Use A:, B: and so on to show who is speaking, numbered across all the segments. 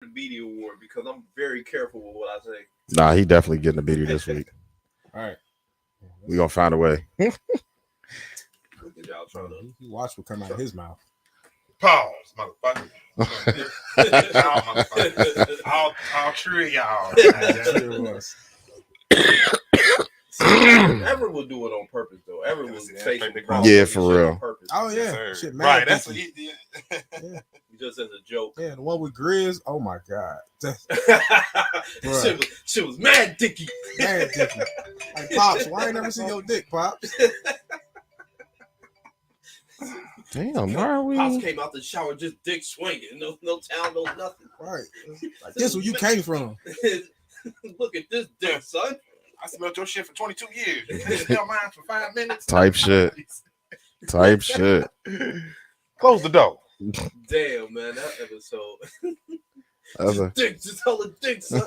A: the media award because I'm very careful with what I say.
B: Nah, he definitely getting the media this week.
C: All right.
B: We gonna find a way.
A: Look at y'all trying to.
C: He watch what come out of his mouth.
D: Pause, motherfucker. All true of y'all.
A: Everett will do it on purpose, though. Everett will say some
B: Yeah, for real.
A: on purpose.
C: Oh yeah,
D: Yes,
C: shit,
D: right.
C: mad
D: That's what
C: dicky.
D: he did.
C: Yeah.
A: Just as a joke.
C: Yeah, the one with Grizz. Oh my god,
A: Shit was mad dicky.
C: mad dicky. Like Pops, why I ain't never seen your dick, Pops?
B: Damn, why are we?
A: Pops came out the shower just dick swinging. No towel, no nothing.
C: Right. Like, this where you came from.
A: Look at this dick, son.
D: I smelled your shit for 22 years. You didn't smell mine for 5 minutes.
B: Type shit. Type shit.
D: Close the door.
A: Damn, man, that episode.
B: That's a,
A: Just hella dick, son.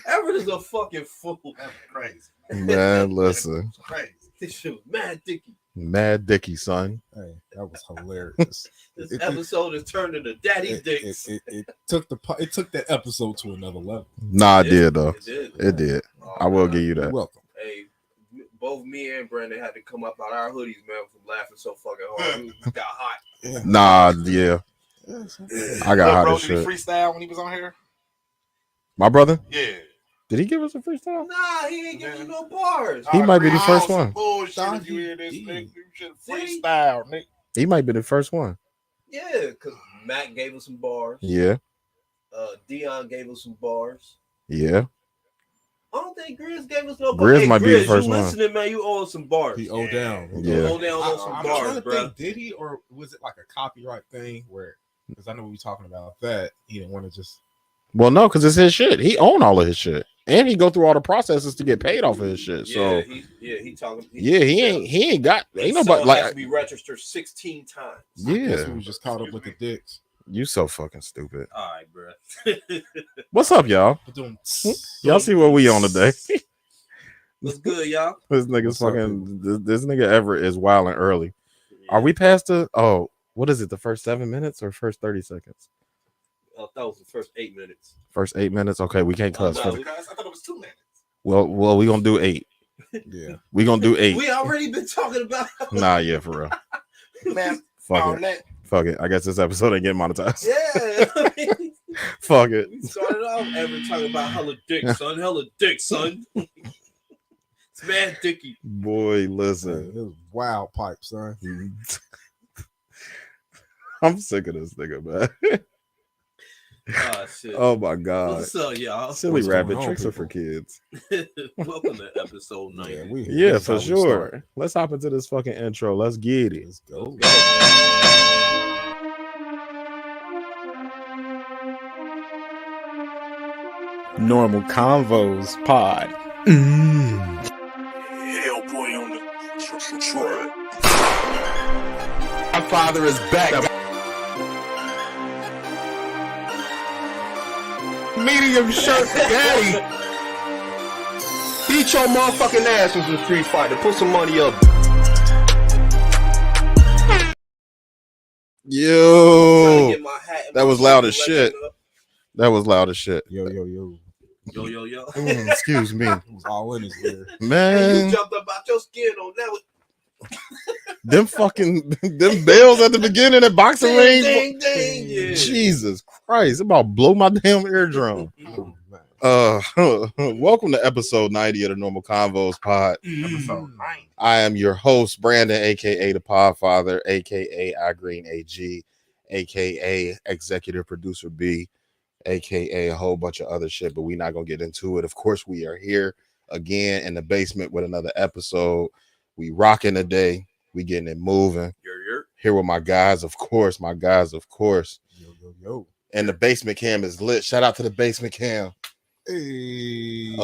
A: Everett is a fucking fool.
D: That's crazy.
B: man, listen.
D: It's crazy.
A: This shit was mad dicky.
B: Mad Dicky, son.
C: Hey, that was hilarious.
A: This episode has turned into daddy dicks.
C: It took that episode to another level.
B: Nah, it did though.
A: It did.
B: It did.
A: Oh,
B: I will
A: man.
B: give you
C: You're
B: that.
C: welcome.
A: Hey, both me and Brandon had to come up out our hoodies, man, from laughing so fucking hard. We got hot.
C: Yeah.
B: Nah, yeah. I got hot
D: Bro,
B: as
D: did he
B: shit.
D: freestyle when he was on here?
B: My brother?
D: Yeah.
B: Did he give us a freestyle?
A: Nah, he ain't giving no bars.
B: He might be the first
D: some
B: one.
D: Bullshit
C: Thought
D: if you hear this,
C: he
D: nigga. You should
A: See?
D: freestyle, nigga.
B: He might be the first one.
A: Yeah, because Matt gave us some bars.
B: Yeah.
A: Dion gave us some bars.
B: Yeah.
A: I don't think Grizz gave us no
B: Grizz
A: bars. Hey,
B: might be the first
A: you
B: one.
A: listening, man? You owe us some bars.
C: He owed down.
B: Yeah.
A: Hold down on some
C: I'm
A: bars,
C: trying to
A: bro.
C: think, did he, or was it like a copyright thing where? Because I know we were talking about that. He didn't want to just.
B: Well, no, because it's his shit. He own all of his shit. And he go through all the processes to get paid off of his shit. So
A: he talking.
B: he ain't got ain't nobody
A: has
B: like
A: to be registered 16 times.
C: I guess
B: yeah.
C: we was just caught up with the dicks.
B: You so fucking stupid.
A: All right, bro.
B: What's up, y'all? Y'all see what we on today?
A: What's good, y'all?
B: This nigga's
C: What's up,
B: fucking this nigga Everett is wilding early. Are we past the what is it, the first 7 minutes or first 30 seconds?
A: I thought it was the first 8 minutes.
B: First 8 minutes? Okay, we can't cuss.
A: no.
D: I thought it was 2 minutes.
B: Well, we gonna do 8.
C: Yeah.
B: We gonna do 8.
A: We already been talking about.
B: Nah, yeah, for real.
D: Man,
B: Fuck it. Fuck it. I guess this episode ain't getting monetized.
A: Yeah.
B: Fuck it.
A: We started off ever talking about hella dick, son. Hella dick, son. It's mad dicky.
B: Boy,
C: It
B: listen.
C: was wild pipe, son.
B: I'm sick of this nigga, man.
A: Oh, shit.
B: Oh my god.
A: What's up, y'all?
B: Silly
C: What's
B: rabbit
C: going on,
B: tricks are
C: people?
B: for kids.
A: Welcome to episode 90.
B: Yeah,
C: that's how
B: for
C: we
B: sure.
C: start.
B: Let's hop into this fucking intro. Let's get it.
C: Let's go.
E: Normal Convos Pod.
D: Hellboy on the track.
E: My father is back. Medium shirt daddy. Beat your motherfucking ass in some Street Fighter. Put some money up.
B: Yo.
A: Get my hat and
B: That
A: my
B: was loud as
A: fucking
B: shit.
A: leg up.
B: That was loud as shit.
C: Yo.
A: Yo.
B: Excuse me.
C: It was all in his ear.
A: Hey,
B: Man,
A: you jumped up out your skin on that one.
B: them bells at the beginning of boxing
A: Ding,
B: ring.
A: ding, yeah.
B: Jesus Christ, it about to blow my damn eardrum.
C: Oh, man.
B: Welcome to episode 90 of the Normal Convos Pod.
D: Episode 9.
B: I am your host, Brandon, aka the Podfather, aka I Green AG, aka Executive Producer B, aka a whole bunch of other shit, but we're not gonna get into it. Of course, we are here again in the basement with another episode. We rocking today. We getting it moving.
A: You're.
B: Here with my guys, of course.
C: Yo.
B: And the basement cam is lit. Shout out to the basement cam.
C: Hey.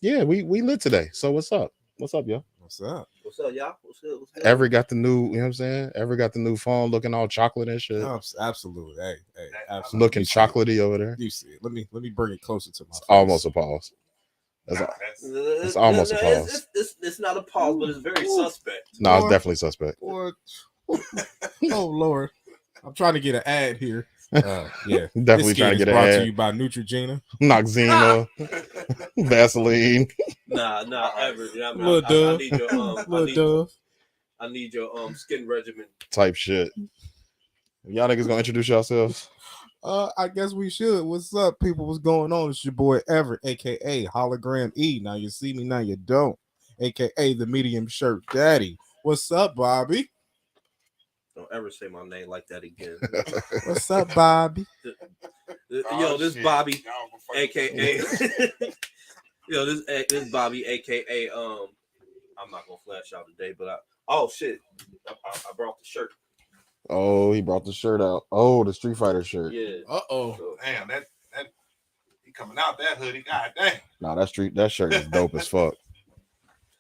B: Yeah, we lit today. So what's up? What's up, yo?
C: What's up?
A: What's up, y'all? What's good?
B: Everett got the new, you know what I'm saying? Everett got the new phone looking all chocolate and shit.
C: Absolutely. Hey, absolutely.
B: Looking
C: You see it.
B: chocolatey over there.
C: You see it. Let me bring it closer to my face.
B: Almost a pause. It's almost a pause.
A: It's not a pause, but it's very suspect.
B: No, it's definitely suspect.
C: Or, oh Lord. I'm trying to get an ad here. Yeah.
B: Definitely
C: This
B: trying to
C: skit
B: get
C: is brought to
B: an
C: you by Neutrogena.
B: Noxzema, Vaseline
A: Nah, Everett. I
C: Little
A: I
C: Dove.
A: need your
C: Little Dove.
A: I need your skin regimen.
B: type shit. Y'all niggas gonna introduce yourselves?
C: I guess we should. What's up, people? What's going on? It's your boy Everett, aka Hologram E. Now you see me, now you don't. AKA the medium shirt daddy. What's up, Bobby?
A: Don't ever say my name like that again.
C: What's up, Bobby?
A: Yo, this
D: shit.
A: Bobby,
D: Y'all go fuck
A: aka yo, this Bobby, aka I'm not gonna flash out today, but I brought the shirt.
B: Oh, he brought the shirt out. Oh, the Street Fighter shirt.
A: Yeah.
C: Uh-oh.
D: Damn, that he coming out that hoodie. God damn.
B: Nah, that shirt is dope as fuck.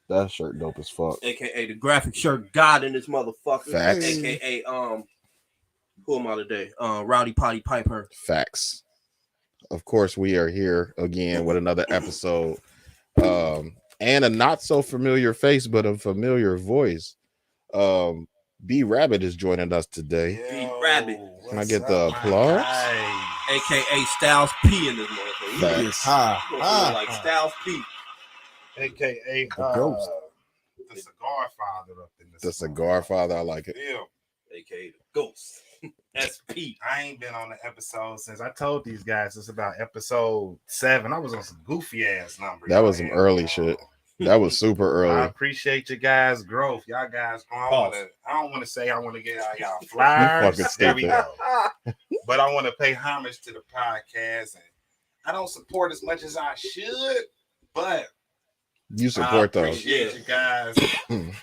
B: That shirt dope as fuck.
A: AKA the graphic shirt god in this motherfucker.
B: Facts.
A: AKA who am I today? Rowdy Potty Piper.
B: Facts. Of course, we are here again with another episode. And a not so familiar face, but a familiar voice. B Rabbit is joining us today.
A: B Rabbit.
B: Can I get the applause?
A: AKA Styles P in this motherfucker.
B: Facts.
A: He is like Styles P.
D: AKA
C: The ghost.
D: the cigar father up in
B: The cigar father, I like it.
D: Yeah.
A: AKA the Ghost. SP.
D: I ain't been on the episode since I told these guys it's about episode 7. I was on some goofy ass numbers.
B: That was some early shit. That was super
D: I
B: early.
D: appreciate your guys' growth. Y'all guys growing. I don't want to say I want to get y'all
B: You
D: flyers.
B: fucking
D: There we
B: stupid.
D: go. But I want to pay homage to the podcast, and I don't support as much as I should, but
B: You support
D: I
B: those.
D: appreciate you guys.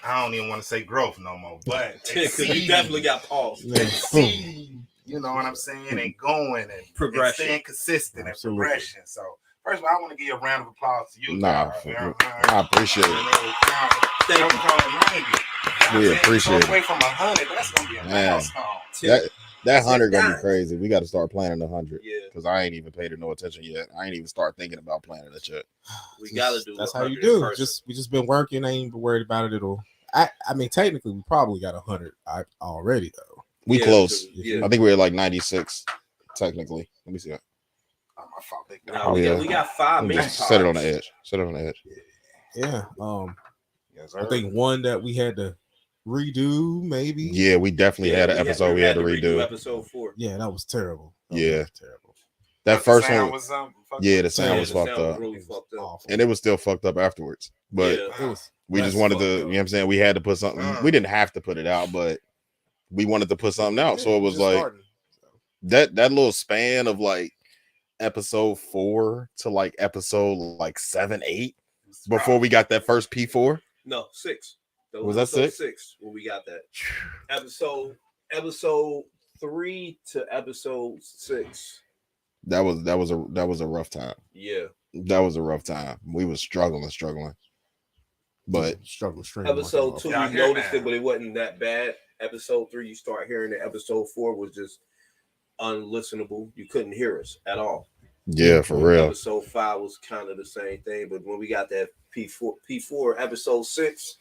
D: I don't even want to say growth no more, but
A: Because you definitely got paused.
D: exceeding, you know what I'm saying, and going and
A: Progression.
D: and staying consistent
C: Absolutely.
D: and progression. So first of all, I want to give you a round of applause to you.
B: Nah,
D: guys.
B: I appreciate it. We appreciate it.
D: Away from 100, that's gonna be a
B: Man.
D: milestone.
B: That 100 gonna be crazy. We got to start planning 100
A: Yeah,
B: because I ain't even paid it no attention yet. I ain't even start thinking about planning that shit.
A: we gotta do.
C: That's how you
A: 100
C: do.
A: in person.
C: We just been working. I ain't even worried about it at all. I mean, technically, we probably got 100 already though.
B: We
A: Yeah,
B: close.
A: Yeah.
B: I think we're at like 96 technically. Let me see.
D: Oh, my fault, big guy.
A: Now,
B: Oh, yeah.
A: we got 5
B: Let me
A: main
B: just set it on the
A: pods.
B: edge. Set it on the edge.
C: Yeah.
D: Yes,
C: I think one that we had to redo, maybe.
B: Yeah, we definitely had an episode we had to redo.
A: Episode 4.
C: Yeah, that was terrible.
B: Yeah.
C: Terrible.
B: That first one,
D: was
B: yeah, the sound
A: Yeah,
B: was
A: the
B: fucked
A: sound
B: up,
A: really fucked up.
C: Awful.
B: and it was still fucked up afterwards. But
A: Yeah.
C: It was
B: we just
C: less
B: wanted to,
C: fucked
B: you
C: up.
B: know what I'm saying? We had to put something. We didn't have to put it out, but we wanted to put something out. So it was
C: Just
B: like
C: starting.
B: that little span of like episode 4 to like episode like 7, 8 before we got that first P4.
A: No, 6.
B: Was that 6?
A: 6 when we got that episode 3 to episode 6.
B: That was a rough time.
A: Yeah,
B: That was a rough time. We was struggling, but
C: struggle stream.
A: episode 2
D: Y'all
A: you
D: hear
A: noticed
D: that?
A: it, but it wasn't that bad. Episode 3 you start hearing it. Episode 4 was just unlistenable. You couldn't hear us at all.
B: yeah, for real.
A: Episode 5 was kind of the same thing, but when we got that P4 episode 6,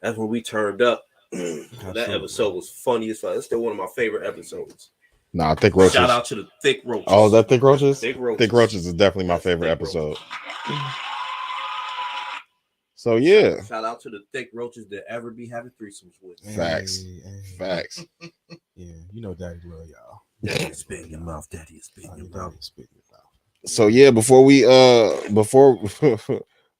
A: that's when we turned up. That
C: Absolutely.
A: episode was funny as fuck. It's still one of my favorite episodes.
B: Nah, Thick Roaches.
A: Shout out to the Thick Roaches.
B: Oh, is that Thick Roaches?
A: Thick Roaches.
B: Thick Roaches is definitely my
A: That's
B: favorite
A: Thick
B: episode. So yeah,
A: Shout out to the Thick Roaches that ever be having threesomes with.
B: Facts. facts.
C: Yeah, you know, Daddy love y'all.
A: Daddy is spit in your mouth. Daddy is spit in your mouth.
C: Daddy spit in your mouth.
B: So yeah, before we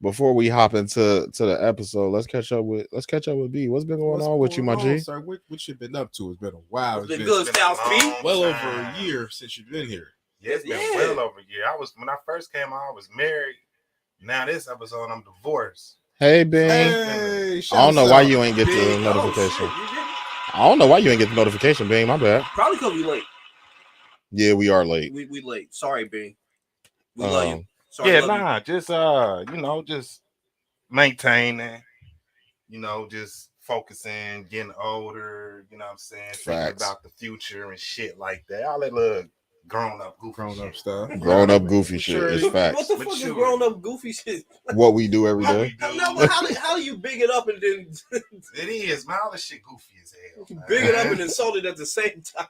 B: before we hop into the episode, let's catch up with B. What's been going
C: What's
B: on with you, my
C: going
B: G?
C: on, sir? What you been up to? It's been a while.
A: It's been good, Styles P.
C: Well over a year since you've been here.
D: Yeah, it's been
A: Yeah.
D: well over a year. When I first came on, I was married. Now this episode, I'm divorced.
B: Hey, Ben.
C: Hey,
B: I don't know
C: shouts
B: why
C: out.
B: you ain't get the
A: Big- oh,
B: notification.
A: shit, you didn't?
B: I don't know why you ain't get the notification, Bing. My bad.
A: Probably because we late.
B: Yeah, we are late.
A: We late. Sorry, Bing. We love you.
B: Um,
A: Sorry,
D: Yeah,
A: love you.
D: nah, just just maintaining, just focusing, getting older, you know what I'm saying? Thinking
B: Facts.
D: about the future and shit like that. All that little grown up
C: stuff.
B: grown up goofy shit is
A: What
B: facts.
A: the fuck is
D: Mature.
A: grown up goofy shit?
B: What we do every
D: What
B: day.
D: we do.
A: No, but how do you big it up and then
D: It is, man. All this shit goofy as hell. Man.
A: big it up and insult it at the same time?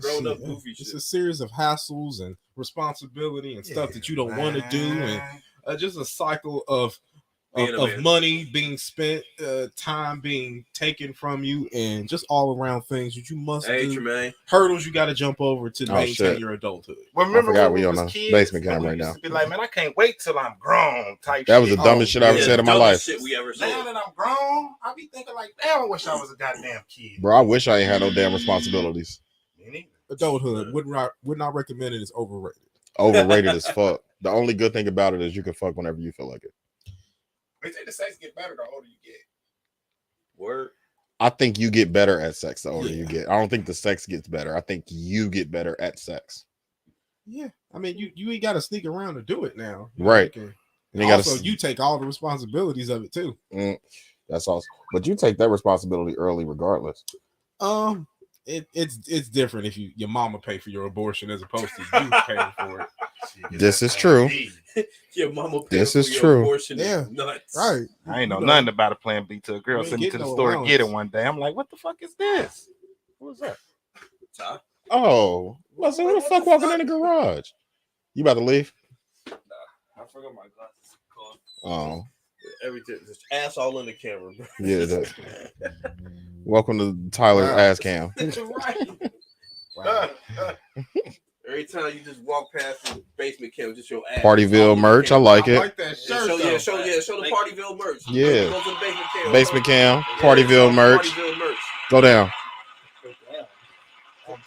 A: Grown up goofy
C: It's
A: shit.
C: a series of hassles and responsibility and stuff that you don't want to do, and just a cycle of
A: Being a man.
C: money being spent, time being taken from you, and just all around things that you must
A: Hey,
C: do.
A: Tremaine.
C: Hurdles you got to jump over to maintain
B: shit.
C: your adulthood.
D: Well, remember
B: forgot
D: when
B: we
D: we
B: on
D: was
B: the
D: kids,
B: basement
D: and
B: cam
D: we
B: right
D: used
B: now.
D: to be like, man, I can't wait till I'm grown. Type
B: That
D: shit.
B: was the dumbest shit I ever
A: Yeah,
B: said in my
A: dumbest
B: life.
A: shit we ever
D: Now
A: said.
D: that I'm grown, I be thinking like, damn, I wish I was a goddamn kid.
B: Bro, I wish I ain't had no damn responsibilities.
D: Me neither.
C: Adulthood would not recommend it. It's overrated.
B: Overrated as fuck. The only good thing about it is you can fuck whenever you feel like it.
D: They say the sex get better the older you get.
A: Word.
B: I think you get better at sex the older
C: Yeah.
B: you get. I don't think the sex gets better. I think you get better at sex.
C: Yeah, I mean, you ain't got to sneak around to do it now.
B: Right.
C: You
B: You
C: can,
B: gotta
C: also, you take all the responsibilities of it too.
B: That's awesome. But you take that responsibility early regardless.
C: It's different if your mama pay for your abortion as opposed to you paying for it.
B: This is true.
A: Your mama
B: This
A: paying
B: is
A: for your
B: true.
A: abortion
C: Yeah.
A: is nuts.
C: Right.
D: I ain't know
C: You
D: nothing about a Plan B till a girl
C: you ain't
D: sent me to
C: getting
D: the
C: no
D: store to get it
C: allowance.
D: one day. I'm like, what the fuck is this? What was that?
A: Ty?
B: Oh, well, so who the fuck walking in the garage? You about to leave?
A: I forgot my glasses.
B: Oh,
A: Everything, just ass all in the camera, bro.
B: yeah. Welcome to Tyler's
C: Wow.
B: ass cam.
A: Right.
C: Wow.
A: Every time you just walk past the basement cam, just your ass.
B: Partyville
A: all in the
B: merch. I
A: camera.
B: like
C: I
B: it.
C: like that shirt.
A: Show
C: though.
A: the Partyville merch.
B: Yeah.
A: Go to the basement cam.
B: Basement cam.
A: Yeah,
B: Partyville
A: show the
B: merch.
A: Partyville merch.
B: Go down.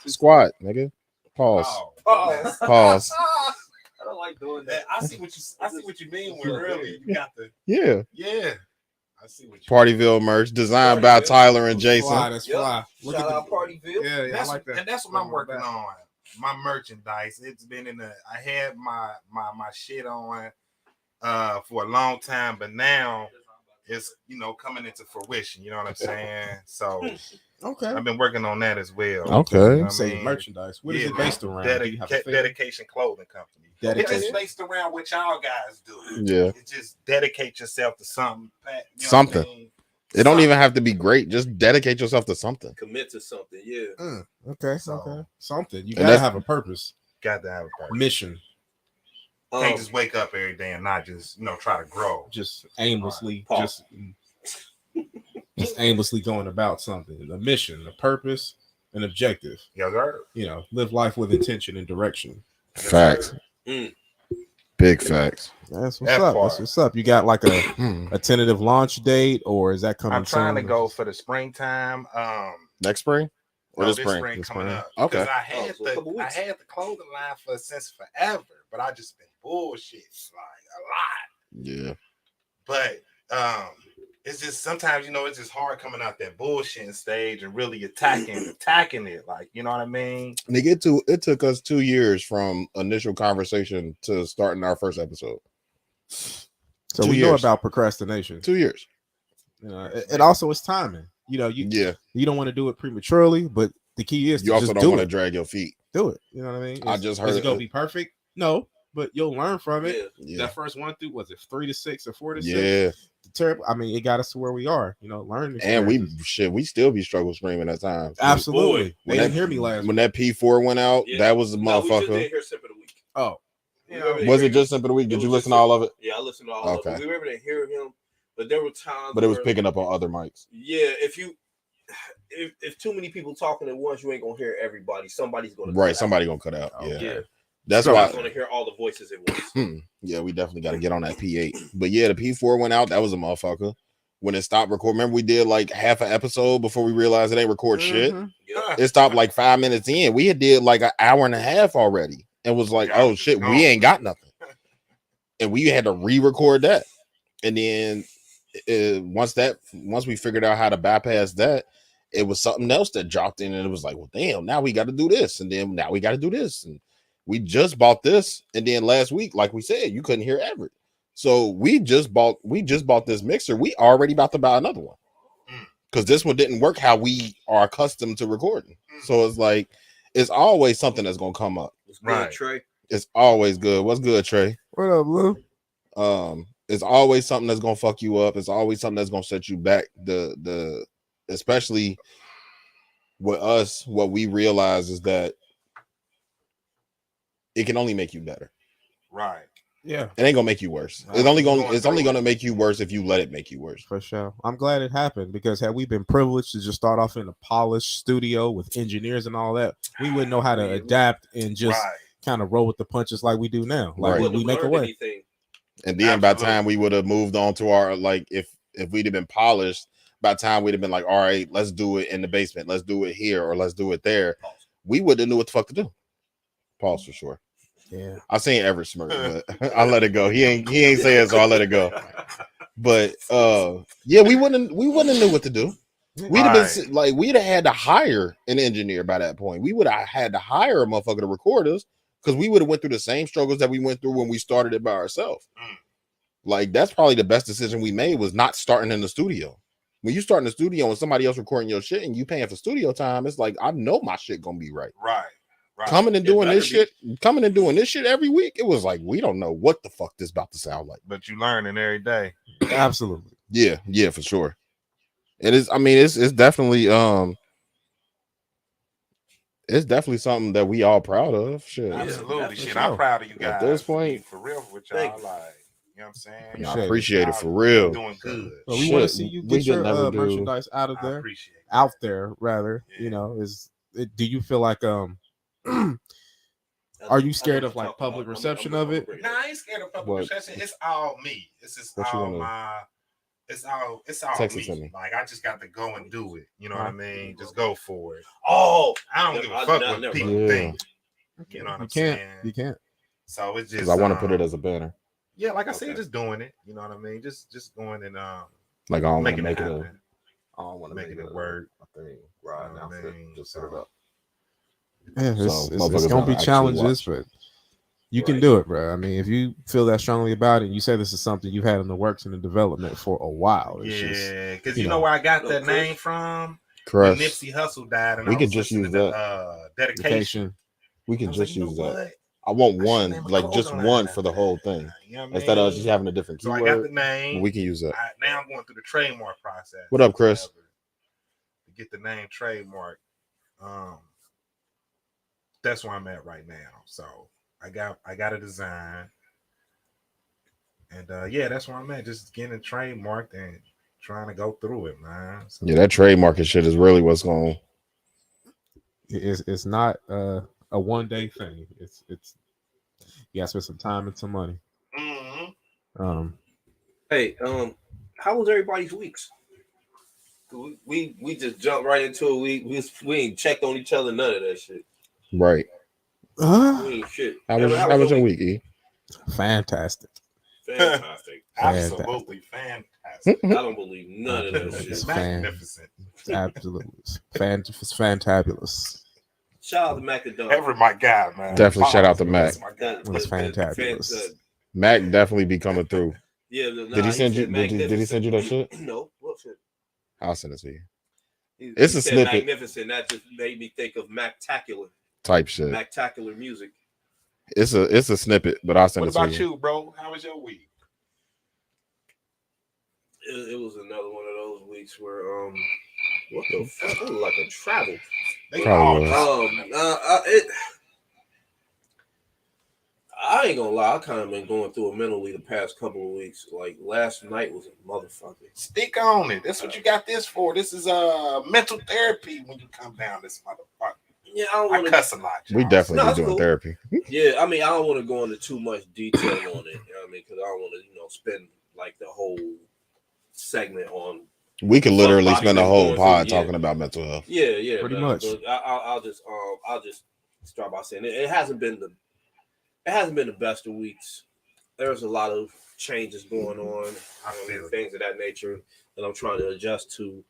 B: Squat, nigga. Pause.
A: Oh.
B: Pause.
A: I don't like doing that.
D: I see what you mean when early you got the
B: Yeah.
D: I see what you
B: Partyville merch designed by
A: Partyville.
B: Tyler and
C: Fly,
B: Jason.
C: that's
A: Yep.
C: fly. Look
A: Shout
C: at
A: out Partyville.
C: Yeah, yeah, I like that.
D: And that's what I'm working on. My merchandise. It's been I had my shit on for a long time, but now it's coming into fruition. You know what I'm saying? So
C: Okay.
D: I've been working on that as well.
B: Okay.
D: You know what I
C: Say
D: mean?
C: merchandise. What is it based around? Do you have a thing?
D: Dedication Clothing Company. It's
C: Dedication.
D: just based around what y'all guys do.
B: Yeah.
D: It's just dedicate yourself to something. You know
B: Something.
D: What I mean?
B: It don't even have to be great. Just dedicate yourself to something.
A: Commit to something, yeah.
C: Okay.
D: So-
C: Okay. Something. You
B: And
C: gotta
B: that's-
C: have a purpose.
D: Got to have a purpose.
C: Mission.
D: Can't just wake up every day and not just try to grow.
C: Just aimlessly.
A: Paul.
C: Just aimlessly going about something. A mission, a purpose, an objective.
D: Yes, sir.
C: Live life with intention and direction.
B: Facts. Big facts.
C: That's what's
D: That
C: up.
D: part.
C: That's what's up. You got like a tentative launch date, or is that coming?
D: I'm trying to
C: soon?
D: go for the springtime.
B: Next spring? Or
D: No,
B: this spring? This
D: coming
B: spring.
D: up.
B: Okay.
D: Because I
A: so a couple
D: I
A: weeks.
D: had the clothing line since forever, but I just been bullshit like a lot.
B: Yeah.
D: But it's just sometimes it's just hard coming out that bullshitting stage and really attacking it. Like, you know what I mean?
B: Nigga, it took us 2 years from initial conversation to starting our first episode.
C: So
B: 2
C: we know
B: years.
C: about procrastination.
B: 2 years.
C: It also is timing. You don't want to do it prematurely, but the key is
B: You
C: to
B: also
C: just
B: don't
C: do
B: want to
C: it.
B: drag your feet.
C: Do it. You know what I mean?
B: I just
C: Is
B: heard
C: it gonna be perfect? No, but you'll learn from it.
A: Yeah.
B: Yeah.
C: That first one through, was it 3 to 6 or 4 to 6?
B: Yeah.
C: Terrible. I mean, it got us to where we are. Learning.
B: And we
C: experiences.
B: still be struggle screaming at times.
C: Absolutely.
A: Boy,
C: They didn't hear me last
B: When
C: week.
B: that P4 went out,
A: Yeah.
B: that was a
A: No, we just
B: motherfucker.
A: did hear Sip of the Week.
C: Oh,
B: Was it just Simple the Week?
A: It
B: Did
A: was
B: you
A: just
B: listen to all of it?
A: Yeah, I listened to all of
B: Okay.
A: it. We were able to hear him, but there were times.
B: But it was
A: where-
B: picking up on other mics.
A: Yeah, if too many people talking at once, you ain't gonna hear everybody. Somebody's gonna
B: Right.
A: cut out.
B: Somebody gonna cut out. Yeah.
A: Yeah,
B: That's
A: somebody's
B: why.
A: gonna hear all the voices at once.
B: Yeah, we definitely got to get on that P8. But yeah, the P4 went out. That was a motherfucker. When it stopped recording, remember we did like half an episode before we realized it ain't record shit.
A: Yeah.
B: It stopped like 5 minutes in. We had did like an hour and a half already, and was like,
D: Yeah,
B: oh shit, we ain't got nothing. And we had to re-record that. And then once we figured out how to bypass that, it was something else that dropped in, and it was like, well, damn, now we got to do this, and then now we got to do this, and we just bought this, and then last week, like we said, you couldn't hear Everett. So we just bought this mixer. We already about to buy another one because this one didn't work how we are accustomed to recording. So it's like it's always something that's gonna come up.
A: It's good,
D: Right.
A: Trey.
B: It's always good. What's good, Trey?
C: what up, Lou?
B: It's always something that's gonna fuck you up. It's always something that's gonna set you back. The especially with us, what we realize is that it can only make you better.
D: Right.
C: Yeah,
B: It ain't gonna make you worse.
D: Nah,
B: It's only gonna make you worse if you let it make you worse.
C: for sure. I'm glad it happened because had we been privileged to just start off in a polished studio with engineers and all that, we wouldn't know how to adapt and just
D: Right.
C: kind of roll with the punches like we do now. Like
B: Right.
C: we make a way.
A: Anything.
B: And then by the
D: Absolutely.
B: time we would have moved on to our like if we'd have been polished, by the time we'd have been like, all right, let's do it in the basement, let's do it here, or let's do it there. We would have knew what the fuck to do. Pause for sure.
C: Yeah.
B: I seen Everett smirk, but I let it go. He ain't say it, so I let it go. But yeah, we wouldn't have knew what to do. We'd have been like we'd have had to hire an engineer by that point. We would have had to hire a motherfucker to record us because we would have went through the same struggles that we went through when we started it by ourselves. Like that's probably the best decision we made was not starting in the studio. When you start in the studio and somebody else recording your shit and you paying for studio time, it's like I know my shit gonna be right.
D: Right.
B: Coming and doing this shit every week. It was like we don't know what the fuck this about to sound like.
D: But you learning every day.
C: Absolutely.
B: Yeah, for sure. It is. I mean, it's definitely it's definitely something that we all proud of. Shit.
D: Absolutely.
A: Yeah,
D: Shit, I'm proud of you guys.
B: At this point,
D: for real with y'all, like, you know what I'm saying?
B: I appreciate it for real.
D: Doing good.
C: Well, we want to
B: Shit,
C: see you
B: we
C: get
B: could
C: your
B: never do-
C: merchandise out of
D: I
C: there.
D: appreciate it.
C: Out there, rather.
D: Yeah.
C: You know, do you feel like are you scared of like public reception of it?
D: Nah, I ain't scared of public reception. It's all me. It's just
B: What you
D: all
B: wanna-
D: my. It's all
B: Text it
D: me.
B: to me.
D: Like I just got to go and do it. You know what I mean? Just go for it.
A: Oh,
D: I don't give a fuck what people
B: mind.
D: think. You know what I'm saying?
C: You can't.
D: So it's just
B: Because I want to put it as a banner.
D: yeah, like I said, just doing it. You know what I mean? Just going and
B: Like I don't want to
D: making
B: make
D: it
B: it a.
D: happen.
B: I don't want to
D: Making
B: make
D: it work.
B: a thing.
D: Right,
B: Right now,
D: I mean,
B: just set it up.
C: Yeah,
B: So,
C: it's
B: motherfuckers
C: gonna be
B: actually
C: challenges,
B: watch.
C: but you can do it, bro. I mean, if you feel that strongly about it, and you say this is something you've had in the works and in development for a while. It's just,
D: Yeah, because
C: you
D: you know
C: know.
D: where I got that
A: Chris.
D: name from? When
B: Crush.
D: Nipsey Hussle died, and
B: We
D: I
B: could
D: was
B: just
D: listening
B: use
D: to
B: that.
D: dedication.
C: dedication.
B: We
D: I
B: can
D: was
B: just
D: like, you
B: use
D: know
B: that.
D: what?
B: I want
D: I should
B: one,
D: name a
B: like just
D: clothing
B: one
D: line
B: for the
D: after
B: whole
D: that.
B: thing.
D: You know what I
B: Instead of
D: mean?
B: just having a different
D: So I
B: keyword.
D: got the name.
B: We can use that.
D: Now I'm going through the trademark process.
B: What up, Chris?
D: To get the name trademark. That's where I'm at right now. So I got a design. And yeah, that's where I'm at. Just getting it trademarked and trying to go through it, man. So,
B: Yeah, that trademarking shit is really what's going.
C: It's not a one day thing. It's you gotta spend some time and some money.
D: mhm.
A: Hey, how was everybody's weeks? We just jumped right into it. We ain't checked on each other, none of that shit.
B: Right.
A: We ain't shit.
B: How was your week, E?
C: Fantastic.
A: Fantastic.
D: Absolutely fantastic.
A: I don't believe none of that
C: It's
A: shit.
D: It's
C: fan-
D: magnificent.
C: Absolutely. It's fantabulous.
A: Shout out to Macadon.
D: Everett, my guy, man.
B: Definitely shout out to Mac.
D: That's my guy.
C: It's fantabulous.
B: Mac definitely be coming through.
A: Yeah,
B: Did he send you? Did he send you that shit?
A: No. What shit?
B: I'll send it to you.
A: He
B: It's a
A: said
B: snippet.
A: Magnificent. That just made me think of Mactacular.
B: Type shit.
A: Mactacular music.
B: It's a snippet, but I'll send
D: What
B: it to
D: about
B: you.
D: you, bro? How was your week?
A: It was another one of those weeks where what the fuck? It was like a travel.
D: They
B: Probably
D: all
B: was.
A: I ain't gonna lie. I kind of been going through it mentally the past couple of weeks. Like last night was a motherfucker.
D: Speak on it. That's what you got this for. This is mental therapy when you come down this motherfucker.
A: Yeah, I don't
D: I
A: want to.
D: cuss a lot.
B: We
D: y'all.
B: definitely
A: No,
B: be
A: that's
B: doing
A: cool.
B: therapy.
A: Yeah, I mean, I don't want to go into too much detail on it. You know what I mean? Because I don't want to, spend like the whole segment on.
B: We could literally
A: Somebody
B: spend a
A: been
B: whole
A: going
B: pod
A: through- yeah.
B: talking about mental health.
A: Yeah,
C: Pretty
A: but-
C: much.
A: but I'll just start by saying it hasn't been the best of weeks. There's a lot of changes going on,
D: I feel it.
A: things of that nature that I'm trying to adjust to.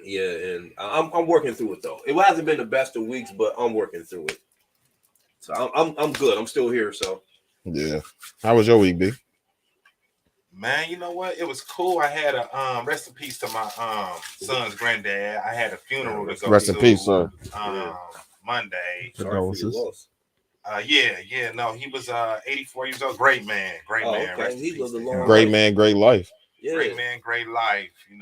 A: Yeah, and I'm working through it though. It hasn't been the best of weeks, but I'm working through it. So I'm good. I'm still here. So
B: Yeah. How was your week, B?
D: Man, you know what? It was cool. I had a rest in peace to my son's granddad. I had a funeral to go
B: Rest
D: to
B: in peace, sir.
D: Monday.
A: sorry for your
C: Condolences.
A: loss.
D: No, he was 84 years old. Great man.
A: Oh,
D: Man.
A: okay.
D: Rest in
A: He
D: peace
A: lived a
D: to
A: long
D: him.
B: Great man, great life.
A: Yeah.
D: Great man, great life. He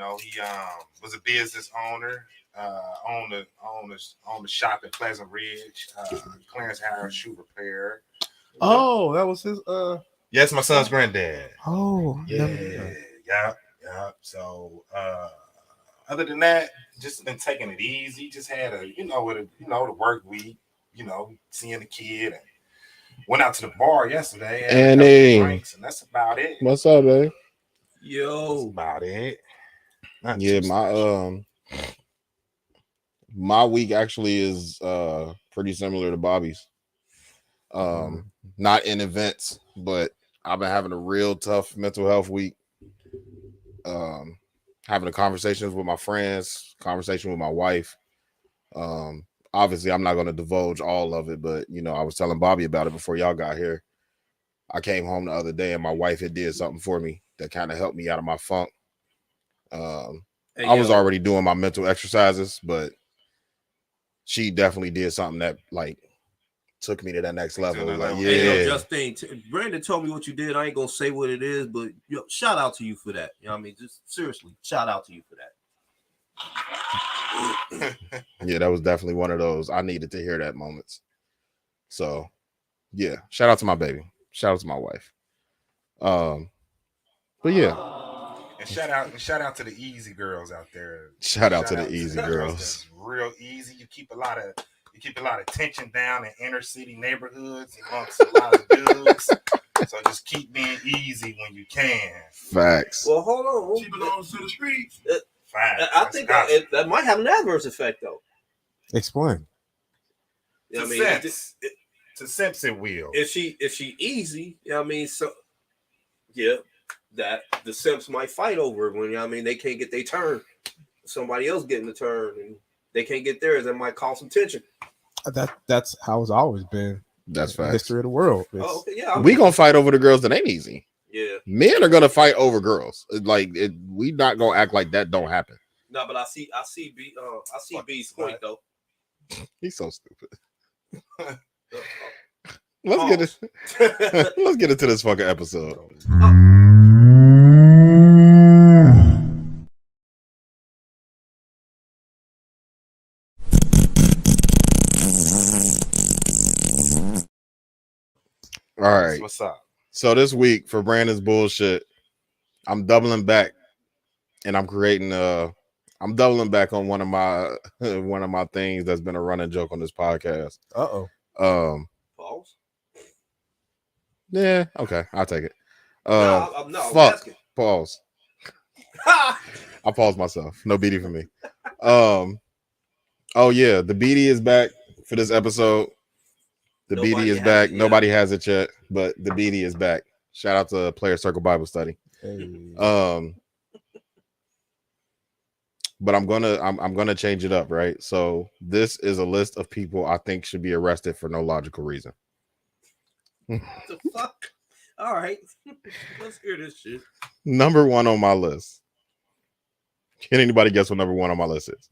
D: was a business owner. on the shop in Pleasant Ridge. Clarence Harris Shoe Repair.
C: Oh, that was his.
D: Yes, my son's granddad.
C: Oh,
D: Yeah. So, other than that, just been taking it easy. Just had the work week. Seeing the kid, and went out to the bar yesterday. Had a couple of drinks, and that's about it.
B: What's up, babe?
A: Yo,
D: That's about it. Not
B: Yeah,
D: too
B: my
D: special.
B: my week actually is pretty similar to Bobby's. Not in events, but I've been having a real tough mental health week. Having the conversations with my friends, conversation with my wife. Obviously, I'm not going to divulge all of it, but I was telling Bobby about it before y'all got here. I came home the other day and my wife had did something for me that kind of helped me out of my funk. I was already doing my mental exercises, but she definitely did something that took me to that next level.
A: Hey, Justine, Brandon told me what you did. I ain't gonna say what it is, but shout out to you for that. You know what I mean? Just seriously, shout out to you for that.
B: Yeah, that was definitely one of those. I needed to hear that moments. So, yeah, shout out to my baby. Shout out to my wife. But yeah.
D: And shout out to the easy girls out there.
B: Shout out to the easy girls.
D: That's real easy. You keep a lot of tension down in inner city neighborhoods amongst a lot of dudes. So just keep being easy when you can.
B: Facts.
A: Well, hold on.
D: She belongs to the streets.
A: I think that might have an adverse effect, though.
C: Explain.
D: To simps it will.
A: If she easy, so yeah, that the simps might fight over it when they can't get their turn. Somebody else getting the turn and they can't get theirs. That might cause some tension.
C: That's how it's always been.
B: That's facts.
C: History of the world.
A: Okay, yeah.
B: We gonna fight over the girls that ain't easy.
A: Yeah.
B: Men are gonna fight over girls. We not gonna act like that don't happen.
A: No, but I see B's point though.
B: He's so stupid. Let's get into this fucking episode. All right.
D: What's up?
B: So this week for Brandon's bullshit, I'm doubling back, and I'm doubling back on one of my things that's been a running joke on this podcast.
A: Pause.
B: Yeah. Okay. I'll take it.
A: No,
B: fuck. Pause. I paused myself. No BD for me. Oh yeah, the BD is back for this episode. The BD is back. Nobody has it yet, but the BD is back. Shout out to Player Circle Bible Study.
C: Hey.
B: But I'm gonna change it up, right? So this is a list of people I think should be arrested for no logical reason.
A: What the fuck? All right, let's hear this shit.
B: Number one on my list. Can anybody guess what number one on my list is?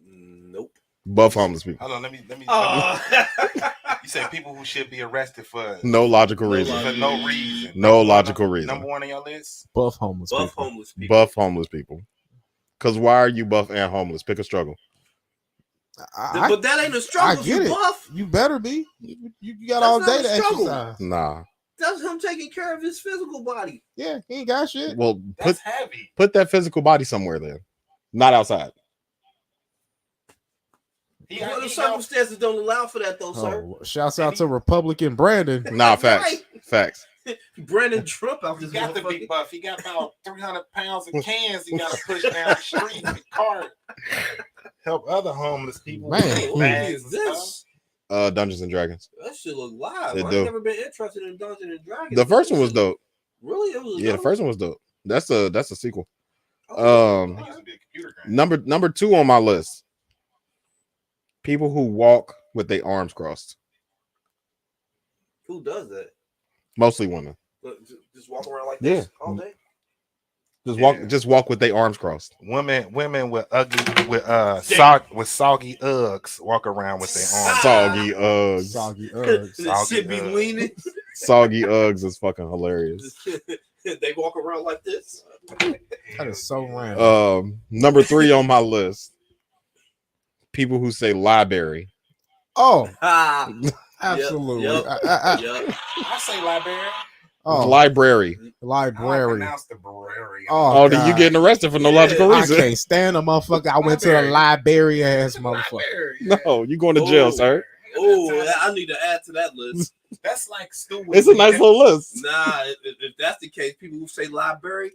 A: Nope.
B: Buff homeless people.
D: Hold on, let me. You say people who should be arrested for
B: no logical reason.
D: For no reason.
B: No logical reason.
D: Number one on your list?
C: Buff homeless people.
B: Buff homeless people. Because why are you buff and homeless? Pick a struggle.
A: But that ain't a struggle.
C: I get it. Buff. You better be. You got all day to exercise.
B: Nah.
A: That's him taking care of his physical body.
C: Yeah, he ain't got shit.
B: Well,
D: that's heavy.
B: Put that physical body somewhere then. Not outside.
A: Well, the circumstances don't allow for that, though, sir.
C: Shouts out to Republican Brandon.
B: Nah, facts.
A: Right.
B: Facts.
A: Brandon Trump out this
D: got to be buff. He got about 300 pounds of cans he got to push down the street in the cart. Help other homeless people.
C: Man,
A: what is this?
B: Dungeons and Dragons.
A: That shit look live. I've
B: do.
A: never been interested in Dungeons and Dragons.
B: The first one was dope.
A: Really? It was
B: dope? The first one was dope. That's a sequel.
A: Oh,
B: Number two on my list. People who walk with their arms crossed.
A: Who does that?
B: Mostly women.
A: Just walk around like this all day.
B: Just walk with their arms crossed.
D: Women with soggy Uggs walk around with their arms.
B: Soggy Uggs.
C: Soggy Uggs.
A: This shit be leaning.
B: Soggy Uggs is fucking hilarious.
A: They walk around like this.
C: That is so random.
B: Number three on my list. people who say library.
C: Oh,
A: Ah,
C: absolutely.
A: Yep.
C: I-
D: I say library.
C: oh,
B: Library.
D: I
C: library.
D: pronounce the brewery.
C: Oh,
B: Oh, then you
C: God.
B: getting arrested for no
A: Yeah.
B: logical
C: I
B: reason.
C: can't stand a motherfucker. I went to the library ass motherfucker.
D: Library, yeah.
B: No, you going to jail,
A: Oh.
B: sir.
A: Oh, I need to add to that list.
D: That's like stupid.
B: It's a nice little list.
A: Nah, if that's the case, people who say library,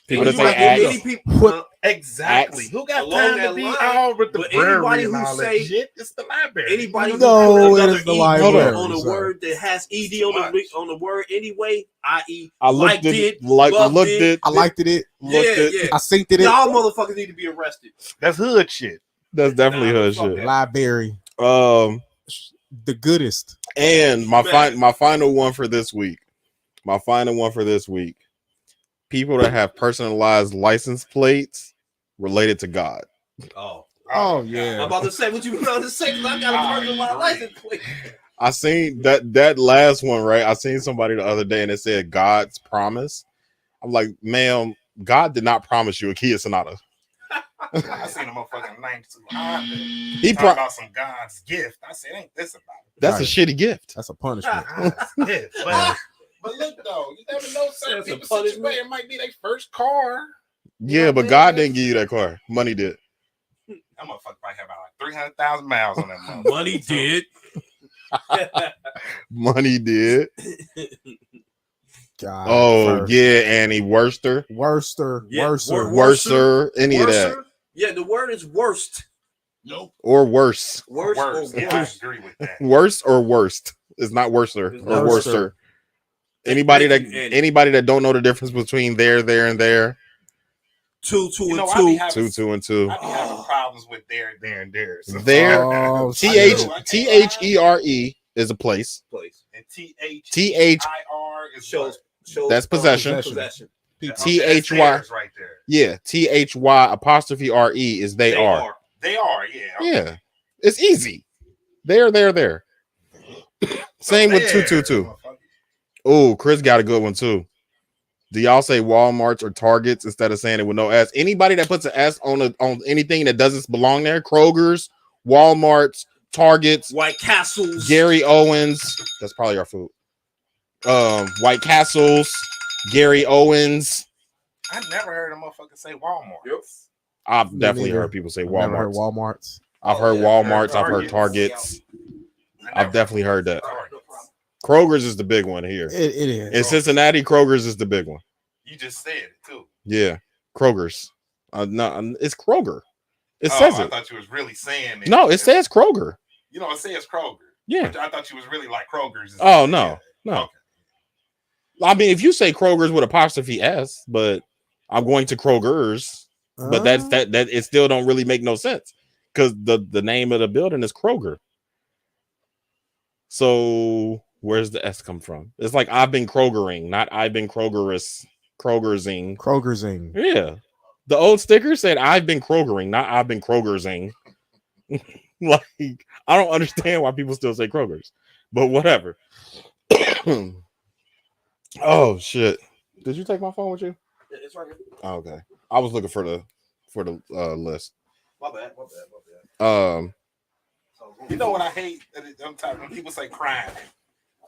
B: People
A: you
B: that say
A: like
B: axe.
A: many people.
C: What?
D: Exactly.
B: Axe.
D: Who got
A: Along
D: time to
A: that
D: be
A: line,
D: all with the
A: but
D: brewery
A: anybody
D: and
A: who
D: all
A: say-
D: that shit? It's the library.
A: Anybody who
C: No,
A: put
C: it
A: another
C: is the
A: ED
C: library,
A: on a
C: sir.
A: word that has ED on the word anyway, i.e.
B: I looked
A: liked
B: it,
A: it,
B: like
A: loved
B: looked
A: it.
B: it,
C: I liked it.
B: looked it.
A: Yeah.
C: I synced it.
A: Y'all motherfuckers need to be arrested.
D: That's hood shit.
B: That's definitely
A: Nah,
B: hood
A: fuck
B: shit.
A: that.
C: Library.
B: The
C: goodest.
B: And my
A: Man.
B: final one for this week. People that have personalized license plates related to God.
C: Oh, yeah.
A: I'm about to say what you about to say because I got a personalized license plate.
B: I seen that last one, right? I seen somebody the other day and it said God's promise. I'm like, ma'am, God did not promise you a Kia Sonata.
D: I seen a motherfucking 92 Honda.
B: He
D: Talking about some God's gift. I said, ain't this about it?
B: That's a
C: Right.
B: shitty gift.
C: That's a punishment.
D: God's gift. But look though, you never know. Certain
A: That's a
D: people's
A: punishment.
D: situation might be their first car.
B: Yeah, but God didn't give you that car. Money did.
D: That motherfucker might have about like 300,000 miles on that motherfucker.
A: Money did.
B: Money did.
C: God.
B: Oh,
C: first.
B: yeah, Annie. Worster.
C: Worster.
A: Yeah,
C: Worser.
B: Worser. Any of that.
A: Worser? Yeah, the word is worst.
D: Nope.
B: Or worse.
A: Worse or
D: Worse. Yeah,
A: worse.
D: I agree with that.
B: Worse or worst. It's not worser
A: It's
B: or
A: not
C: worser.
B: worser. Anybody
A: Thank you, Annie.
B: that don't know the difference between there, and there.
A: 2, 2,
D: You
A: and
D: know,
A: 2.
D: I be having,
B: 2, and 2.
D: I be having problems with there, and there. So
B: There.
C: Oh,
B: THERE is a place.
A: Place.
D: And
B: TH
D: THIR is
A: Shows.
B: That's possession.
A: Possession.
B: THY.
D: right there.
B: Yeah, THY''RE is they are.
D: They are, yeah.
B: Yeah, it's easy. There. Same with 222. Oh, Chris got a good one too. Do y'all say Walmarts or Targets instead of saying it with no S? Anybody that puts an S on anything that doesn't belong there, Kroger's, Walmarts, Targets,
A: White Castles.
B: Gary Owens. That's probably our food. White Castles, Gary Owens.
D: I never heard a motherfucker say Walmart.
A: Yep.
B: I've
C: Me
B: definitely
C: neither.
B: heard people say
C: Never heard
B: Walmart.
C: Walmarts.
B: I've heard
A: yeah,
B: Walmarts. I've heard
D: Targets.
B: Targets. I've definitely heard that.
D: Targets.
B: Kroger's is the big one here.
C: It is.
B: In Cincinnati, Kroger's is the big one.
D: You just said it too.
B: Yeah, Kroger's. No, it's Kroger. It
D: Oh,
B: says
D: I
B: it.
D: thought you was really saying it.
B: No, it says Kroger.
D: You know, it says Kroger.
B: Yeah.
D: I thought you was really like Kroger's.
B: Oh no, no.
D: Okay.
B: I mean, if you say Kroger's with apostrophe S, but I'm going to Kroger's, but that it still don't really make no sense because the name of the building is Kroger. So where's the S come from? It's like I've been Krogering, not I've been Krogerizing.
C: Krogerzing.
B: Yeah. The old sticker said I've been Krogering, not I've been Krogerzing. Like, I don't understand why people still say Kroger's, but whatever. Oh shit. Did you take my phone with you?
A: Yeah, it's right here.
B: Oh, okay. I was looking for the list.
A: My bad.
D: You know what I hate? Sometimes when people say crying.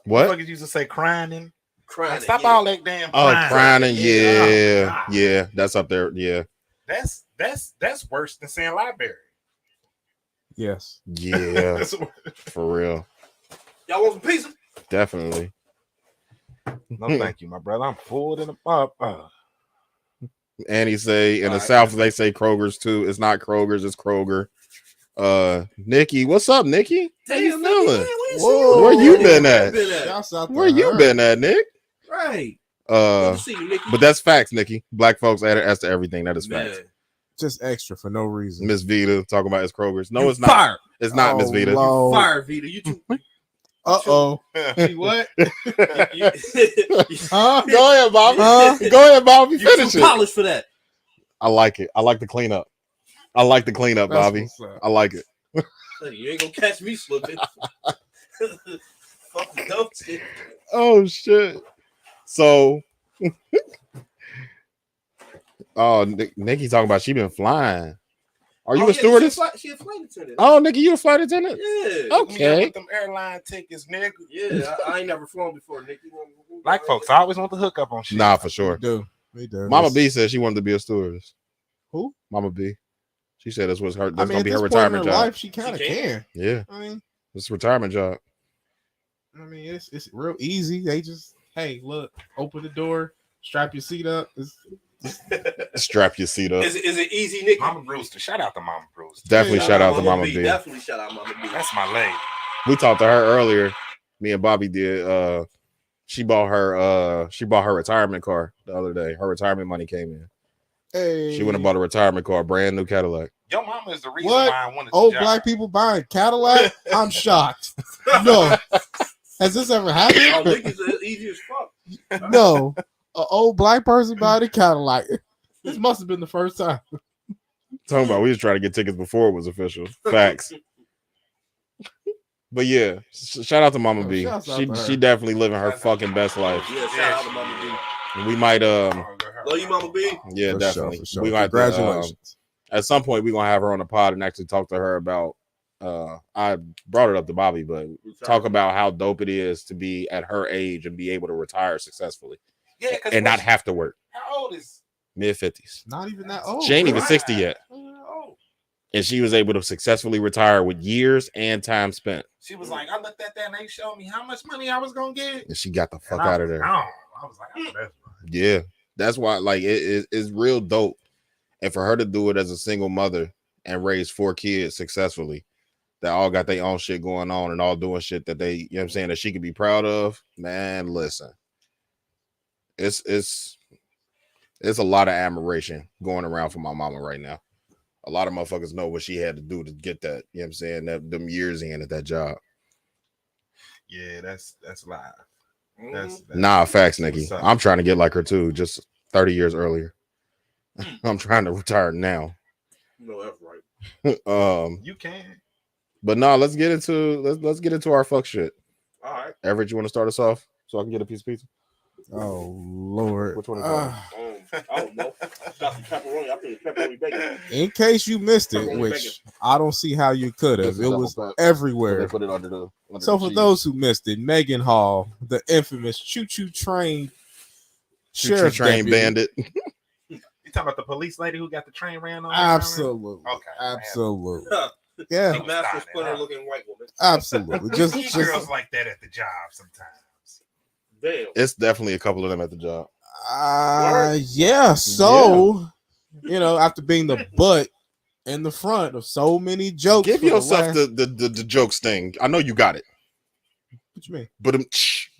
B: What?
D: Motherfuckers used to say crying.
A: Crying.
D: Stop
A: yeah.
D: all that damn
B: Oh, crying. Yeah,
D: Oh, God.
B: yeah, that's up there. Yeah,
D: That's worse than saying library.
C: Yes.
B: yeah, for real,
A: Y'all want some pizza?
B: definitely.
D: No, thank you, my brother. I'm full in the up.
B: And he say in the South they say Kroger's too. It's not Kroger's, it's Kroger. Nikki, what's up, Nikki? How you feeling?
C: Whoa.
B: Where you been at?
C: Shouts out to
B: Where you
C: her.
B: been at, Nick?
A: Right. Good to see you, Nikki.
B: But that's facts, Nikki. Black folks add as to everything. That is facts.
A: Man.
C: Just extra for no reason.
B: Miss Vita talking about it's Kroger's. No,
A: You
B: it's not.
A: Fired.
B: It's not Miss Vita.
C: Lord.
A: Fire, Vita. You too.
C: Uh-oh.
D: What?
C: Huh?
B: Go ahead, Bobby.
C: Huh?
B: Go ahead, Bobby.
A: You
B: Finish
A: too
B: it.
A: polished for that.
B: I like it. I like the cleanup. I like the cleanup,
C: That's
B: Bobby.
C: what's up.
B: I like it.
A: You ain't gonna catch me slipping. Fucking dope shit.
B: Oh shit. So oh, Nikki talking about she been flying. Are you
A: Oh,
B: a
A: yeah,
B: stewardess?
A: She a flight attendant.
B: Oh, nigga, you a flight attendant?
A: Yeah.
B: Okay.
D: With them airline tickets, nigga.
A: Yeah, I ain't never flown before, Nick.
D: Black folks, I always want to hook up on shit.
B: Nah, for sure.
C: We do.
B: Mama B said she wanted to be a stewardess.
C: Who?
B: Mama B. She said this was her. That's
C: I mean,
B: gonna
C: at
B: be
C: this
B: her
C: point in her
B: retirement job.
C: life, she kind of
A: She
C: can.
B: Yeah,
C: I mean,
B: it's a retirement job.
C: it's real easy. They just, hey, look, open the door, strap your seat up.
B: Strap your seat up.
A: Is it easy, Nick?
D: Mama Brewster. Shout out to Mama Brewster.
B: Definitely shout out to Mama B.
A: Definitely shout out Mama B.
D: That's my lady.
B: We talked to her earlier. Me and Bobby did. She bought her retirement car the other day. Her retirement money came in.
C: Hey,
B: She went and bought a retirement car, brand new Cadillac.
D: Your mama is the reason
C: What?
D: why I wanted
C: old
D: the
C: black
D: job.
C: people buying Cadillac. I'm shocked. No, has this ever
A: Oh,
C: happened?
A: Nick is easy as fuck.
C: No, an old black person buying a Cadillac. This must have been the first time.
B: Talking about we was trying to get tickets before it was official. Facts. But yeah, shout out to Mama B.
C: shouts out
B: She
C: to her.
B: she definitely living her fucking best life.
A: Yeah, shout out to Mama B.
B: And we might
A: Love you, Mama B.
B: yeah,
C: For sure,
B: definitely.
C: for sure.
B: We might
C: Congratulations.
B: at some point we're gonna have her on the pod and actually talk to her about I brought it up to Bobby, but talk about how dope it is to be at her age and be able to retire successfully
D: Yeah,
B: and not have to work.
D: How old is
B: Mid-50s.
C: Not even that old.
B: She ain't even
D: right.
B: 60 yet.
D: oh.
B: And she was able to successfully retire with years and time spent.
D: She was like, I looked at that and they showed me how much money I was gonna get.
B: And she got the fuck
D: And I
B: out of
D: was
B: there.
D: gone. I was like, oh, that's right.
B: Yeah. That's why like it's real dope. And for her to do it as a single mother and raise 4 kids successfully that all got their own shit going on and all doing shit that they, you know what I'm saying, that she could be proud of, man, listen. It's a lot of admiration going around for my mama right now. A lot of motherfuckers know what she had to do to get that, you know what I'm saying, that them years in at that job.
D: Yeah, that's live.
A: Mm-hmm.
D: That's
B: Nah, facts, Nikki.
D: what's up.
B: I'm trying to get like her too, just 30 years earlier. I'm trying to retire now.
A: No, that's right.
D: You can.
B: But no, let's get into our fuck shit.
A: All right.
B: Everett, you want to start us off so I can get a piece of pizza?
C: Oh Lord.
B: Which one is that?
A: I don't know. Got some pepperoni. I think it's pepperoni bacon.
C: In case you missed it,
A: Pepperoni
C: which I don't see how you could have,
B: This is
C: it
B: double
C: was
B: pack. They
C: everywhere.
B: put it under the
C: So for
B: cheese.
C: those who missed it, Megan Hall, the infamous choo-choo train
B: Choo-choo train
C: deputy,
B: bandit.
D: You talking about the police lady who got the train ran on?
C: Absolutely.
D: Okay.
C: Absolutely.
A: Huh.
C: Yeah,
A: The master
D: Stop it,
A: splinter
D: huh?
A: looking white woman.
C: absolutely.
D: Just
C: Just
D: girls like that at the job sometimes.
A: Damn.
B: It's definitely a couple of them at the job.
C: yeah. So, you know, after being the butt in the front of so many jokes,
B: Give
C: for the
B: yourself
C: last-
B: the joke sting. I know you got it.
C: What you mean?
B: But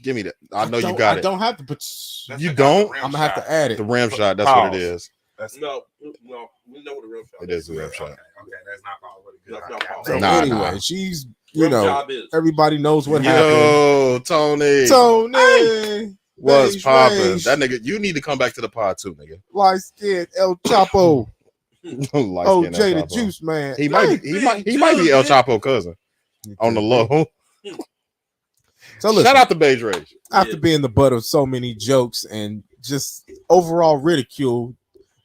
B: give me that. I know you got
C: I
B: it.
C: don't have to put.
D: That's
B: You
D: the
B: don't?
D: rim
C: I'm gonna have
D: shot.
C: to add it.
B: The rim shot. That's what it
D: Pause.
B: is.
D: That's
A: No, we know what the real shot
B: It is the rim shot.
D: Okay, that's not all what it is.
A: That's not
D: I got
A: Pause.
C: So
D: it.
B: Nah,
C: anyway,
B: nah.
C: she's
A: Real
C: you know
A: job is.
C: everybody knows what happened.
B: Yo, Tony.
C: Tony,
B: What's
C: Rage,
B: popping?
C: rage.
B: That nigga, you need to come back to the pod too, nigga.
C: light skin El Chapo,
B: Light-skinned
C: OJ
B: El
C: the
B: Chapo.
C: Juice Man.
B: He might be El Chapo cousin on the low.
C: So listen,
B: Shout out to Beige Rage.
C: after
A: Yeah.
C: being the butt of so many jokes and just overall ridicule,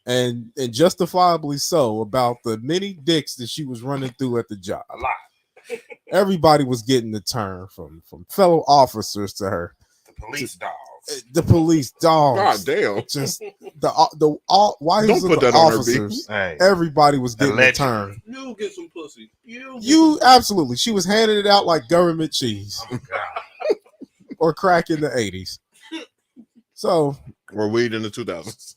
C: and justifiably so, about the many dicks that she was running through at the job.
D: A lot.
C: Everybody was getting the turn from fellow officers to her,
D: The police dogs.
C: the police
B: God
C: dogs,
B: damn.
C: just the all wives
B: Don't
C: of
B: put
C: the
B: that on her, B.
C: officers.
D: Hey,
C: Everybody was getting the
D: Allegedly.
C: turn.
A: You get some pussy.
C: You absolutely. She was handing it out like government cheese
D: oh my God.
C: or crack in the 80s. So,
B: Or weed in the 2000s.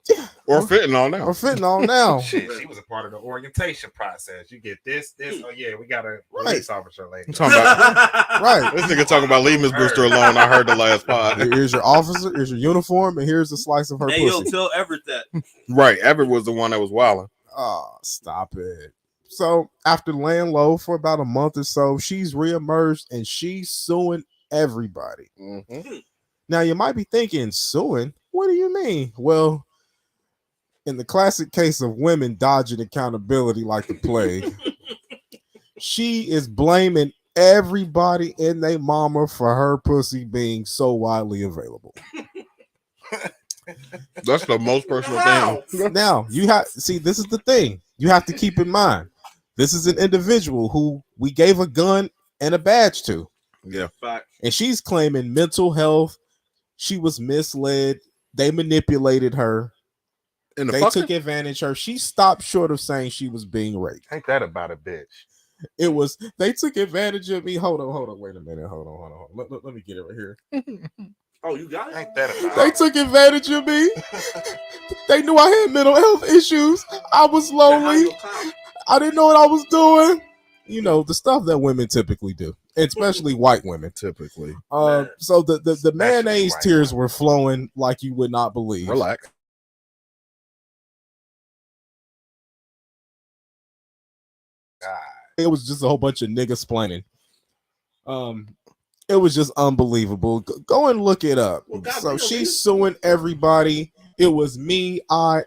C: yeah,
B: Or fentanyl now.
C: or fentanyl now.
D: Shit, she was a part of the orientation process. You get this. Oh yeah, we got a
C: Right.
D: police officer later.
B: I'm talking about
C: Right.
B: this nigga talking about leave Miss Brewster alone. I heard the last pod.
C: Here's your officer, here's your uniform, and here's a slice of her
A: Hey, yo,
C: pussy.
A: tell Everett that.
B: Right. Everett was the one that was wilding.
C: Oh, stop it. So after laying low for about a month or so, she's reemerged and she's suing everybody.
B: Mm-hmm.
C: Now you might be thinking, suing? What do you mean? Well, in the classic case of women dodging accountability like the plague, she is blaming everybody and their mama for her pussy being so widely available.
B: That's the most personal
A: Wow.
B: thing.
C: Now you have see, this is the thing. You have to keep in mind, this is an individual who we gave a gun and a badge to.
B: Yeah.
A: Fact.
C: And she's claiming mental health. She was misled. They manipulated her.
B: In the
C: They
B: fucking
C: took advantage of her. She stopped short of saying she was being raped.
D: Ain't that about a bitch?
C: It was, they took advantage of me. Hold on. Wait a minute. Hold on. Let me get it right here.
A: Oh, you got it?
D: Ain't that about
C: They took advantage of me. They knew I had mental health issues. I was lonely. I didn't know what I was doing. You know, the stuff that women typically do, especially white women.
B: typically.
C: So the mayonnaise
D: white
C: tears
D: women.
C: were flowing like you would not believe.
B: Relax.
D: God.
C: It was just a whole bunch of niggas splaining. It was just unbelievable. Go and look it up.
A: Well,
C: So
A: goddamn,
C: she's
A: nigga.
C: suing everybody. It was me, I.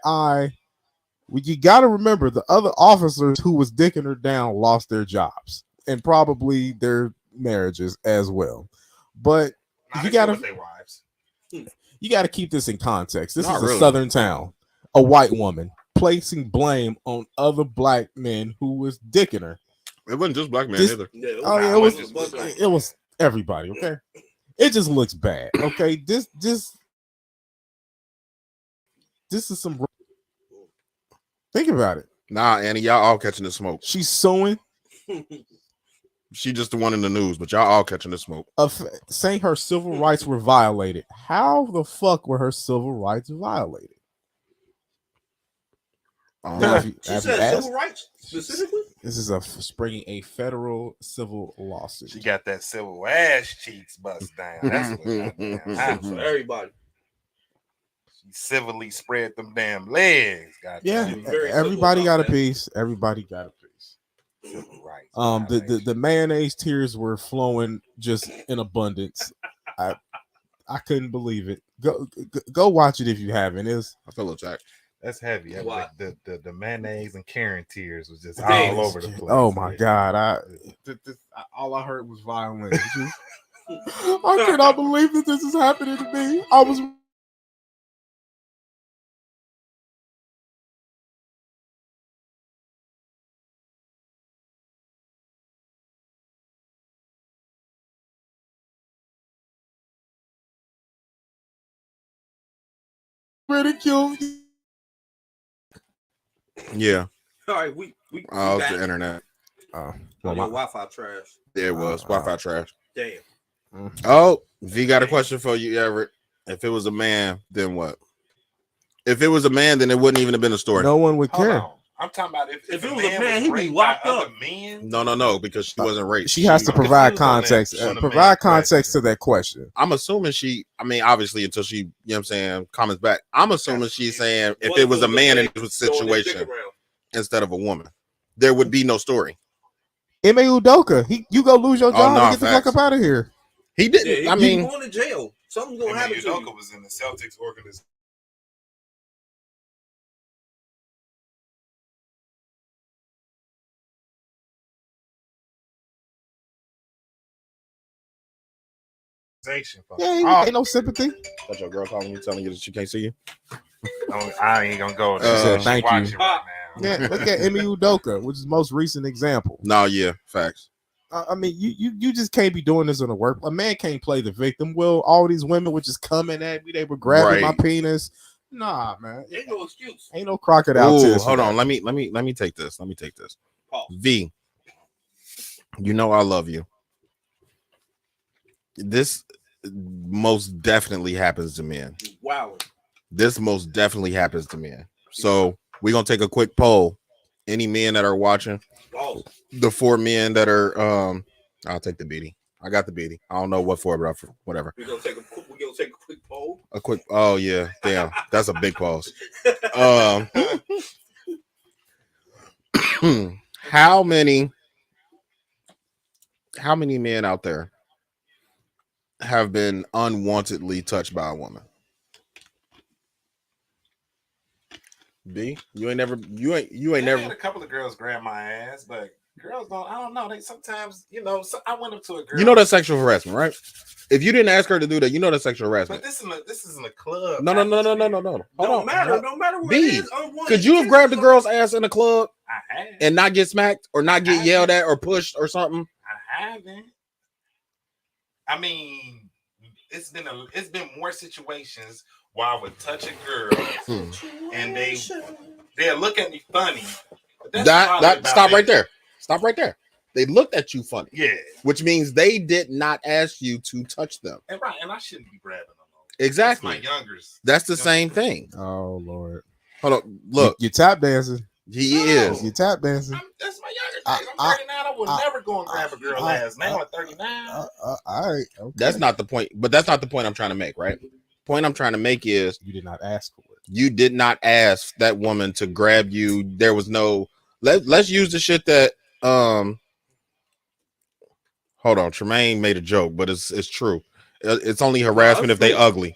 C: Well, you got to remember the other officers who was dicking her down lost their jobs and probably their marriages as well. But
D: Nah,
C: you
D: they
C: gotta
D: still with their wives.
C: you got to keep this in context. This
B: Not
C: is a
B: really.
C: southern town. A white woman placing blame on other black men who was dicking her.
B: It wasn't just black men
C: This-
B: either.
A: Yeah,
C: Oh yeah,
D: Nah,
C: it was
D: just black.
C: it was everybody. Okay, it just looks bad. Okay, this is some. Think about it.
B: Nah, Annie, y'all all catching the smoke.
C: She's suing,
B: She just the one in the news, but y'all all catching the smoke.
C: saying her civil rights were violated. How the fuck were her civil rights violated? Now, if you
A: She
C: ask,
A: said civil rights specifically.
C: this is springing a federal civil lawsuit.
D: She got that civil ass cheeks bust down. That's what goddamn happened.
A: For everybody.
D: She civilly spread them damn legs.
C: Yeah,
A: She was very
C: everybody
A: civil
C: got a
A: about that.
C: piece. Everybody got a piece.
D: Civil rights.
C: The mayonnaise tears were flowing just in abundance. I couldn't believe it. Go watch it if you haven't. It's
B: I feel attacked.
D: That's heavy.
A: Why?
D: The mayonnaise and Karen tears was just
A: Damn.
D: all over the place.
C: Oh my
D: Yeah.
C: god! All I heard was violence. I cannot believe that this is happening to me. I was. Ridiculed.
B: Yeah.
A: All right, we
B: Oh, it's
A: back.
B: the internet.
A: Oh,
C: Well,
A: your
C: my-
A: Wi-Fi trash.
B: There it was. Wi-Fi trash.
A: Damn.
B: Oh, V got a question for you, Everett. If it was a man, then what? If it was a man, then it wouldn't even have been a story.
C: No one would
D: Hold
C: care.
D: on. I'm talking about if
A: If
D: a
A: it was a
D: man
A: man,
D: was
A: he'd be
D: raped
A: locked
D: by
A: up.
D: other men.
B: No, because she wasn't raped.
C: She has to
D: I'm
C: provide
D: confused on that-
C: context.
D: on the
C: Provide
D: man
C: context to
D: question.
C: that question.
B: I'm assuming obviously until she, you know what I'm saying, comments back. I'm assuming she's saying if
A: What
B: it was a man in
A: man
B: this
A: throwing his dick
B: situation
A: around?
B: instead of a woman, there would be no story.
C: Ime Udoka, you go lose your job
B: no,
C: and get the fuck
B: facts.
C: up out of here.
B: He
A: Yeah,
B: didn't. I
A: you
B: mean,
A: going to jail. Something's gonna happen to
D: Udoka
A: you.
D: was in the Celtics organization.
C: Yeah, ain't no sympathy.
B: that's your girl calling you, telling you that she can't see you.
D: I ain't gonna go there.
B: She said,
D: She
C: "Thank you."
D: watching right now.
C: Yeah, look at Ime Udoka, which is the most recent example.
B: No, yeah, facts.
C: I mean, you just can't be doing this in the work. A man can't play the victim. Well, all these women were just coming at me. They were grabbing my
B: Right.
C: penis. Nah, man,
A: Ain't no excuse.
C: ain't no crocodile
B: Ooh,
C: tears. for
B: hold
C: that.
B: on. Let me take this. Let me take this.
A: Pause.
B: V, you know I love you. This most definitely happens to men.
A: Wow.
B: This most definitely happens to men. So we're gonna take a quick poll. Any men that are watching,
A: Oh,
B: the 4 men that are I'll take the beating. I got the beating. I don't know what for, but whatever.
A: we're gonna take a quick poll.
B: A quick oh yeah, damn. That's a big pause. How many men out there have been unwantedly touched by a woman? B, you ain't
D: I
B: never
D: had a couple of girls grab my ass, but girls don't. I don't know. They sometimes, I went up to a girl.
B: you know that's sexual harassment, right? If you didn't ask her to do that, you know that's sexual harassment.
D: But this isn't a club.
B: No. Hold
A: Don't
B: on.
A: matter. Don't matter what
B: B,
A: it is.
B: Could you have grabbed a girl's ass in a club
D: I have.
B: and not get smacked or not get yelled at or pushed or something?
D: I haven't. I mean, it's been more situations where I would touch a girl and they'll look at me funny.
B: Stop right there. Stop right there. They looked at you funny.
D: Yeah.
B: Which means they did not ask you to touch them.
D: And I shouldn't be grabbing them.
B: Exactly.
D: That's my youngers.
B: That's the same thing.
C: Oh Lord.
B: Hold on. Look.
C: You tap dancing.
B: He is.
C: You tap dancing.
D: That's my younger days. I'm 39. I would never go and grab a girl ass. Now I'm 39.
C: All right. Okay.
B: That's not the point. But that's not the point I'm trying to make, right? Point I'm trying to make is
C: you did not ask for it.
B: You did not ask that woman to grab you. There was no. Let's use the shit that Hold on, Tremaine made a joke, but it's true. It's only harassment if they ugly.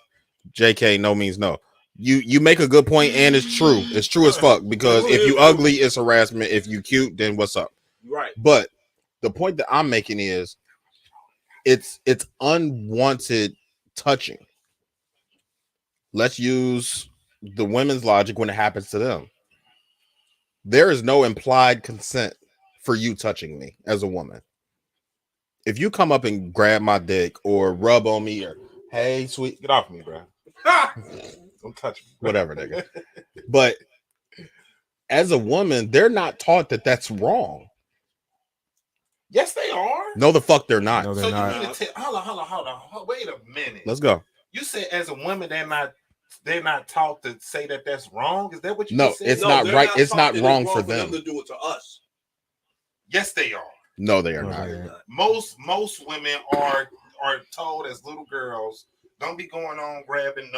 B: JK, no means no. You make a good point, and it's true. It's true as fuck, because if you ugly, it's harassment. If you cute, then what's up?
A: Right.
B: But the point that I'm making is it's unwanted touching. Let's use the women's logic when it happens to them. There is no implied consent for you touching me as a woman. If you come up and grab my dick or rub on me or, hey, sweet, get off me, bro. Don't touch me. Whatever, nigga. But as a woman, they're not taught that that's wrong.
D: Yes, they are.
B: No, the fuck they're not.
C: No,
D: So
C: they're not.
D: you mean to tell? Hold on. Wait a minute.
B: Let's go.
D: You said as a woman they're not taught to say that that's wrong. Is that what you
B: No,
D: said?
B: it's not
A: they're
B: right. It's
A: taught
B: not
A: that
B: wrong for
A: them
B: them.
A: to do it to us.
D: Yes, they are.
B: No, they are
C: No,
B: not.
C: they ain't.
D: Most women are told as little girls, don't be going on grabbing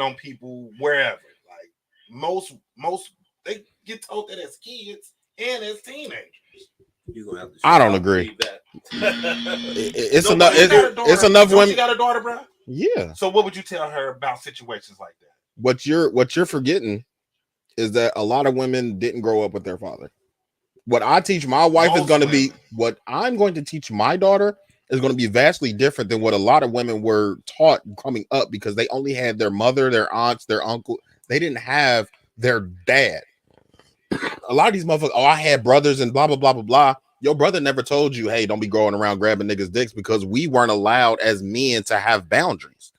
D: on people wherever. Like most they get told that as kids and as teenagers.
A: You're gonna have to
B: I don't agree.
A: that.
B: It's
A: No,
B: enough.
A: but you got
D: a daughter.
B: It's enough
D: Don't
B: women.
D: You got a daughter, bro?
B: Yeah.
D: So what would you tell her about situations like that?
B: What you're forgetting is that a lot of women didn't grow up with their father. What I teach my wife is
D: Most
B: going to be
D: women.
B: what I'm going to teach my daughter is going to be vastly different than what a lot of women were taught coming up, because they only had their mother, their aunts, their uncle. They didn't have their dad. A lot of these motherfuckers, I had brothers and blah, blah, blah, blah, blah. Your brother never told you, hey, don't be going around grabbing niggas' dicks, because we weren't allowed as men to have boundaries.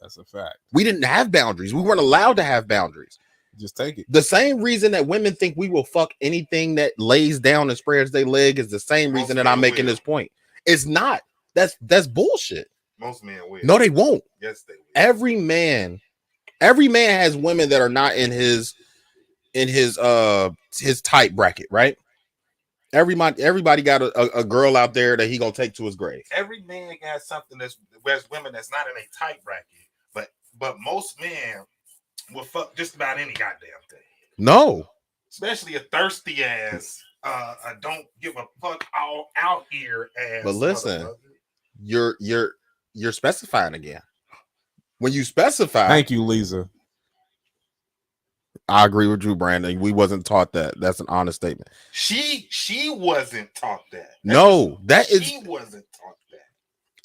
C: That's a fact.
B: We didn't have boundaries. We weren't allowed to have boundaries.
C: Just take it.
B: The same reason that women think we will fuck anything that lays down and spreads their leg is the same reason that I'm making this point. It's not. That's bullshit.
D: Most men will.
B: No, they won't.
D: Yes, they will.
B: Every man has women that are not in his type bracket, right? Everybody got a girl out there that he gonna take to his grave.
D: Every man got something there's women that's not in a tight bracket, but most men will fuck just about any goddamn thing.
B: No,
D: Especially a thirsty ass, a don't give a fuck all out here ass.
B: but listen,
D: motherfucker.
B: you're specifying again. When you specify,
C: Thank you, Lisa.
B: I agree with you, Brandon. We wasn't taught that. That's an honest statement.
D: She wasn't taught that.
B: No,
D: She wasn't taught that.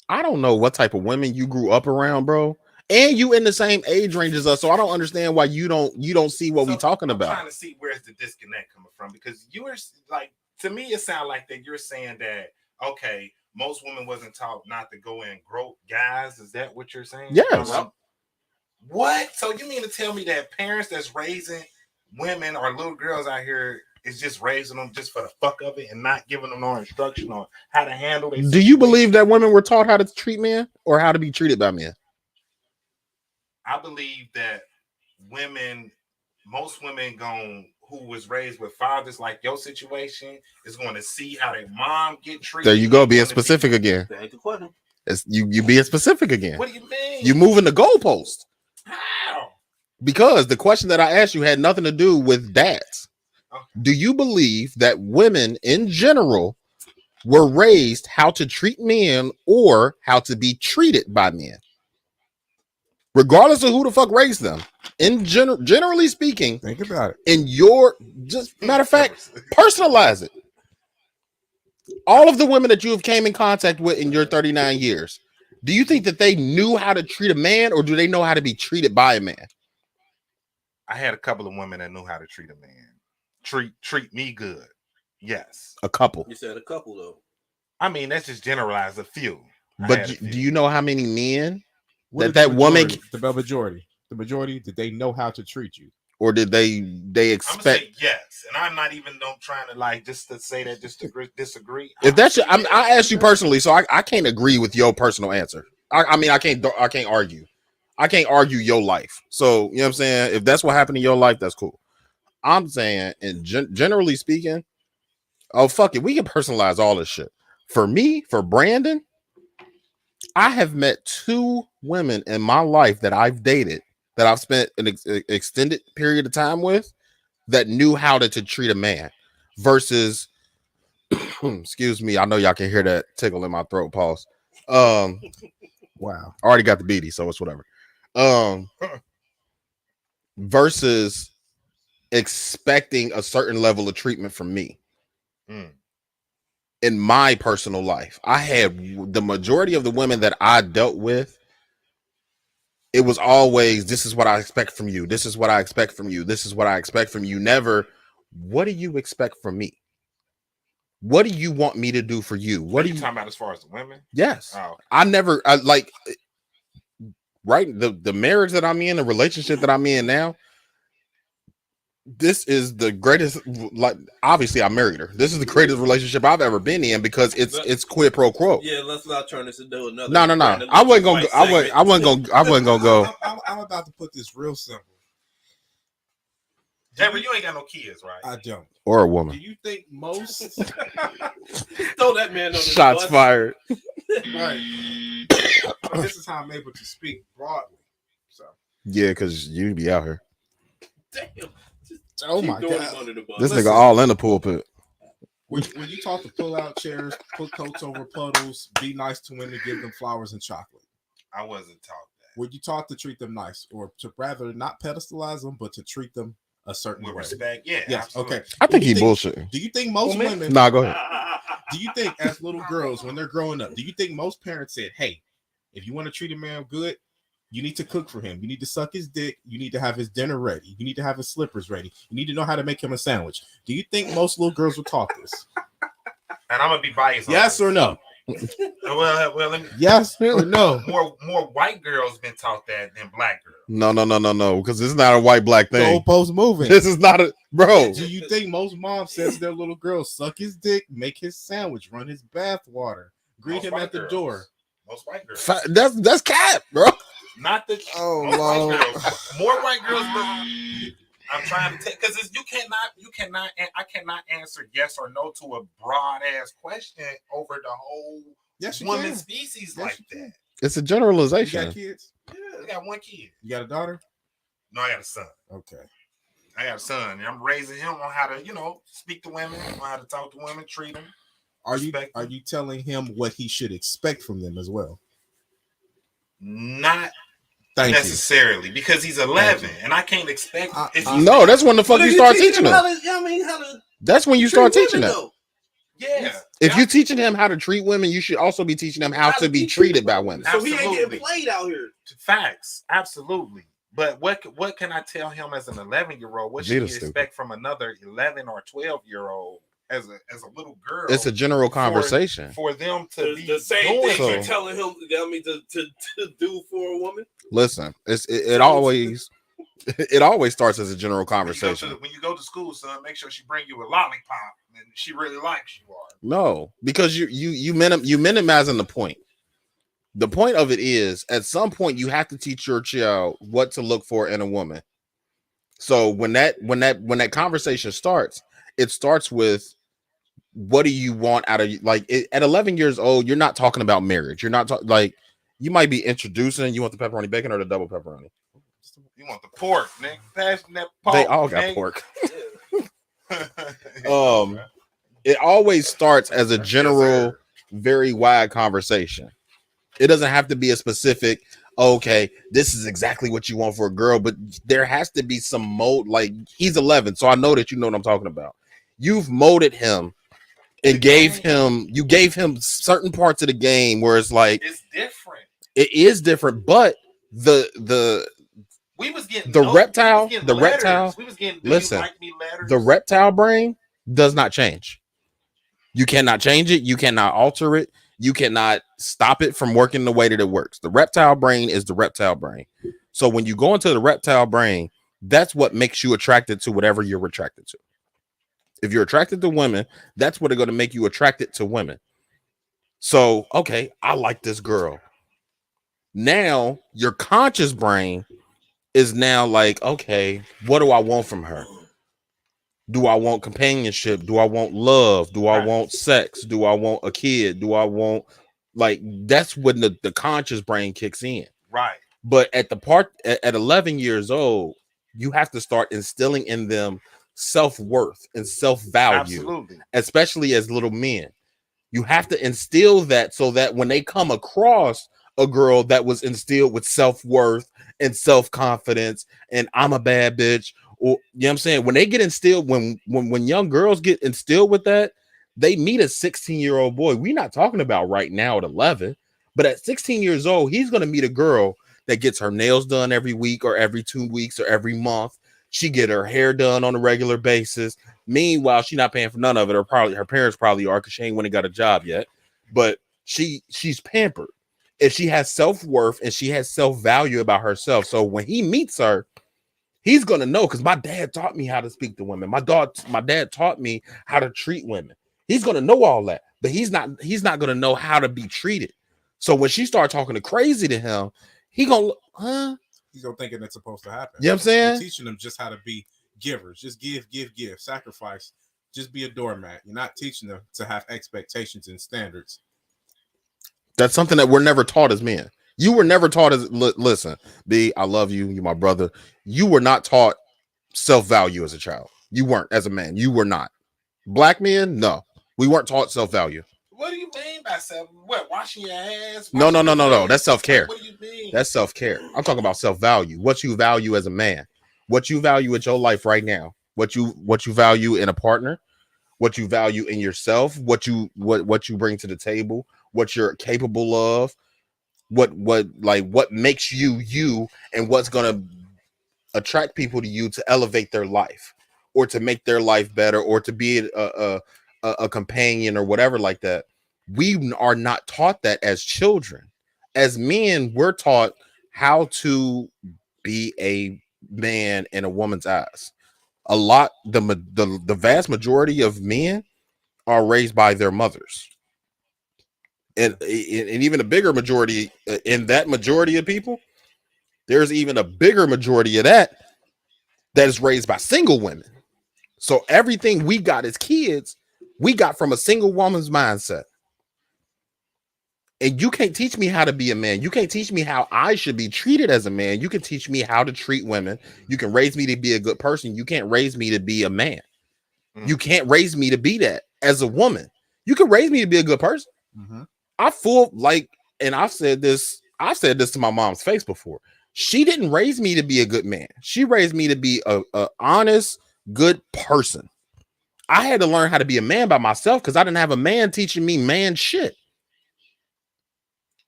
B: I don't know what type of women you grew up around, bro. And you in the same age range as us, so I don't understand why you don't see what we talking
D: I'm
B: about.
D: trying to see where's the disconnect coming from, because you were like, to me, it sounds like that you're saying that okay, most women wasn't taught not to go and grow guys. Is that what you're saying?
B: Yes.
D: What? So you mean to tell me that parents that's raising women or little girls out here is just raising them just for the fuck of it and not giving them no instruction on how to handle their
B: Do you believe that women were taught how to treat men or how to be treated by men?
D: I believe that most women who was raised with fathers like your situation is going to see how their mom get treated.
B: There you go, being specific again.
A: That ain't the question.
B: It's you being specific again.
D: What do you mean?
B: You moving the goalpost.
D: How?
B: Because the question that I asked you had nothing to do with dads.
D: Okay.
B: Do you believe that women in general were raised how to treat men or how to be treated by men? Regardless of who the fuck raised them. Generally speaking,
C: Think about it.
B: in your just matter of fact, personalize it. All of the women that you have came in contact with in your 39 years, do you think that they knew how to treat a man, or do they know how to be treated by a man?
D: I had a couple of women that knew how to treat a man. Treat me good. Yes.
B: A couple.
A: You said a couple though.
D: I mean, that's just generalized. A few.
B: But do you know how many men
C: What
B: that
C: did
B: woman,
C: the majority, did they know how to treat you?
B: or did they
D: I'm gonna
B: expect?
D: say yes, and I'm not even trying to like just to say that just to disagree.
B: If that's your, I asked you personally, so I can't agree with your personal answer. I mean, I can't argue. I can't argue your life. So you know what I'm saying. If that's what happened in your life, that's cool. I'm saying, and generally speaking, oh fuck it, we can personalize all this shit. For me, for Brandon, I have met 2 women in my life that I've dated, that I've spent an extended period of time with, that knew how to treat a man versus excuse me, I know y'all can hear that tickle in my throat. Pause.
C: Wow.
B: I already got the beady, so it's whatever. Versus expecting a certain level of treatment from me. In my personal life, I had the majority of the women that I dealt with, it was always, this is what I expect from you. This is what I expect from you. This is what I expect from you. Never, what do you expect from me? What do you want me to do for you? What are you
D: talking about as far as the women?
B: Yes.
D: Oh.
B: I like, right, the marriage that I'm in, the relationship that I'm in now, this is the greatest, like, obviously I married her. This is the greatest relationship I've ever been in because it's quid pro quo.
A: Yeah, let's not turn this into another.
B: No. I wasn't gonna go.
C: I'm about to put this real simple.
D: Everett, you ain't got no kids, right?
C: I don't.
B: Or a woman.
C: Do you think most
A: throw that man on the
B: shots
A: bus.
B: fired?
C: right? This is how I'm able to speak broadly. So
B: Yeah, because you be out here.
A: Damn.
C: oh
A: Keep
C: my
A: throwing
C: god.
A: him under the bus.
B: This
C: Listen.
B: nigga all in the pulpit.
C: When you talk to pull out chairs, put coats over puddles, be nice to women, give them flowers and chocolate.
D: I wasn't taught that.
C: When you talk to treat them nice, or to rather not pedestalize them, but to treat them a certain
D: With
C: way.
D: respect, yeah.
C: Yes.
D: Absolutely.
C: Okay.
B: I think he
C: think,
B: bullshitting.
C: Do you think most women?
B: Nah, go ahead.
C: Do you think as little girls when they're growing up, do you think most parents said, "Hey, if you want to treat a man good, you need to cook for him. You need to suck his dick. You need to have his dinner ready. You need to have his slippers ready. You need to know how to make him a sandwich." Do you think most little girls were taught this?
D: And I'm gonna be biased.
C: Yes or no?
D: Well, let me.
C: Yes or no?
D: More white girls been taught that than black girls.
B: No, because this is not a white black thing.
C: Goalpost moving.
B: This is not a bro.
C: Do you think most moms says their little girls suck his dick, make his sandwich, run his bath water, greet
D: Most
C: him
D: white
C: at the
D: girls.
C: door?
D: Most white girls.
B: That's cap, bro.
D: Not the
B: Oh,
D: most
B: Lord.
D: white girls. More white girls. But I'm trying to take because I cannot answer yes or no to a broad ass question over the whole
C: Yes, you
D: woman
C: can.
D: species
C: Yes,
D: like
C: you can.
D: that.
B: It's a
C: You
B: generalization.
C: got kids?
D: Yeah, I got one kid.
C: You got a daughter?
D: No, I got a son.
C: Okay.
D: I got a son, and I'm raising him on how to, speak to women, on how to talk to women, treat them.
C: Are
D: Respect them.
C: you telling him what he should expect from them as well?
D: Not
C: Thank
D: necessarily, because he's 11, and I can't expect. If he's
B: No, that's when the fuck
A: But
B: you
A: if
B: start
A: teach
B: teaching
A: him
B: him.
A: how to
B: That's when you
A: treat
B: start teaching
A: women,
B: them.
A: though.
D: yeah.
B: If you teaching him how to treat women, you should also be teaching him how to be treated by women.
A: So he ain't
D: Absolutely.
A: getting played out here.
D: Facts, absolutely. But what can I tell him as an 11-year-old? What should he
B: Vita's stupid.
D: expect from another 11 or 12-year-old as a little girl?
B: It's a general conversation.
D: for them to be
A: The same
D: doing
A: thing
B: so.
A: you're telling him. To do for a woman.
B: Listen, it always starts as a general conversation.
D: When you go to school, son, make sure she bring you a lollipop and she really likes you.
B: No, because you minimizing the point. The point of it is, at some point, you have to teach your child what to look for in a woman. So when that conversation starts, it starts with, what do you want out of at 11 years old? You're not talking about marriage. You're not you might be introducing. You want the pepperoni bacon or the double pepperoni?
D: You want the pork, nigga? Pass that pork.
B: They all got
D: nigga.
B: pork. It always starts as a general, very wide conversation. It doesn't have to be a specific, okay, this is exactly what you want for a girl, but there has to be some mold. Like, he's 11, so I know that you know what I'm talking about. You've molded him and gave him certain parts of the game where it's like
D: It's different.
B: it is different, but the
D: We was getting
B: the
D: notes,
B: reptile,
D: we was getting
B: the
D: letters.
B: reptile.
D: We was getting
B: Listen,
D: you like me letters.
B: the reptile brain does not change. You cannot change it. You cannot alter it. You cannot stop it from working the way that it works. The reptile brain is the reptile brain. So when you go into the reptile brain, that's what makes you attracted to whatever you're attracted to. If you're attracted to women, that's what are going to make you attracted to women. So, okay, I like this girl. Now your conscious brain is now like, okay, what do I want from her? Do I want companionship? Do I want love? Do I want sex? Do I want a kid? Do I want, like, that's when the conscious brain kicks in.
D: Right.
B: But at 11 years old, you have to start instilling in them self-worth and self-value.
D: Absolutely.
B: Especially as little men. You have to instill that so that when they come across a girl that was instilled with self-worth and self-confidence and I'm a bad bitch, or you know what I'm saying, when they get instilled, when young girls get instilled with that, they meet a 16-year-old boy. We're not talking about right now at 11, but at 16 years old, he's going to meet a girl that gets her nails done every week or every 2 weeks or every month. She get her hair done on a regular basis. Meanwhile, she's not paying for none of it, or probably her parents probably are, because she ain't went and got a job yet. But she's pampered, and she has self-worth and she has self-value about herself. So when he meets her, he's gonna know, because my dad taught me how to speak to women. My dad taught me how to treat women. He's gonna know all that, but he's not gonna know how to be treated. So when she started talking crazy to him, he gonna,
C: He's gonna thinking it's supposed to happen.
B: You know what I'm saying?
C: You're teaching them just how to be givers. Just give, sacrifice. Just be a doormat. You're not teaching them to have expectations and standards.
B: That's something that we're never taught as men. You were never taught as, listen, B, I love you. You're my brother. You were not taught self-value as a child. You weren't, as a man. You were not. Black men, no. We weren't taught self-value.
D: What do you mean by self? What, washing your ass?
B: No. That's self-care.
D: What do you mean?
B: That's self-care. I'm talking about self-value. What you value as a man. What you value in your life right now. What you value in a partner. What you value in yourself. What you bring to the table. What you're capable of. What makes you, and what's gonna attract people to you to elevate their life, or to make their life better, or to be a companion or whatever like that. We are not taught that as children. As men, we're taught how to be a man in a woman's eyes. The vast majority of men are raised by their mothers. And even a bigger majority, in that majority of people, there's even a bigger majority of that is raised by single women. So everything we got as kids, we got from a single woman's mindset. And you can't teach me how to be a man. You can't teach me how I should be treated as a man. You can teach me how to treat women. You can raise me to be a good person. You can't raise me to be a man. You can't raise me to be that as a woman. You can raise me to be a good person. I feel like, and I've said this to my mom's face before. She didn't raise me to be a good man. She raised me to be a honest, good person. I had to learn how to be a man by myself because I didn't have a man teaching me man shit.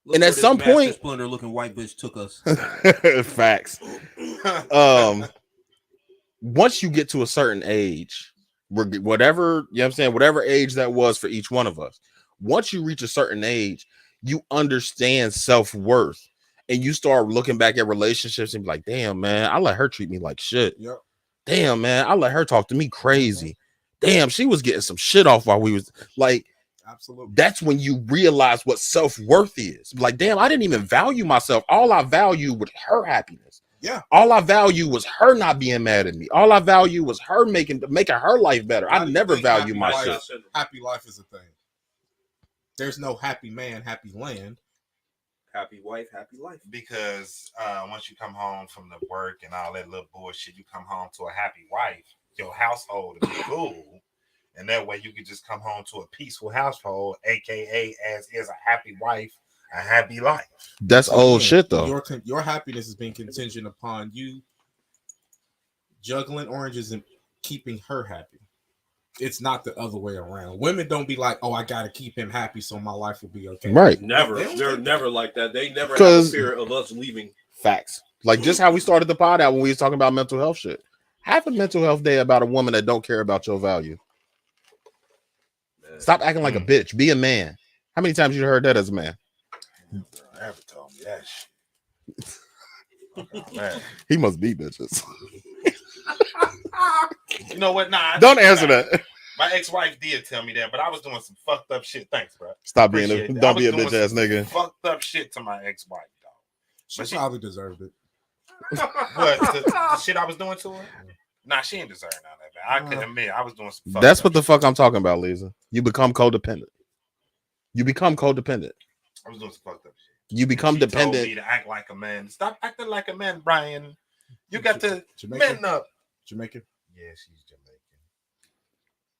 A: Look,
B: and at some point,
A: Splinter looking white bitch took us.
B: Facts. Once you get to a certain age, whatever, you know what I'm saying, whatever age that was for each one of us, once you reach a certain age, you understand self-worth, and you start looking back at relationships and be like, damn, man, I let her treat me like shit.
C: Yep.
B: Damn, man, I let her talk to me crazy. Damn, she was getting some shit off while we was like,
C: absolutely.
B: That's when you realize what self-worth is. Like, damn, I didn't even value myself. All I value was her happiness.
C: Yeah.
B: All I value was her not being mad at me. All I value was her making her life better. I never value myself.
C: Happy life is a thing. There's no happy man, happy land.
A: Happy wife, happy life.
D: Because once you come home from the work and all that little bullshit, you come home to a happy wife, your household will be cool. And that way you can just come home to a peaceful household, aka as is a happy wife, a happy life.
B: That's old shit though.
C: Your happiness is being contingent upon you juggling oranges and keeping her happy. it's not the other way around. Women don't be like, oh, I gotta keep him happy so my life will be okay.
B: Right.
A: Never.
C: They don't
A: They're
C: think
A: never like that. They never have a
B: 'Cause-
A: fear of us leaving.
B: Facts. Like just how we started the pod out when we was talking about mental health shit. Have a mental health day about a woman that don't care about your value. Stop acting like a bitch. Be a man. How many times you heard that as a man?
D: Ever told me that shit. Oh, man.
B: He must be bitches.
D: You know what? Nah.
B: Don't answer that.
D: My ex-wife did tell me that, but I was doing some fucked up shit. Thanks, bro.
B: Stop being
D: Appreciate
B: a
D: that. I
B: don't
D: was
B: be a
D: doing
B: bitch ass
D: some
B: nigga.
D: Fucked up shit to my ex-wife, dog.
C: She
D: But she-
C: probably deserved it.
D: What the shit I was doing to her? Nah, she ain't deserve none of that. I can admit I was doing some. Fucked
B: That's
D: up
B: what the
D: shit.
B: fuck I'm talking about, Lisa. You become codependent. You become codependent.
D: I was doing some fucked up shit.
B: You become
D: She told
B: dependent.
D: me to act like a man. Stop acting like a man, Brian. You got to
C: Jamaican?
D: man up.
C: Jamaican.
D: Yeah, she's Jamaican.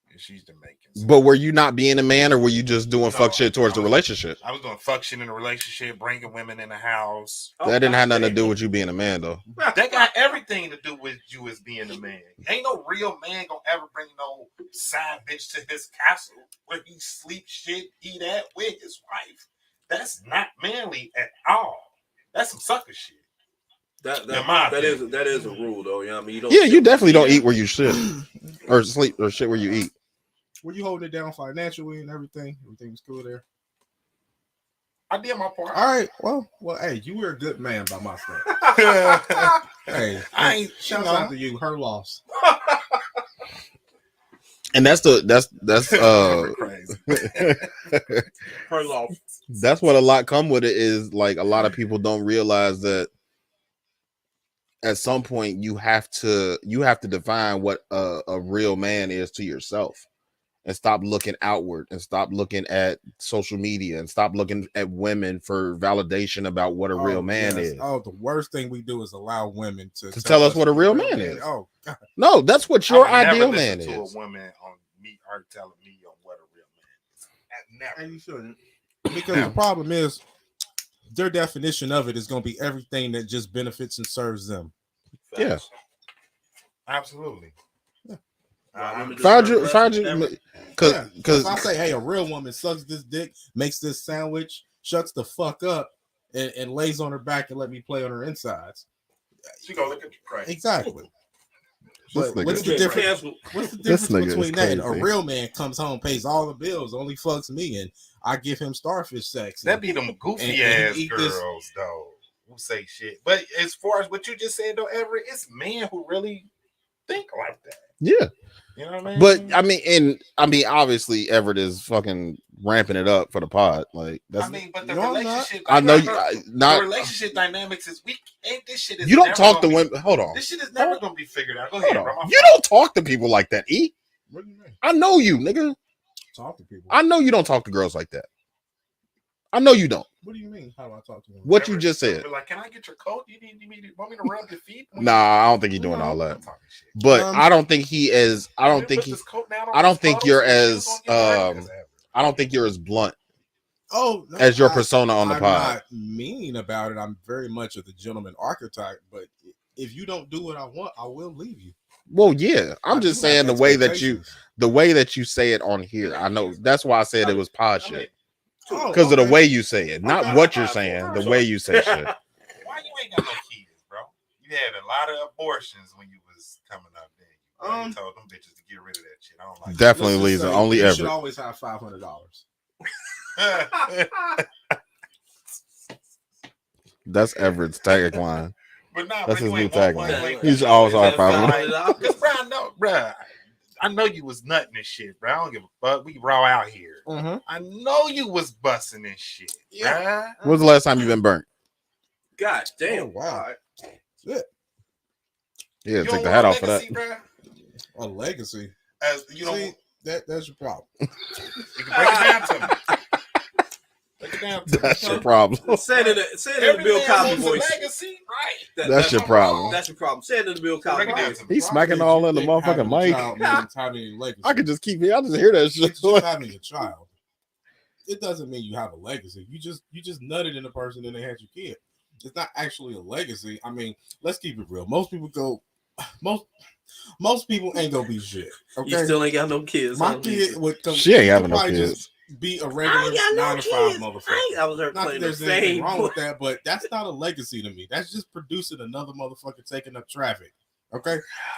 D: Yeah, she's Jamaican.
B: But were you not being a man, or were you just doing
D: No,
B: fuck shit towards the
D: I was-
B: relationship?
D: I was doing fuck shit in a relationship, bringing women in the house.
B: That didn't have nothing to do with you being a man, though.
D: That got everything to do with you as being a man. Ain't no real man gonna ever bring no side bitch to his castle where he sleep shit, eat at with his wife. That's not manly at all. That's some sucker shit.
A: That
D: opinion.
A: is a rule though. You know what I mean? You don't
B: Yeah, you
A: sit-
B: definitely don't eat where you should, or sleep, or shit where you eat.
C: Were you holding it down financially and everything? Everything was cool there.
D: I did my part.
C: All right. Well. Hey, you were a good man by my side. Hey,
D: I ain't,
C: shout
D: you know.
C: out to you. Her loss.
B: And that's
D: Crazy.
A: Her law.
B: that's what a lot come with it is like a lot of people don't realize that at some point you have to define what a real man is to yourself, and stop looking outward, and stop looking at social media, and stop looking at women for validation about what a real man is.
C: Oh, the worst thing we do is allow women to
B: tell us what a real man is.
C: Oh, God.
B: No, that's what your
D: I would
B: ideal
D: never
B: man
D: listen to
B: is.
D: a woman on me or telling me on what a real man is. Never.
C: And you shouldn't. Because the problem is their definition of it is going to be everything that just benefits and serves them.
B: Yeah.
D: Absolutely.
B: Find you,
C: If
B: because
C: I say, hey, a real woman sucks this dick, makes this sandwich, shuts the fuck up, and lays on her back and let me play on her insides.
D: She gonna look at you crazy.
C: Exactly.
B: This
C: But
B: nigga
C: what's the
B: is
C: difference? What's the
B: This
C: difference
B: nigga is
C: between that and a
B: crazy.
C: real man comes home, pays all the bills, only fucks me, and I give him starfish sex?
D: That be them goofy
C: and
D: ass
C: eat
D: girls
C: this-
D: though who say shit. But as far as what you just said though, Everett, it's men who really think like that.
B: yeah.
D: You know what I mean?
B: But I mean, obviously, Everett is fucking ramping it up for the pod. Like that's.
D: I mean, but the
C: No, I'm not.
D: relationship.
B: I know you.
D: the
B: Not.
D: relationship dynamics is weak. Ain't this shit? Is
B: You don't
D: never
B: talk to
D: gonna be-
B: women. Hold on.
D: This shit is never gonna be figured out. Go
B: Hold
D: ahead,
B: on.
D: bro.
B: You don't talk to people like that, E.
C: What do you mean?
B: I know you, nigga.
C: Talk to people.
B: I know you don't talk to girls like that. I know you don't.
C: What do you mean? How do I talk to them?
B: What you just said.
D: Be like, can I get your coat? Want me to rub your feet?
B: Nah, I don't think he's doing
C: No,
B: all that.
D: I'm talking shit.
B: But
C: Um,
B: I don't think he is. I don't think he. I don't think you're as, I don't think you're as blunt
C: Oh, no,
B: as your persona on the
C: I'm
B: pod.
C: not mean about it. I'm very much of the gentleman archetype. But if you don't do what I want, I will leave you.
B: Well, yeah. I'm
C: I
B: just
C: do have
B: saying the way that you
C: expectations.
B: say it on here. I know that's why I said it was pod
D: I mean,
B: shit.
C: Oh,
B: Because of the
C: okay.
B: way you say it, not
A: Okay.
B: what you're saying, the way you say shit.
D: Why you ain't got no kids, bro? You had a lot of abortions when you was coming up there. You told them bitches to get rid of that shit. I don't like
B: Definitely,
C: Let's just
B: Lisa.
C: say
B: Only
C: you should
B: Everett.
C: always have $500.
D: it.
B: That's Everett's tagline.
D: But nah,
B: That's
D: but
B: his
D: you
B: new
D: ain't want
B: tagline.
D: one like
B: He's
D: that.
B: always
A: Is
B: our
A: that
B: problem.
A: $500?
D: Because, bro, I know you was nutting and shit, bro. I don't give a fuck. We raw out here.
C: Mm-hmm.
D: I know you was busting and shit.
C: Yeah.
D: Bruh.
B: When's the last time you been burnt?
A: God damn!
C: Oh, wow.
A: All right.
B: Yeah,
D: You
B: take
D: don't
B: the hat
D: want
B: off for that.
D: legacy, bruh?
C: A legacy.
D: As you know,
C: See, that's your problem.
D: you can break it down to me. Break it down to
B: That's
D: me.
B: your problem.
A: Say it in the
D: Every
A: Bill
D: man
A: Cosby
D: wants a
A: voice.
D: legacy, right?
B: That's your problem.
A: That's your problem. Say it in the Bill
D: Break
A: Cosby
D: it down
A: voice.
D: to me.
B: He's smacking all in the motherfucking mic.
C: Means having a legacy.
B: I could just keep it. I just hear that shit.
C: It's just having a child. It doesn't mean you have a legacy. You just nutted in a person and they had your kid. It's not actually a legacy. I mean, let's keep it real. Most people go most people ain't gonna be shit. Okay,
A: You still ain't got no kids.
C: my
A: huh,
C: kid
A: Lisa?
C: would come.
B: She ain't
C: he
B: having
C: could
B: no
C: probably
B: kids.
C: just be a
A: I
C: regular
A: ain't got no
C: 9 to 5
A: kids.
C: motherfucker.
A: I was there
C: Not that
A: playing the
C: there's anything
A: same.
C: wrong with that, but that's not a legacy to me. That's just producing another motherfucker taking up traffic. Okay,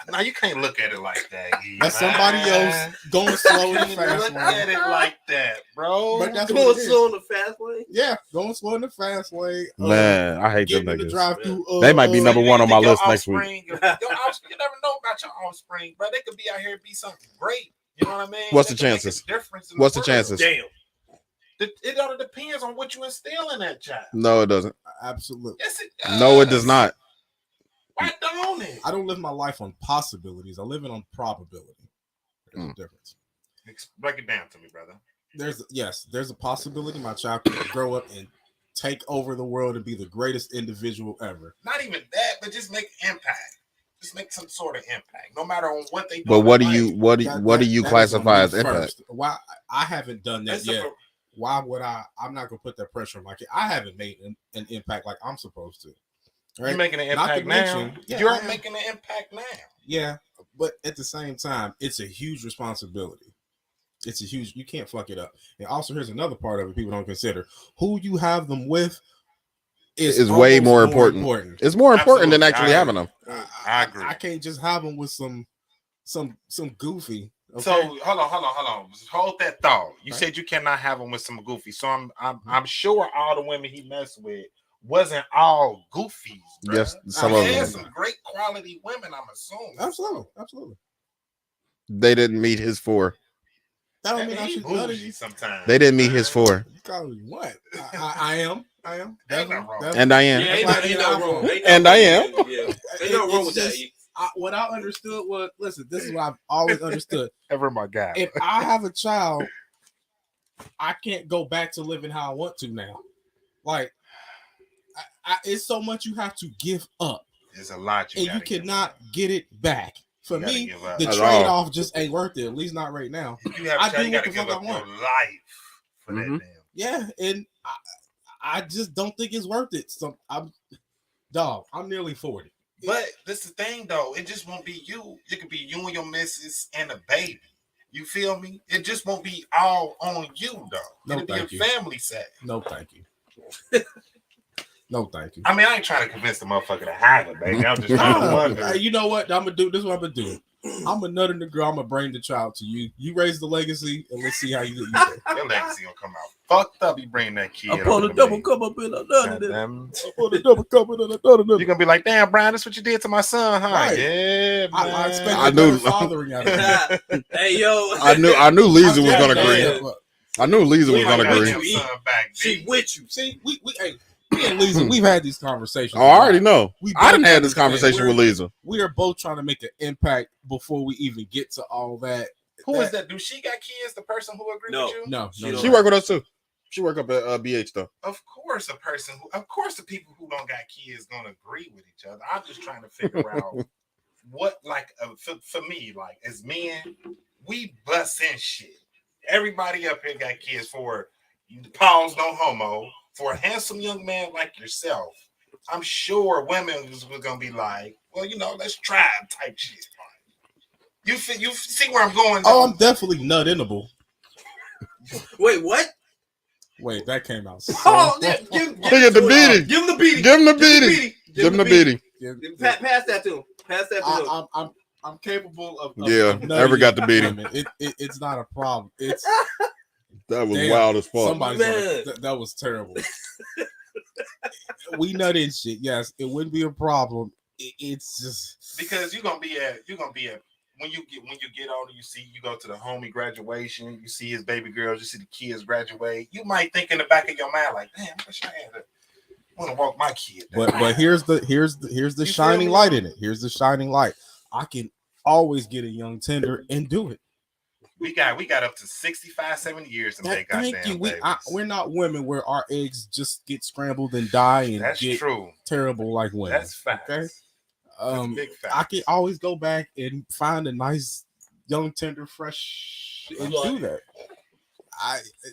D: Now you can't look at it like that.
C: that's somebody else going slow in the
D: Can't
C: fast
D: look at
C: lane.
D: it like that, bro.
C: But that's
A: Going
C: what it is.
A: slow in the fast lane.
C: Yeah, going slow in the fast lane.
B: Man, I hate them
C: Getting in the
B: niggas.
C: drive through.
B: They might be number one on my
D: Your
B: list next week.
D: offspring, your offspring, you never know about your offspring, bro. They could be out here and be something great. You know what I mean?
B: What's
D: They
B: the
D: could make a
B: chances?
D: difference in
B: What's the
D: world.
B: chances?
A: Damn.
D: It all depends on what you instill in that child.
B: No, it doesn't.
C: Absolutely.
D: Yes, it does.
B: No, it does not.
D: Why don't it?
C: I don't live my life on possibilities. I live it on probability. There's a difference.
D: Break it down to me, brother.
C: There's a possibility my child can grow up and take over the world and be the greatest individual ever.
D: Not even that, but just make impact. Just make some sort of impact, no matter on what they do.
B: But what do
D: in
B: you
D: life.
B: what do
C: That
B: you
C: is on
B: classify
C: me
B: as impact?
C: first. Why I haven't done that
D: That's a-
C: yet. Why would I? I'm not gonna put that pressure on my kid. I haven't made an impact like I'm supposed to. Right?
D: You're making an
C: Not to
D: impact now.
C: mention- yeah, I
D: You're
C: am.
D: making an impact now.
C: Yeah, but at the same time, it's a huge responsibility. It's a huge. You can't fuck it up. And also, here's another part of it people don't consider: who you have them with
B: Is way
C: almost
B: more important. It's more important than
D: Absolutely.
B: actually
D: I
B: having them.
D: I agree.
C: I can't just have them with some goofy. Okay?
D: So hold on. Hold that thought. You
C: Right.
D: said you cannot have him with some goofy. So I'm sure all the women he messed with wasn't all goofies. Bruh.
B: Yes, some
D: He
B: of
D: had
B: them.
D: some great quality women, I'm assuming.
C: Absolutely.
B: They didn't meet his 4.
C: That don't
D: And
C: mean I
D: he
C: should none of
D: bougie
C: you.
D: sometimes.
B: They didn't meet his 4.
C: You call me what? I am.
D: Ain't
C: Definitely,
D: nothing wrong.
C: definitely.
B: And I am.
A: Yeah,
C: That's
A: ain't
C: why
A: no-
C: I
A: ain't
C: need
A: no
C: an
A: wrong.
C: iPhone.
A: Ain't no
B: And I
A: wrong
B: am.
A: with that. Yeah. Ain't no wrong with that.
C: What I understood was, listen, this is what I've always understood.
D: Ever my guy.
C: If I have a child, I can't go back to living how I want to now. Like, it's so much you have to give up,
D: There's a lot
C: and you
D: gotta give
C: cannot
D: up.
C: get it back. For
D: You gotta
C: me,
D: give up.
C: the
B: At
C: trade-off just ain't worth it. At least not right now.
D: If you have
C: I
D: a child,
C: do
D: you
C: what
D: gotta
C: the
D: give
C: fuck
D: up
C: I
D: your
C: want.
D: life for
B: Mhm.
D: that damn.
C: Yeah, and I just don't think it's worth it. So I'm nearly 40.
D: But this is the thing though, it just won't be you. It could be you and your missus and a baby. You feel me? It just won't be all on you though.
C: No,
D: It'll be a
C: thank you.
D: family set.
C: No, thank you. No, thank you.
D: I mean, I ain't trying to convince the motherfucker to have it, baby. I'm just trying to wonder.
C: You know what? I'm gonna do this. Is what I'm gonna do. I'm a nut in the girl. I'm gonna bring the child to you. You raise the legacy, and let's see how you do.
D: Your legacy gonna come out fucked up. You bring that kid.
A: I pulled
D: over
A: a
D: to
A: double
D: me.
A: cup up in another.
D: Goddamn.
C: You're
D: You're gonna be like, damn, Brian, that's what you did to my son, huh?
C: Right.
D: Yeah, man.
C: I expect
B: I
C: a
B: knew-
C: better fathering out of you.
A: Hey yo,
B: I knew Lisa was gonna
C: Yeah,
B: agree.
C: yeah.
B: I knew Lisa was
D: You
B: gonna
D: might got
B: agree.
D: your son back,
A: she
D: B.
A: with you.
C: See, we and Lisa, we've had these conversations.
B: Oh, I already know.
C: We
B: I
C: both
B: didn't have this
C: understand.
B: conversation with Lisa.
C: We are both trying to make an impact before we even get to all that.
D: Who is that? Do she got kids? The person who agreed
A: No.
D: with you?
C: No,
A: She
C: no,
A: don't-
B: She work with us too. She work up at BH though.
D: Of course, the people who don't got kids gonna agree with each other. I'm just trying to figure out what, like, for me, like, as men, we bust in shit. Everybody up here got kids. For pause, no homo. For a handsome young man like yourself, I'm sure women was gonna be like, well, let's try it type shit. You see where I'm going?
C: Oh,
D: though?
C: I'm definitely nut innable.
A: Wait, what?
C: Wait, that came out. So
A: Oh, give
B: Look at the beating.
A: Give him the beating.
B: Give him the beating. Give him the beating.
A: Pass that to him. Pass that to him.
C: I'm capable of
B: Yeah,
C: nutting
B: Everett got the beating.
C: women. It's not a problem. It's
B: That was
C: damn,
B: wild as fuck.
C: somebody's
A: Man.
C: that was terrible. We nut in shit. Yes, it wouldn't be a problem. It's just
D: Because you're gonna be at when you get older, you go to the homie graduation, you see his baby girls, you see the kids graduate. You might think in the back of your mind like, damn, I wish I had want to walk my kid.
C: but here's the
D: You
C: shining
D: feel me?
C: light in it. Here's the shining light. I can always get a young tender and do it.
D: we got up to 65, 70 years to make
C: Thank
D: goddamn
C: you.
D: babies.
C: We're not women where our eggs just get scrambled and die and
D: That's
C: get
D: true.
C: terrible like women.
D: That's facts.
C: Okay.
D: That's big facts.
C: I can always go back and find a nice young tender fresh and do that.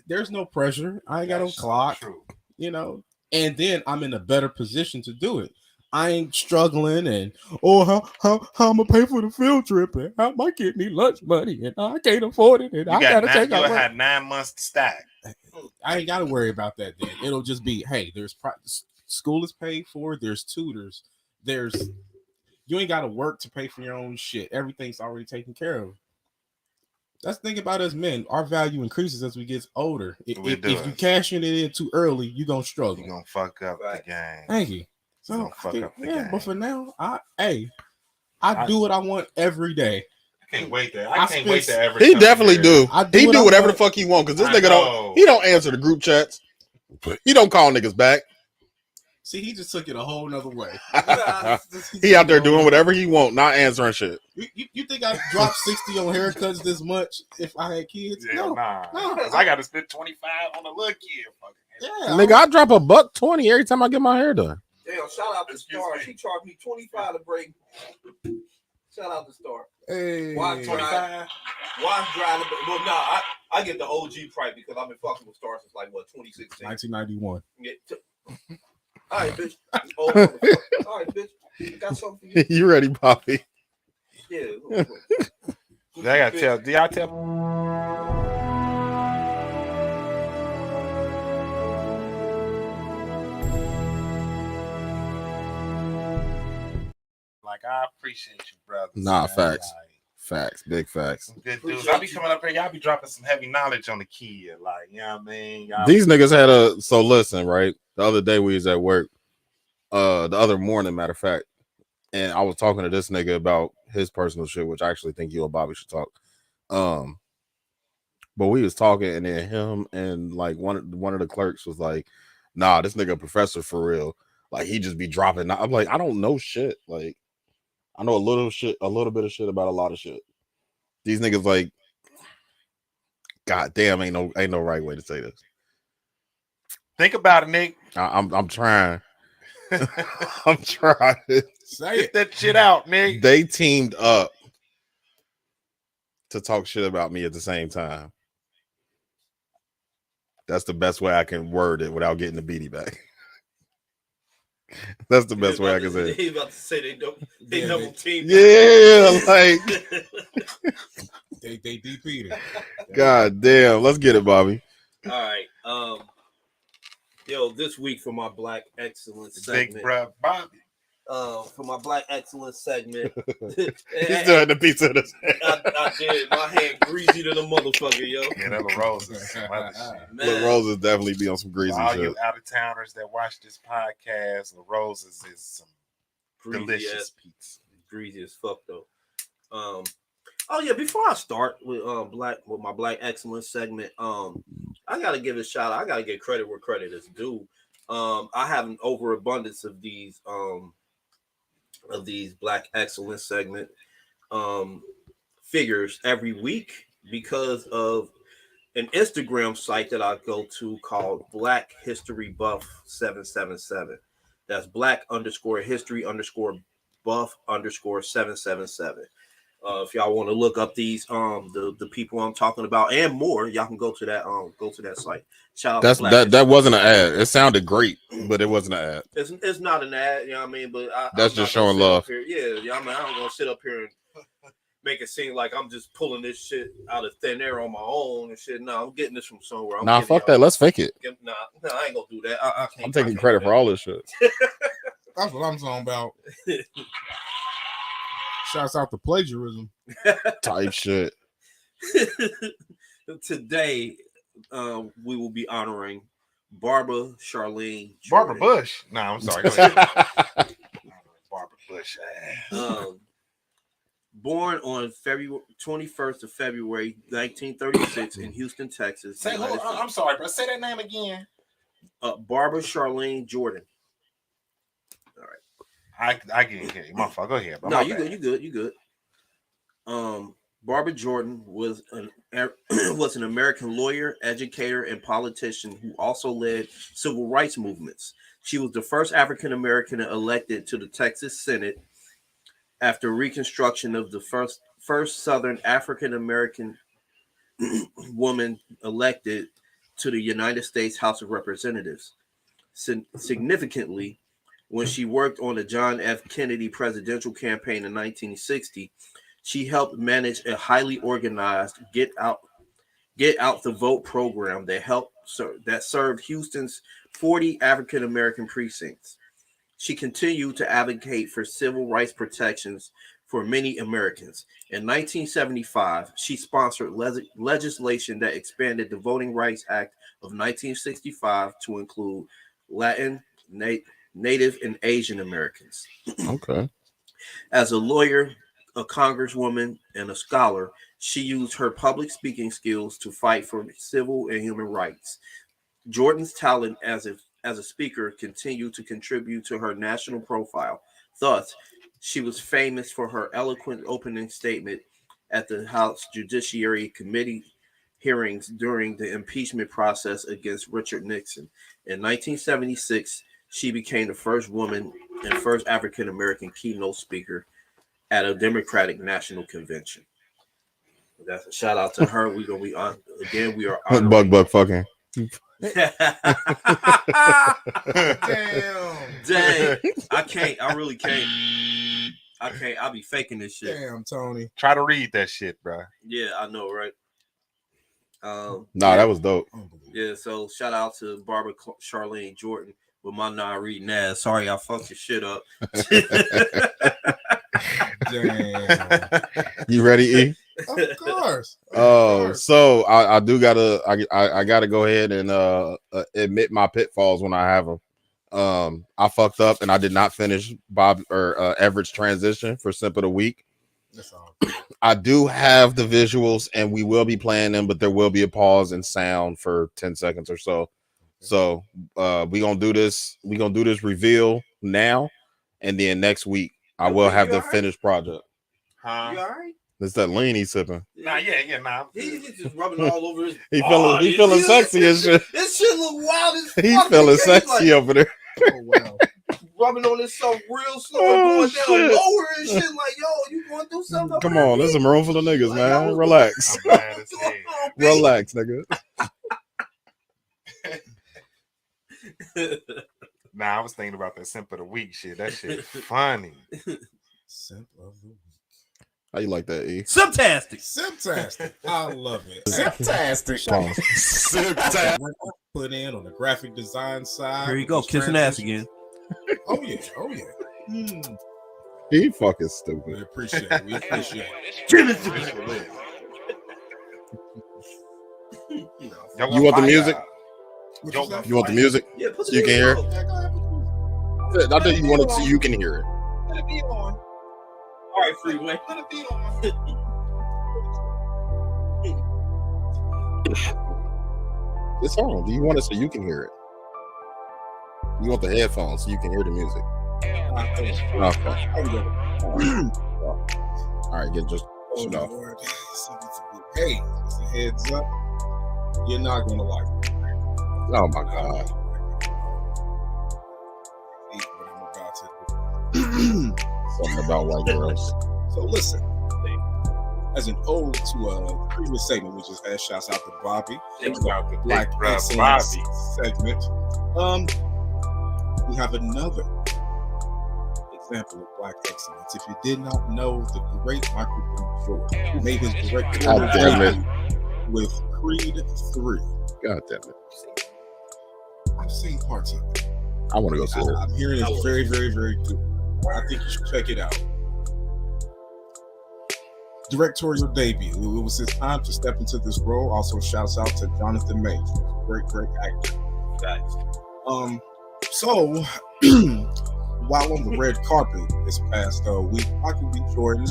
C: There's no pressure. I ain't got no
D: That's
C: clock,
D: True.
C: and then I'm in a better position to do it. I ain't struggling and how I'm gonna pay for the field trip and how my kid need lunch money and I can't afford it and
D: You
C: I gotta take
D: you'll
C: out.
D: have 9 months to stack.
C: I ain't gotta worry about that. Then it'll just be, hey, there's school is paid for. There's tutors. There's you ain't gotta work to pay for your own shit. Everything's already taken care of. That's the thing about us men. Our value increases as we get older. If you cashing it in too early, you're gonna struggle.
D: You're gonna fuck up the game.
C: Thank you. So
D: fuck up the game.
C: But for now, I do what I want every day.
D: I can't wait to. I can't wait to ever.
B: He definitely do. He do whatever the fuck he want because this nigga don't answer the group chats. He don't call niggas back.
C: See, he just took it a whole nother way.
B: He out there doing whatever he want, not answering shit.
C: You think I'd drop 60 on haircuts this much if I had kids?
D: Yeah, no. I got to spend 25 on a little kid.
B: Yeah, nigga, I drop $120 every time I get my hair done.
A: Damn, shout out to Star. She charged me $25 to break. Shout out to Star.
C: Hey,
A: why dry? Well, no, I get the OG price because I've been fucking with Star since like what 2016,
C: 1991.
A: Yeah. All right, bitch. All right, bitch. I got something for you.
B: You ready, Poppy?
A: Yeah.
D: I gotta tell. Do y'all tell? Like, I appreciate you, brother.
B: Nah, facts. Facts. Big facts.
D: Some good dudes. I be coming up here. Y'all be dropping some heavy knowledge on the kid. Like, you know what I mean?
B: These niggas had so listen, right? The other day we was at work. The other morning, matter of fact. And I was talking to this nigga about his personal shit, which I actually think you and Bobby should talk. But we was talking, and then him and like one of the clerks was like, nah, this nigga a professor for real. Like, he just be dropping. I'm like, I don't know shit. Like, I know a little bit of shit about a lot of shit. These niggas like, god damn, ain't no right way to say this.
D: Think about it, Nick.
B: I'm trying. I'm trying.
D: Get that shit out, Nick.
B: They teamed up to talk shit about me at the same time. That's the best way I can word it without getting the beatie back. That's the best way I can say it.
A: He's about to say they double team.
B: Yeah, like
C: they DP'd it.
B: God damn. Let's get it, Bobby.
A: All right. Yo, this week for my Black Excellence segment.
D: Big bruh Bobby.
A: For my Black Excellence segment.
B: He still had the pizza in his hand.
A: I did. My hand greasy to the motherfucker, yo.
D: Yeah, that little roses.
B: Little Roses definitely be on some greasy
D: all
B: shit.
D: You out of towners that watch this podcast, the Roses is some delicious pizza.
A: Greasy as fuck though. Oh yeah, before I start with my Black Excellence segment, I gotta give a shout out. I gotta give credit where credit is due. I have an overabundance of these Black Excellence segment figures every week because of an Instagram site that I go to called Black History Buff 777. That's Black_History_Buff_777. If y'all want to look up these the people I'm talking about and more, y'all can go to that site. Shout out
B: that wasn't an ad. It sounded great, but it wasn't an ad.
A: It's not an ad, you know what I mean? But
B: that's just showing love.
A: Yeah, I mean, I'm gonna sit up here and make it seem like I'm just pulling this shit out of thin air on my own and shit. No, I'm getting this from somewhere.
B: Nah, fuck that. Let's fake it.
A: Nah, I ain't gonna do that. I can't.
B: I'm taking credit for all this shit.
C: That's what I'm talking about. Shouts out to plagiarism.
B: Type shit.
A: Today, we will be honoring Barbara Charlene Jordan.
D: Barbara Bush. No, I'm sorry. Go ahead. Barbara Bush.
A: Born on February 21st of February 1936 in Houston, Texas.
D: I'm sorry, bro. Say that name again.
A: Barbara Charlene Jordan. All right.
D: I can't hear you. My fault. Go ahead. Bro.
A: No, you good. Barbara Jordan was an American lawyer, educator, and politician who also led civil rights movements. She was the first African American elected to the Texas Senate after Reconstruction of the first Southern African American woman elected to the United States House of Representatives. Significantly, When she worked on the John F. Kennedy presidential campaign in 1960, she helped manage a highly organized Get Out the Vote program that served Houston's 40 African American precincts. She continued to advocate for civil rights protections for many Americans. In 1975, she sponsored legislation that expanded the Voting Rights Act of 1965 to include Latin, Native, and Asian Americans.
B: Okay.
A: As a lawyer, a congresswoman, and a scholar, she used her public speaking skills to fight for civil and human rights. Jordan's talent as a speaker continued to contribute to her national profile. Thus, she was famous for her eloquent opening statement at the House Judiciary Committee hearings during the impeachment process against Richard Nixon. In 1976, she became the first woman and first African American keynote speaker at a Democratic National Convention. That's a shout out to her. We're gonna be on again. We are honoring
B: Bug fucking.
A: Damn. Dang. I can't. I really can't. I can't. I'll be faking this shit.
C: Damn, Tony.
D: Try to read that shit, bro.
A: Yeah, I know, right?
B: That was dope.
A: Yeah, so shout out to Barbara Charlene Jordan with my non-reading ass. Sorry, I fucked your shit up.
C: Damn.
B: You ready, E?
C: Of course.
B: So I do gotta I gotta go ahead and admit my pitfalls when I have them. I fucked up and I did not finish Everett's transition for Simp of the Week.
C: That's all.
B: I do have the visuals and we will be playing them, but there will be a pause and sound for 10 seconds or so. So we gonna do this. We gonna do this reveal now, and then next week I will have the finished project.
D: Huh?
A: You all right?
B: It's that lean he's sipping.
D: Nah.
A: He's just rubbing all over his.
B: He feeling sexy as shit.
A: This shit look wild as fuck.
B: He's feeling sexy
A: like,
B: over there.
C: Oh, wow.
A: rubbing on this stuff real slow,
B: Oh,
A: going down
B: shit.
A: lower and shit. Like, yo, you going through something?
B: Come on, there's a room full of niggas,
A: Like,
B: man.
A: yo,
B: Relax.
D: I'm mad as hell.
B: Relax, nigga.
D: Nah, I was thinking about that Simp of the Week shit. That shit funny.
C: Simp of the Week.
B: How you like that, E?
A: Simptastic.
C: Simptastic. I love it.
E: Simptastic.
B: Pause.
E: Simptastic.
C: Put in on the graphic design side.
A: Here you go, kissing ass again.
C: Oh yeah. Oh yeah.
B: He fucking
C: We
B: stupid.
C: appreciate it. We appreciate it.
B: You want the music?
C: What
D: Yo,
C: say?
B: You want the music?
A: Yeah, put
B: So you can hear it?
C: Yeah, go ahead, put the music.
B: I thought you wanted to. You can hear it.
C: Let it be on.
A: All right, Freeway.
C: Let it be on.
B: It's on. Do you want it so you can hear it? You want the headphones so you can hear the music? Okay. All right, get just
C: Oh,
B: no.
C: Lord. Hey, just a heads up. You're not gonna like it.
B: Oh my god.
C: Hate what I'm about to do.
B: Something about white girls.
C: So listen, as an ode to a previous segment we just had, shouts out to Bobby,
D: About the
C: Black
D: big bruh
C: Excellence
D: Bobby.
C: segment. We have another example of Black excellence. If you did not know, the great Michael B. Jordan, who made his directorial
B: God damn it.
C: debut with Creed 3.
B: God damn it.
C: I've seen parts of it.
B: I want to go see it.
C: I'm hearing it's very, very, very good. I think you should check it out. Directorial debut. It was his time to step into this role. Also, shouts out to Jonathan Majors, great actor. So while on the red carpet this past week, Michael B. Jordan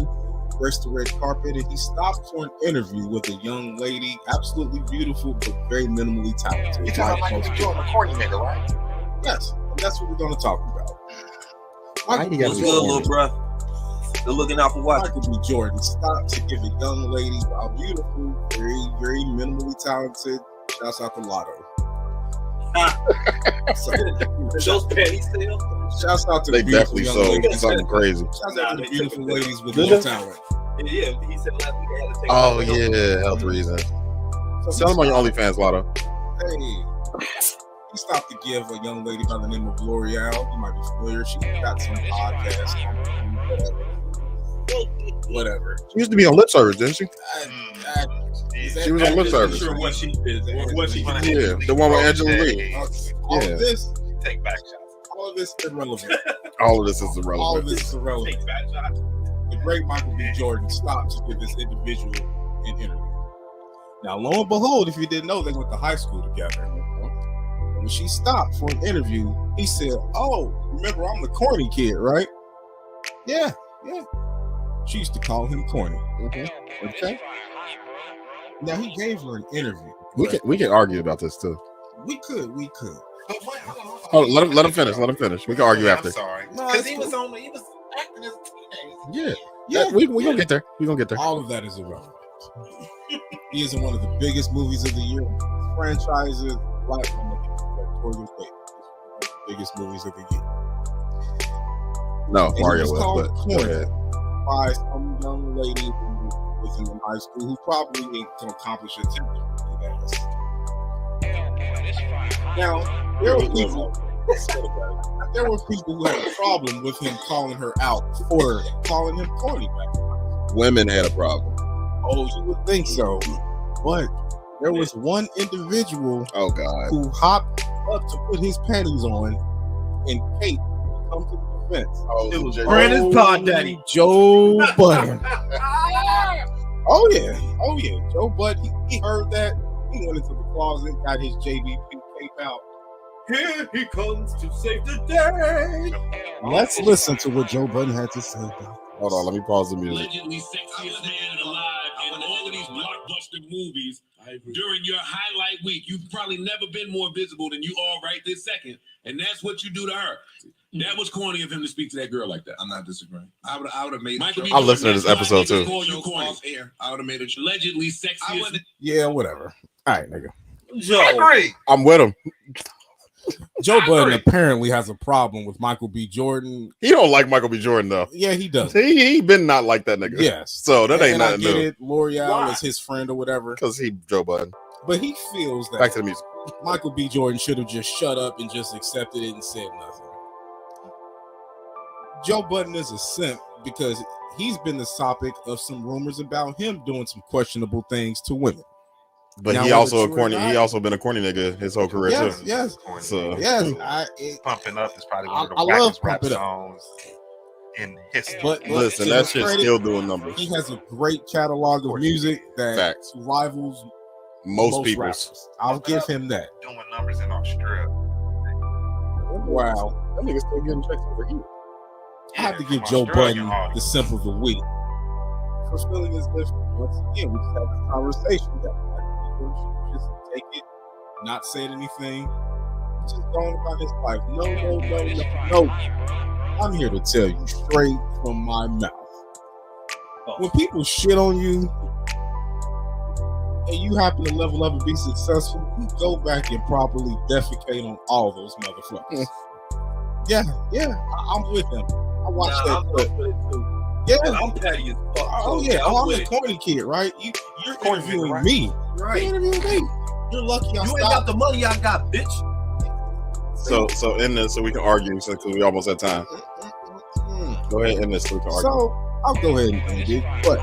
C: graced the red carpet and he stopped for an interview with a young lady, absolutely beautiful but very minimally talented.
D: You talking about Michael B. Jordan, the corny nigga, right?
C: Yes, and that's what we're going to talk about.
B: Why you gotta
A: What's
B: be
A: good,
B: corny?
A: little bro? They're looking out for what?
C: Michael B. Jordan stopped to give a young lady, while beautiful, very, very minimally talented, shouts out to Lotto. So,
A: Those panties still?
C: shouts out to
B: They
C: the beautiful
B: definitely
C: young
B: sold
C: ladies.
B: something crazy.
C: Shouts out to the beautiful ladies with
B: Did
C: no
B: they?
C: talent.
A: Yeah, he said last week I had to take
B: Oh
A: it.
B: yeah, health reasons.
C: So
B: Tell them on your OnlyFans, Lotto.
C: Hey, He stopped to give a young lady by the name of L'Oreal. You might be familiar. She got some podcast. Whatever.
B: She used to be on lip service, didn't she?
C: She
B: was on lip service.
F: Sure what she did. What she did.
B: Yeah, the one with Angela Lee.
C: All
B: Yeah.
C: of this,
F: Take back shots.
C: all of this is irrelevant.
B: All of this is
C: All of
B: irrelevant.
C: this is irrelevant.
F: Take back shots.
C: The great Michael B. Jordan stopped to give this individual an interview. Now, lo and behold, if you didn't know, they went to high school together. When she stopped for an interview, he said, "Oh, remember I'm the corny kid, right?" Yeah. She used to call him corny. Okay. Now he gave her an interview.
B: We can argue about this too.
C: We could.
B: Oh, let him finish. Let him finish. We can argue after.
D: I'm sorry.
C: No,
D: Because
C: it's
D: he was acting as a teenager.
B: Yeah. We gonna get there. We gonna get there.
C: All of that is irrelevant. He is in one of the biggest movies of the year. Franchises, like biggest movies of the year.
B: No,
C: And
B: Mario
C: he was
B: was,
C: called
B: but go
C: corny
B: ahead.
C: by some young lady who was in high school who probably needed to accomplish a temper. Now, there were people who had a problem with him calling her out for calling him corny back then.
B: Women had a problem.
C: Oh, you would think so. But there was one individual
B: Oh God.
C: who hopped up to put his panties on, and Kate come to the defense.
B: Oh,
F: It was
B: Jay-
F: Brandon's pod daddy.
C: Joe Budden. Oh yeah. Joe Budden. He heard that. He went into the closet, got his JVP cape out.
F: Here he comes to save the day.
C: Let's listen to what Joe Budden had to say.
B: Hold on, let me pause the music.
G: Allegedly sexiest man alive in all of these blockbuster movies during your highlight week. You've probably never been more visible than you are right this second, and that's what you do to her. That was corny of him to speak to that girl like that.
F: I'm not disagreeing. I would have made
G: Michael B.
B: I'll listen to this
G: Jordan, that's why
B: episode,
G: niggas
B: too.
G: call you corny.
F: off air. I would have made it.
G: Allegedly sexiest.
C: Yeah, whatever. All right, nigga.
A: Joe.
B: I'm with him.
C: Joe Budden apparently has a problem with Michael B. Jordan.
B: He don't like Michael B. Jordan though.
C: Yeah, he does.
B: He been not like that nigga.
C: Yes.
B: So that ain't
C: And I
B: nothing
C: get
B: new.
C: it. L'Oreal
A: Why?
C: is his friend or whatever.
B: Because he Joe Budden.
C: But he feels that
B: Back to the music.
C: Michael B. Jordan should have just shut up and just accepted it and said nothing. Joe Budden is a simp because he's been the topic of some rumors about him doing some questionable things to women.
B: But
C: Now,
B: he
C: whether
B: also a
C: true or
B: corny.
C: not-
B: He also been a corny nigga his whole career
C: Yes,
B: too.
C: yes,
B: So
C: yes.
D: Pumping Up is probably one of the
C: I love
D: wackest rap
C: Pump It Up.
D: songs in history.
C: But
B: listen,
C: to
B: that
C: his
B: shit's
C: credit,
B: still doing numbers.
C: he has a great catalog of music that
B: Facts.
C: rivals
B: Most people's.
C: rappers. I'll give him that.
D: Doing numbers in Australia.
C: Wow.
B: That nigga still getting checks over here.
C: I have to
D: Yeah,
C: give
D: from
C: Joe
D: Australian
C: Budden the
D: artists.
C: simp of the week for feeling as if, once again, we just had this conversation that we should just take it, not say anything, just going about his life. No. I'm here to tell you straight from my mouth. When people shit on you and you happen to level up and be successful, you go back and properly defecate on all those motherfuckers. Yeah, I'm with him. I watched that clip. Yeah,
A: I'm petty as fuck.
C: oh yeah, I'm
A: with
C: the
A: it.
C: corny kid, right? You're
D: Corny
C: interviewing
D: nigga, right?
C: me.
A: Right.
C: You're interviewing me. You're lucky I
A: You ain't got
C: stopped.
A: the money I got, bitch.
B: So in this, so we can argue because we almost at time. Go ahead and end this so we can argue.
C: So I'll go ahead and end it. But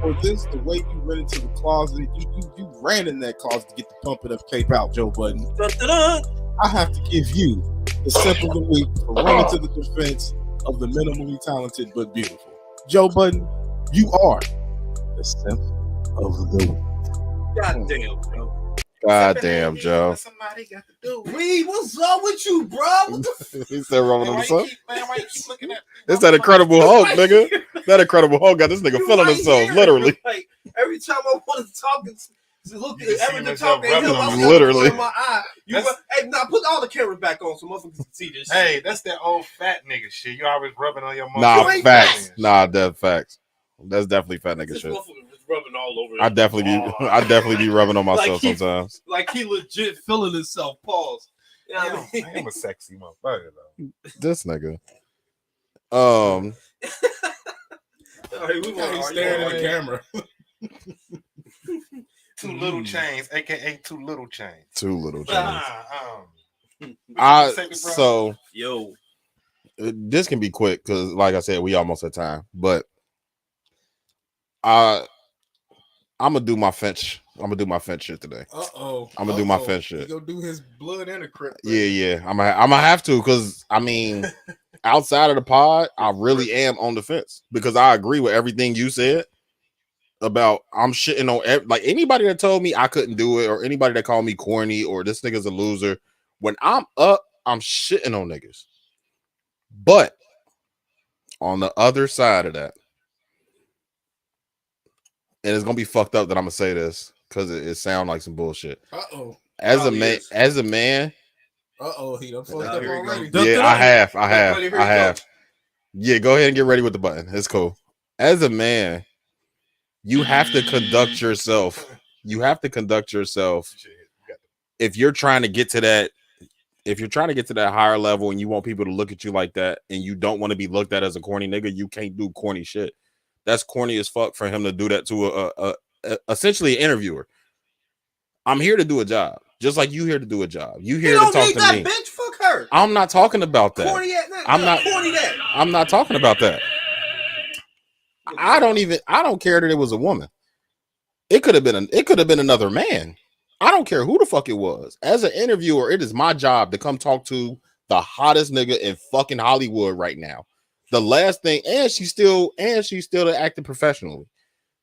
C: for this, the way you went into the closet, you ran in that closet to get the Pump It Up cape out, Joe Budden.
A: Dun-dun-dun.
C: I have to give you the simp of the week for running to the defense of the minimally talented but beautiful. Joe Budden, you are the simp of the week.
A: God damn, bro.
B: God damn, Joe.
D: Somebody got to do.
A: Reed, what's up with you, bro? What the
B: He said rubbing on
D: Why
B: the sun.
D: you keep looking at?
B: It's that Incredible Hulk, nigga. That Incredible Hulk got this nigga
A: You
B: feeling
A: right
B: himself,
A: here.
B: literally.
A: Like every time I want to talk, look
D: You can
A: at
D: see
A: Everett to
D: myself
A: talk at him.
D: rubbing on
A: I'm
D: you.
B: Literally.
A: in my eye. Hey, now put all the cameras back on so motherfuckers can see this.
D: Hey, that's that old fat nigga shit. You always rubbing on your mother.
B: Nah,
A: You ain't
B: facts. Nah, dead facts. That's definitely fat nigga
A: this
B: shit.
A: motherfucker was rubbing all over.
B: I definitely be rubbing on myself
A: Like he-
B: sometimes.
A: like he legit feeling himself. Pause. You know what I mean?
D: I am a sexy motherfucker though.
B: This nigga.
A: All right, we
C: He's
A: want to
C: staring at the
A: argue.
C: camera.
D: Two little chains, aka two little chains.
B: Too little. James.
D: Nah,
B: So
A: Yo,
B: this can be quick because, like I said, we almost at time. But I'm gonna do my Finch. I'm gonna do my Finch shit today.
C: I'm
B: gonna do my Finch shit.
C: He gonna do his blood and a crypt.
B: Yeah. I'm gonna have to because I mean, outside of the pod, I really am on the fence because I agree with everything you said about I'm shitting on like anybody that told me I couldn't do it or anybody that called me corny or this nigga's a loser. When I'm up, I'm shitting on niggas. But on the other side of that, and it's gonna be fucked up that I'm gonna say this because it sounds like some bullshit. As a man.
C: He done fucked
A: Now
C: up
A: here you go.
C: already.
B: Yeah, I have.
A: Here you
B: I have. Yeah, go ahead and get ready with the button. It's cool. As a man, you have to conduct yourself. You have to conduct yourself. If you're trying to get to that, higher level and you want people to look at you like that and you don't want to be looked at as a corny nigga, you can't do corny shit. That's corny as fuck for him to do that to a essentially an interviewer. I'm here to do a job, just like you here to do a job. You here to talk to
A: that
B: me.
A: bitch. Fuck her.
B: I'm not talking about that.
A: Corny that.
B: I'm not
A: corny that.
B: I'm not talking about that. I don't care that it was a woman. It could have been another man. I don't care who the fuck it was. As an interviewer, it is my job to come talk to the hottest nigga in fucking Hollywood right now. The last thing, and she's still acting professionally.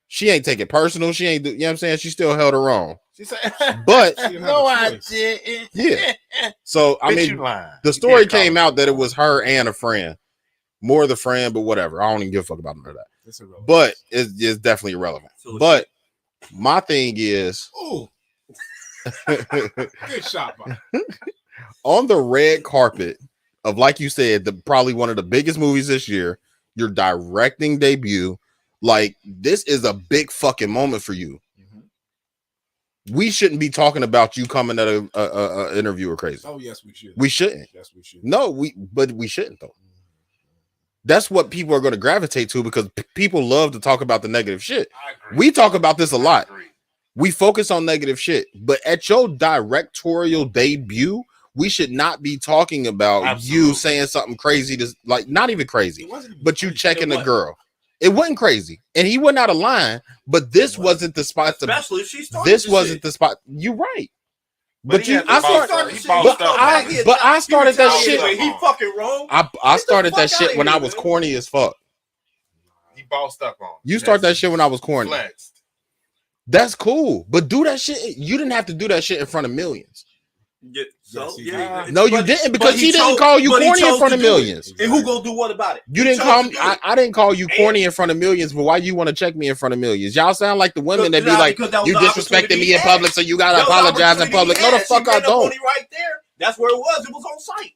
B: She ain't take it personal. She ain't, you know what I'm saying? She still held her own.
D: She said,
B: But
D: no, I didn't.
B: yeah. So I
D: Bitch,
B: mean,
D: you lying.
B: the story came out that it was her and a friend. More the friend, but whatever. I don't even give a fuck about none of that.
C: It's irrelevant.
B: But it's definitely irrelevant. But my thing is,
C: good shot, man.
B: on the red carpet of, like you said, probably one of the biggest movies this year, your directing debut, like this is a big fucking moment for you. We shouldn't be talking about you coming at a interviewer crazy.
C: Oh yes, we should.
B: We shouldn't.
C: Yes, we should.
B: No, but we shouldn't though. That's what people are going to gravitate to because people love to talk about the negative shit. We talk about this a lot. We focus on negative shit, but at your directorial debut, we should not be talking about you saying something crazy to, like, not even crazy, but you checking a girl. It wasn't crazy, and he wasn't out of line. But this wasn't the spot.
A: Especially if she started.
B: This wasn't the spot. You're right. But I started that shit.
A: He fucking wrong.
B: I started that shit when I was corny as fuck.
D: He bossed up on.
B: You start that shit when I was corny.
D: Flexed.
B: That's cool, but do that shit. You didn't have to do that shit in front of millions.
A: Yeah, so,
B: No, you didn't, because he didn't call you corny in front of millions.
A: And who gonna do what about it?
B: You didn't call me. I didn't call you corny in front of millions, but why you want to check me in front of millions? Y'all sound like the women that be like, you disrespecting me in public, so you gotta apologize in public. No, the fuck I don't.
A: Right there. That's where it was. It was on site.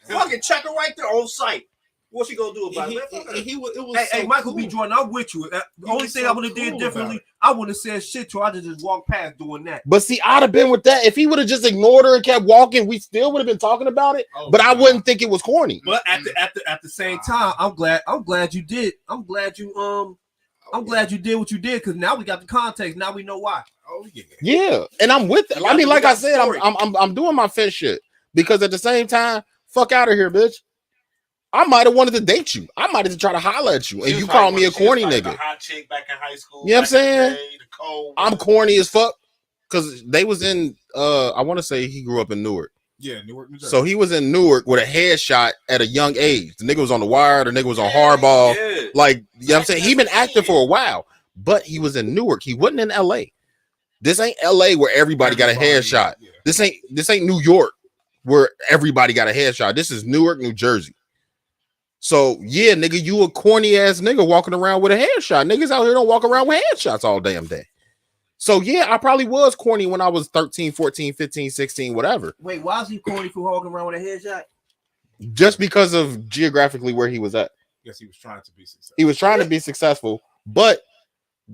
A: Fucking check her right there on site. What's she gonna do about it? Hey, Michael B. Jordan, I'm with you. The only thing I would have did differently, I wouldn't have said shit to her. I'd have just walked past doing that.
B: But see, I'd have been with that. If he would have just ignored her and kept walking, we still would have been talking about it. But I wouldn't think it was corny.
A: But at the same time, I'm glad you did. I'm glad you did what you did, because now we got the context. Now we know why.
C: Oh
B: yeah, and I'm with it. I mean, like I said, I'm doing my Finch shit because at the same time, fuck out of here, bitch. I might have wanted to date you. I might have tried to holler at you, and you call me a corny nigga.
D: Hot chick back in high school.
B: You know what I'm saying? I'm corny as fuck because they was in. I want to say he grew up in Newark.
C: Yeah, Newark, New Jersey.
B: So he was in Newark with a headshot at a young age. The nigga was on The Wire. The nigga was on Hardball.
A: Yeah.
B: Like, you know what I'm saying? He been acting for a while, but he was in Newark. He wasn't in L.A. This ain't L.A. where everybody got a headshot. Yeah. This ain't New York where everybody got a headshot. This is Newark, New Jersey. So yeah, nigga, you a corny ass nigga walking around with a headshot. Niggas out here don't walk around with headshots all damn day. So yeah, I probably was corny when I was 13, 14, 15, 16, whatever.
A: Wait, why is he corny for walking around with a headshot?
B: Just because of geographically where he was at.
C: Yes, he was trying to be successful.
B: He was trying to be successful, but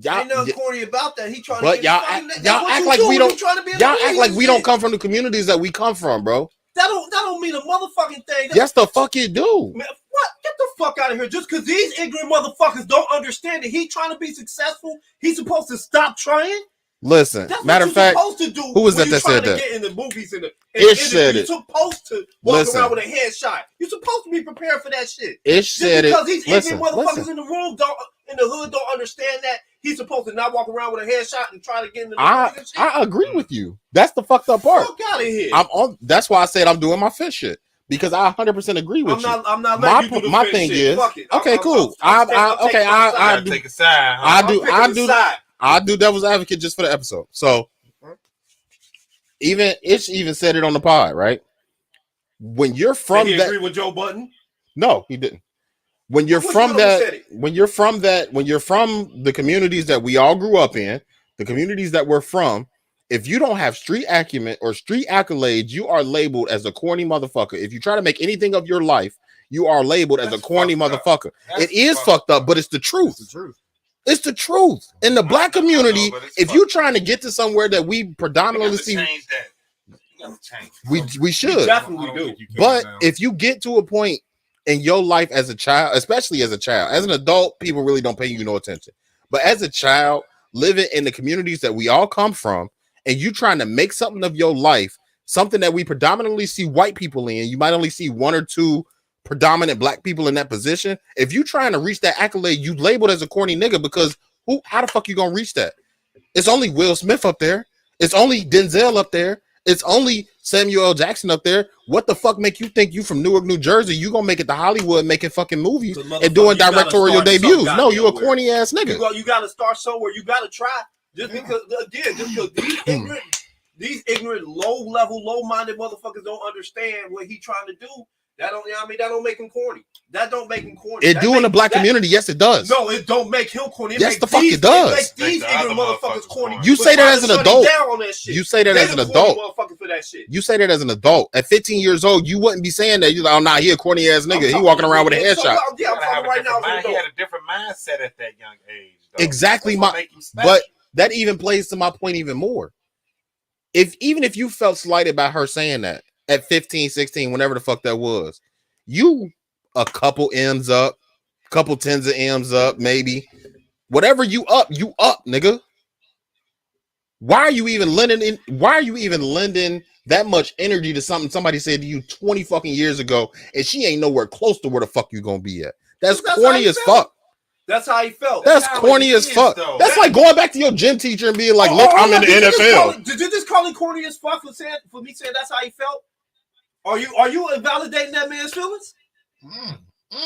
B: y'all
A: ain't nothing corny about that. He trying
B: but
A: to
B: y'all act like we don't. Y'all act like we don't come from the communities that we come from, bro.
A: That don't mean a motherfucking thing.
B: Yes, the fuck you do.
A: Man, what? Get the fuck out of here. Just because these ignorant motherfuckers don't understand that he trying to be successful, he's supposed to stop trying?
B: Listen,
A: That's
B: matter
A: what
B: of fact,
A: supposed to do.
B: who was
A: when
B: that
A: you
B: said
A: trying to
B: that?
A: Get in the movies and the
B: Ish said
A: You're
B: it.
A: supposed to walk
B: Listen.
A: around with a headshot. You're supposed to be prepared for that shit.
B: Ish
A: Just
B: said
A: because
B: it.
A: these ignorant motherfuckers in the room in the hood don't understand that he's supposed to not walk around with a headshot and try to get in the movies and shit.
B: I agree with you. That's the fucked up part.
A: Fuck out of here.
B: I'm on. That's why I said I'm doing my fish shit because I 100% agree with you.
A: I'm not letting you do the
B: my
A: fish
B: thing
A: shit.
B: is
A: Fuck it.
B: okay, cool.
A: I
B: do
D: take a side. Huh?
B: I do devil's advocate just for the episode. So even Ish even said it on the pod, right? When you're from
A: Did he
B: that,
A: agree with Joe Budden?
B: no, he didn't. When you're from that, when you're from the communities that we all grew up in, the communities that we're from, if you don't have street acumen or street accolades, you are labeled as a corny motherfucker. If you try to make anything of your life, you are labeled as a corny motherfucker. It is fucked up, but it's the truth.
C: It's the truth.
B: It's the truth. In the black community, if you're trying to get to somewhere that we predominantly see,
D: change that. You gotta change.
B: we should.
A: We definitely do.
B: But if you get to a point in your life as a child, especially as a child, as an adult, people really don't pay you no attention. But as a child, living in the communities that we all come from, and you trying to make something of your life, something that we predominantly see white people in, you might only see one or two predominant black people in that position. If you trying to reach that accolade, you labeled as a corny nigga because how the fuck you gonna reach that? It's only Will Smith up there. It's only Denzel up there. It's only Samuel L. Jackson up there. What the fuck make you think you from Newark, New Jersey? You gonna make it to Hollywood making fucking movies and doing directorial debuts? No, you a corny ass nigga.
A: You gotta start somewhere. You gotta try. Just because these ignorant, low-level, low-minded motherfuckers don't understand what he trying to do. That don't make him corny. That don't make him corny.
B: It do in the black community. Yes, it does.
A: No, it don't make him corny.
B: Yes, the fuck it does.
A: It makes these ignorant motherfuckers corny.
B: You say that as an adult.
A: You say that as an adult. For that shit.
B: You say that as an adult. At 15 years old, you wouldn't be saying that. You're like, oh, nah, he a corny ass nigga. He walking around with a headshot.
A: Yeah, I'm talking right now.
D: He had a different mindset at that young age. Though.
B: Exactly. But that even plays to my point even more. Even if you felt slighted by her saying that at 15, 16, whenever the fuck that was, you a couple M's up, couple tens of M's up, maybe. Whatever you up, nigga. Why are you even lending that much energy to something somebody said to you 20 fucking years ago and she ain't nowhere close to where the fuck you gonna be at? That's corny as fuck.
A: That's how he felt.
B: That's corny as fuck. Though. That's like going back to your gym teacher and being like, look, I'm in the NFL.
A: Did you just call him corny as fuck for me saying that's how he felt? Are you invalidating that man's feelings?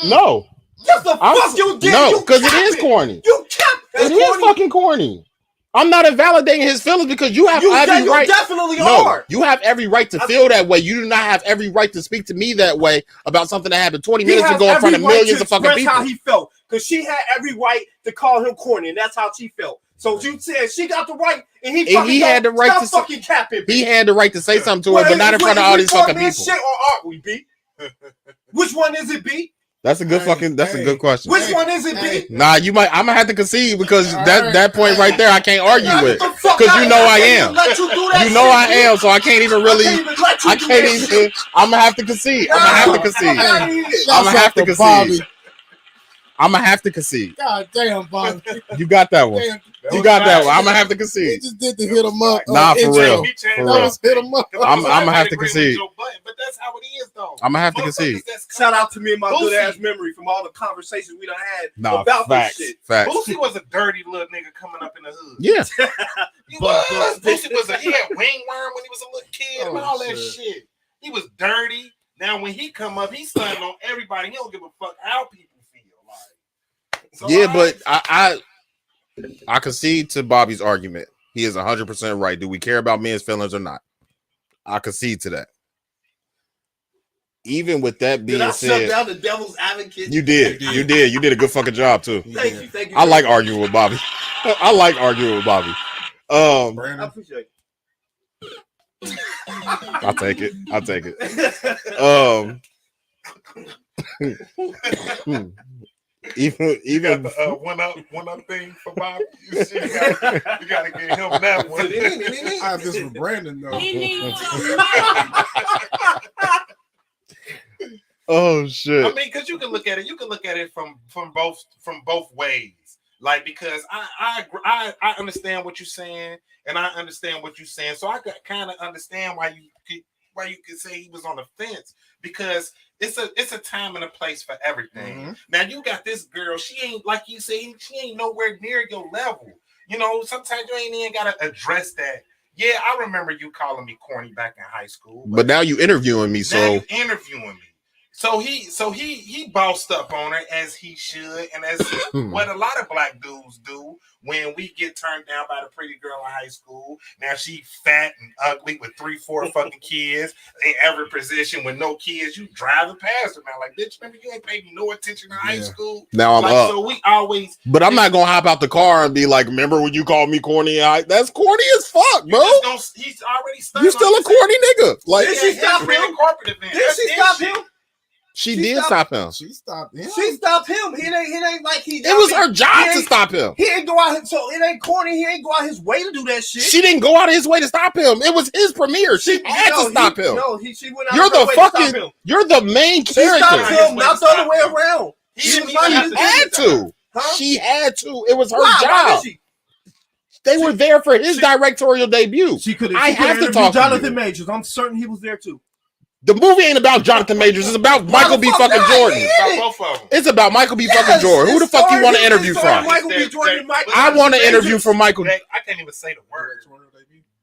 B: No.
A: What the fuck you did?
B: No, because it is corny.
A: You kept
B: it is fucking corny. I'm not invalidating his feelings because you have every right.
A: Definitely are.
B: You have every right to feel that way. You do not have every right to speak to me that way about something that happened 20 minutes ago in front of millions of fucking people.
A: That's how he felt because she had every right to call him corny, and that's how she felt. So you said she got the right, and he
B: had the right to
A: fucking capping.
B: He had the right to say something to her, but not in front of all these fucking people.
A: Shit, or aren't we, B? Which one is it, B?
B: That's a good a good question.
A: Which one is it, B?
B: Nah, I'm gonna have to concede because that point right there I can't argue with because you know I am. You know I am, so I can't even really. I can't even. I'm gonna have to concede. I'm gonna have to concede.
C: God damn, Bobby.
B: You got that one. You got that one. I'm gonna have to concede.
C: He just did the hit him up.
B: Nah, for real.
C: Hit him up.
B: I'm gonna have to concede.
D: But that's how it is, though.
B: I'm gonna have to concede.
A: Shout out to me and my good ass memory from all the conversations we done had about
B: facts,
A: this shit.
B: Facts.
D: Boosie was a dirty little nigga coming up in the hood.
B: Yeah.
D: Boosie was he had wingworm when he was a little kid and all that shit. He was dirty. Now when he come up, he's stunting on everybody. He don't give a fuck how people feel. Like, so
B: yeah, but I concede to Bobby's argument. He is 100% right. Do we care about men's feelings or not? I concede to that. Even with that being said,
A: shut down the devil's advocate.
B: You did. You did a good fucking job too.
A: Thank you.
B: I like arguing with Bobby. I
A: appreciate it.
B: I'll take it. Even
D: one up thing for Bob. You gotta get him that one.
C: I have this for Brandon though.
B: Oh shit!
D: I mean, because you can look at it. You can look at it from both ways. Like, because I understand what you're saying, and I understand what you're saying. So I kind of understand why you could say he was on the fence, because it's a time and a place for everything.
C: Mm-hmm.
D: Now you got this girl, she ain't, like you say, she ain't nowhere near your level. You know, sometimes you ain't even gotta address that. Yeah, I remember you calling me corny back in high school.
B: But now you interviewing me,
D: now
B: so
D: you interviewing me. So he bossed up on her, as he should, and as what a lot of black dudes do when we get turned down by the pretty girl in high school. Now she fat and ugly with 3-4 fucking kids in every position with no kids. You driving past her now, like, bitch, remember you ain't paid me no attention in high school.
B: now I'm
D: Like,
B: up.
D: so we always.
B: But I'm not gonna hop out the car and be like, "Remember when you called me corny?" That's corny as fuck, bro.
D: He's already stunned.
B: You still a corny nigga. Like,
A: Did she stop him?
D: Corporate event.
A: Did she stop him?
B: she did stop him.
C: She stopped him.
A: She stopped him. It ain't like he.
B: It was her job to stop him.
A: He ain't go out. So it ain't corny. He ain't go out his way to do that shit.
B: She didn't go out of his way to stop him. It was his premiere. She had to stop him.
A: No, she went out.
B: You're
A: of her
B: the
A: way to stop
B: fucking.
A: him.
B: You're the main
A: She
B: character.
A: stopped him, not the other way around.
D: He didn't
A: was
D: even
A: like-
D: have
B: She
D: to
B: had
D: do that.
B: to.
A: Huh?
B: She had to. It was her
A: Why? Why
B: job.
A: did she?
B: They were there for his directorial debut.
A: She could
B: I have to talk to
A: Jonathan
B: you.
A: Majors. I'm certain he was there too.
B: The movie ain't about Jonathan Majors. It's about Michael B.
A: the fuck
B: fucking
A: not?
B: Jordan.
A: He
D: About
A: is.
D: both of them.
B: It's about Michael B.
A: Yes,
B: fucking Jordan. Who the
A: it
B: fuck you
A: starred
B: want to
A: him,
B: interview
A: it starred
B: from?
A: Michael B. Jordan and Michael
B: I want to
A: Majors.
B: interview from Michael.
D: I can't even say the word.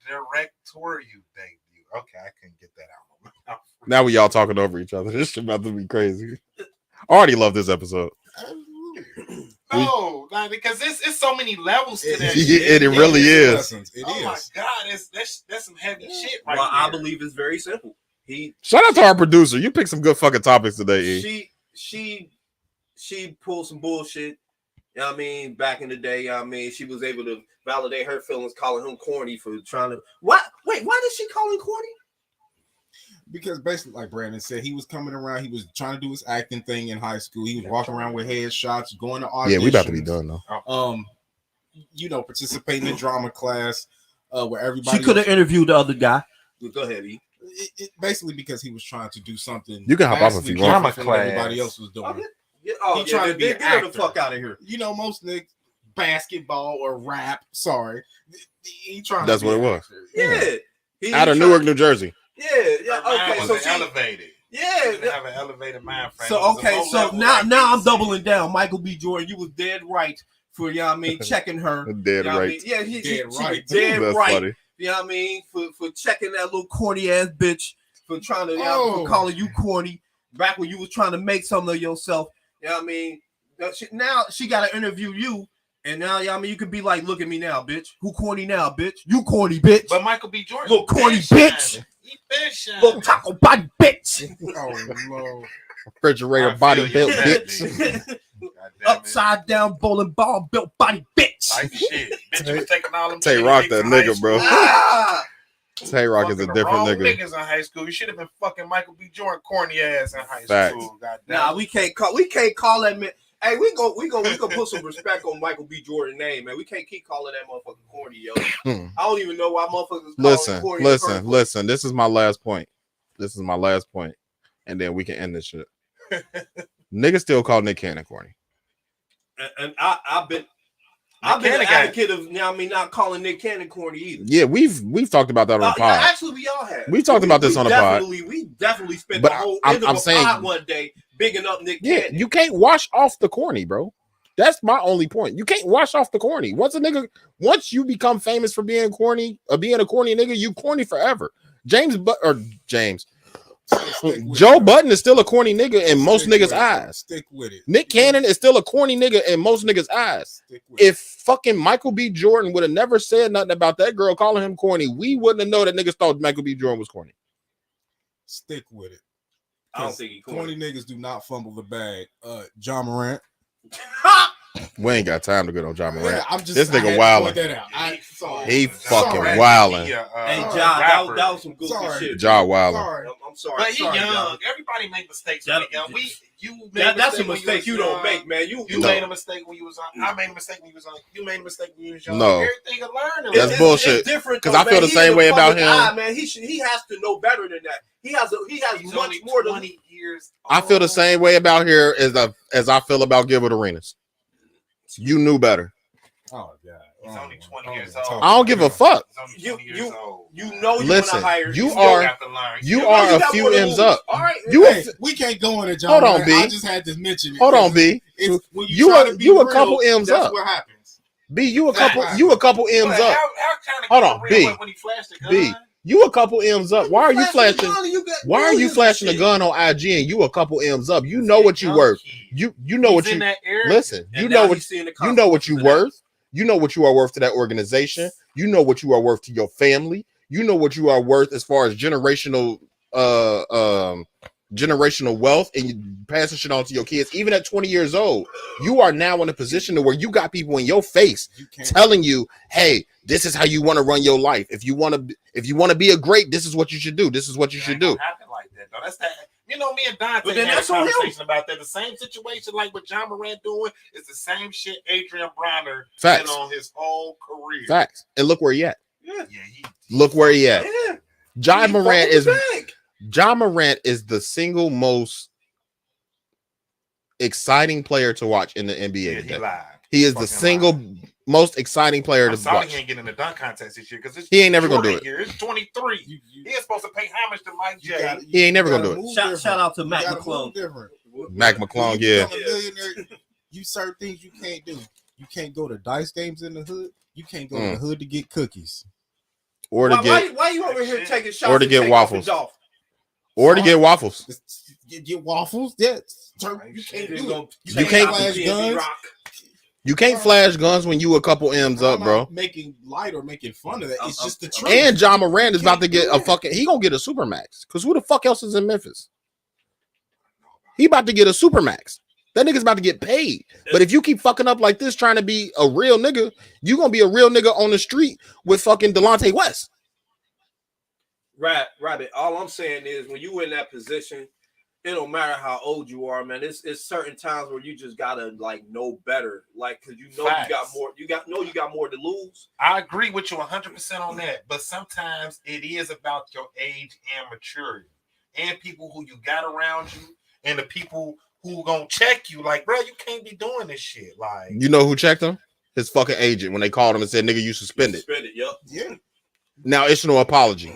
D: Directorial debut. Okay, I couldn't get that out.
B: Now we all talking over each other. This shit about to be crazy. I already love this episode.
D: No, like, because it's so many levels to that.
B: Yeah,
D: shit.
B: it really is.
C: Lessons. It
D: Oh my
C: is.
D: god, that's some heavy shit right
A: Well,
D: there.
A: I believe it's very simple.
B: Shout out to our producer. You picked some good fucking topics today, E.
A: She pulled some bullshit. You know what I mean, back in the day, you know what I mean, she was able to validate her feelings, calling him corny for trying to. What? Wait, why did she call him corny?
C: Because basically, like Brandon said, he was coming around. He was trying to do his acting thing in high school. He was walking around with headshots, going to auditions.
B: Yeah, we about to be done though.
C: Participating in drama class, where everybody.
A: She could have interviewed the other guy. Go ahead, E.
C: It basically because he was trying to do something.
B: You can hop off if
C: vastly
B: you want.
C: different from what everybody else was doing.
A: He trying to be
C: an
A: get her the
C: actor.
A: fuck out of here.
C: You know, most niggas basketball or rap. Sorry, he trying.
B: That's
C: to be
B: what it
C: an
B: was.
C: actor.
A: Yeah.
B: Out of Newark, New Jersey.
A: Yeah.
D: Mine
A: Okay,
D: was
A: so
D: an
A: she.
D: elevated. She didn't
A: Yeah.
D: have an elevated mind frame.
A: So
D: It was a
A: okay,
D: low
A: so
D: level,
A: now
D: like
A: I'm
D: you
A: doubling down. Michael B. Jordan, you was dead right for checking her.
B: Dead
A: You know what I
B: right.
A: mean? Yeah, she
C: Dead
A: was
C: right.
A: dead
B: That's
A: right.
B: funny.
A: You know what I mean? For checking that little corny ass bitch, for trying to
C: Oh.
A: for calling you corny back when you was trying to make something of yourself. You know what I mean? Now she got to interview you, and now you could be like, look at me now, bitch. Who corny now, bitch? You corny bitch.
D: But Michael B. Jordan,
A: Little corny
D: been
A: bitch.
D: shining. He been shining.
A: Little taco body bitch.
C: Oh no!
B: Refrigerator
D: I
B: body
D: feel you,
B: built
D: man.
B: bitch.
D: God damn it.
A: Upside down bowling ball built body bitch.
D: Like shit. Bitch, you was taking all them
B: Tay
D: shitty
B: Rock
D: niggas
B: that
D: in high
B: nigga, bro.
D: school.
A: Ah!
B: Tay Rock is a
D: Fucking the
B: different
D: wrong
B: nigga.
D: Niggas in high school. You should have been fucking Michael B. Jordan corny ass in high
B: Facts.
D: school. God damn.
A: Nah, we can't call that man. Hey, we gonna put some respect on Michael B. Jordan's name, man. We can't keep calling that motherfucker corny, yo. I don't even know why motherfuckers call him corny.
B: Listen. This is my last point. And then we can end this shit. Niggas still call Nick Cannon corny.
A: And I've been an advocate of not calling Nick Cannon corny either.
B: Yeah, we've talked about that on the pod.
A: Actually, we all have.
B: We talked about this on the pod.
A: We definitely spent
B: But
A: the whole
B: I'm
A: end of a
B: saying-
A: pod one day bigging up Nick
B: Yeah,
A: Cannon.
B: you can't wash off the corny, bro. That's my only point. You can't wash off the corny. Once you become famous for being corny, being a corny nigga, you corny forever. Joe Budden is still a corny nigga in most niggas' eyes.
C: Stick with it.
B: Nick Cannon is still a corny nigga in most niggas' eyes.
C: Stick with it.
B: If fucking Michael B. Jordan would have never said nothing about that girl calling him corny, we wouldn't have known that niggas thought Michael B. Jordan was corny.
C: Stick with it.
A: I don't think he corny.
C: Corny niggas do not fumble the bag. John Morant.
B: We ain't got time to get on John Morant.
C: Yeah, I'm just
B: This nigga
C: I had to
B: wildin'.
C: point that out. Sorry.
B: He fucking
C: Sorry.
B: wildin'.
A: Hey,
D: Sorry.
A: John,
D: Rapper.
A: that was some goofy
C: Sorry.
A: shit.
B: Ja wildin'.
C: Sorry.
A: I'm sorry.
D: But he
A: sorry,
D: young.
A: John.
D: Everybody make mistakes
A: That-
D: when they young.
A: That's a mistake you don't make, man. You
D: made a mistake when you was on. I made a mistake when you was on. You made a mistake when you was young.
B: No.
D: Everything you learn.
B: That's bullshit.
A: It's different
B: 'Cause
A: though,
B: I feel
A: man.
B: the
A: He
B: same
A: in
B: way about
A: public
B: him.
A: eye, man. He has to know better than that. He has
D: He's
A: much
D: only
A: more than
D: 20 years.
B: I feel the same way about here as I feel about Gilbert Arenas. You knew better.
C: Oh god.
D: He's only 20
C: Oh,
D: years
C: oh,
D: old.
B: I don't give a fuck.
D: He's only 20 years old.
A: You know you
B: Listen,
A: want to hire.
B: you
A: still
B: are-
D: got to learn.
B: You
A: know
B: are a
A: got
B: few
A: more to
B: M's
A: lose.
B: up.
A: All right,
B: You
C: Hey, we can't go into John.
B: Hold on,
C: Moran.
B: B.
C: I just had to mention it.
B: hold on, B.
C: It's, when
B: You
C: try
B: a-
C: to be
B: you a
C: real,
B: couple M's
C: that's
B: up.
C: what happens.
B: B, you a couple
C: Facts.
B: M's
D: But
B: up.
D: how kind of
B: Hold on, B.
D: when he flashed the gun?
B: B, you a couple M's up. Why are you flashing? Why are you flashing a gun on IG and you a couple M's up? You know what you worth. You know what you listen. You know what you worth. You know what you are worth to that organization. You know what you are worth to your family. You know what you are worth as far as generational wealth, and you pass the shit on to your kids. Even at 20 years old, you are now in a position to where you got people in your face telling you, "Hey, this is how you want to run your life. If you want to be a great, this is what you should do. This is what you should do."
D: Happen like that, though. That's that. You know, me and Dante
A: But then
D: had a
A: that's on him.
D: conversation about that. The same situation like what John Moran doing is the same shit Adrian Bronner
B: Facts.
D: did on his whole career.
B: Facts. And look where he at.
D: Yeah,
B: Look where he at.
A: Yeah.
B: John Morant is
A: back.
B: John Morant is the single most exciting player to watch in the NBA
D: he
B: today.
D: lied.
B: He is the
D: Fucking
B: single
D: lied.
B: most exciting player
D: I'm
B: to
D: sorry
B: watch.
D: he ain't getting in the dunk contest this year because
B: He ain't never gonna do it.
D: Year. It's 23. He is supposed to pay homage to Mike J.
B: He ain't never gonna do it.
A: Shout out to Mac McClung.
B: Mac McClung,
C: When
B: yeah.
C: you become a millionaire, you certain things you can't do. You can't go to dice games in the hood. You can't go to the hood to get cookies.
B: Or to get
A: Why you over here taking shots?
B: or to
A: and
B: get
A: take
B: waffles.
A: off
B: or to get waffles.
C: Get waffles. Yeah, you can't
A: his
C: do
A: dolph?
C: it.
B: You can't
C: flash guns.
B: You can't flash guns when you a couple M's up,
C: I'm
B: bro.
C: not making light or making fun of that. It's just the truth.
B: And John Moran is about to get a fucking. He gonna get a supermax. Cause who the fuck else is in Memphis? He about to get a supermax. That nigga's about to get paid. But if you keep fucking up like this, trying to be a real nigga, you gonna be a real nigga on the street with fucking Delonte West.
A: Rabbit. All I'm saying is when you in that position, it don't matter how old you are, man. It's certain times where you just gotta like know better, like because you know
D: Facts.
A: you got more. You got more to lose.
D: I agree with you 100% on that, but sometimes it is about your age and maturity, and people who you got around you, and the people who gonna check you. Like, bro, you can't be doing this shit. Like,
B: You know who checked him? His fucking agent when they called him and said, "Nigga, you suspended."
A: Yep.
C: Yeah.
B: Now issue no apology.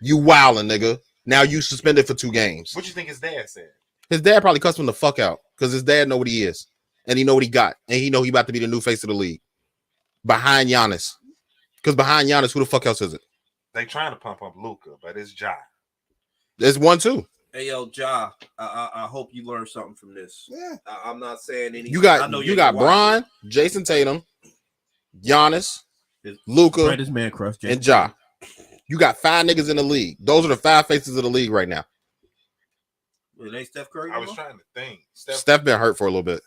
B: You wildin', nigga. Now you suspended for 2 games.
D: what you think his dad said?
B: His dad probably cussed him the fuck out because his dad know what he is and he know what he got and he know he about to be the new face of the league behind Giannis. Because behind Giannis, who the fuck else is it?
D: They trying to pump up Luka, but it's Ja.
B: There's one too.
A: Hey yo, Ja. I hope you learned something from this.
C: Yeah.
A: I'm not saying anything.
B: You
A: I know
B: got
A: gonna watch
B: Bron, Jason Tatum, Giannis,
A: it.
B: Luka,
A: Brandon's man crush,
B: and Ja. You got 5 niggas in the league. Those are the 5 faces of the league right now.
A: It ain't Steph Curry.
D: I was trying to think.
B: Steph been hurt for a little bit.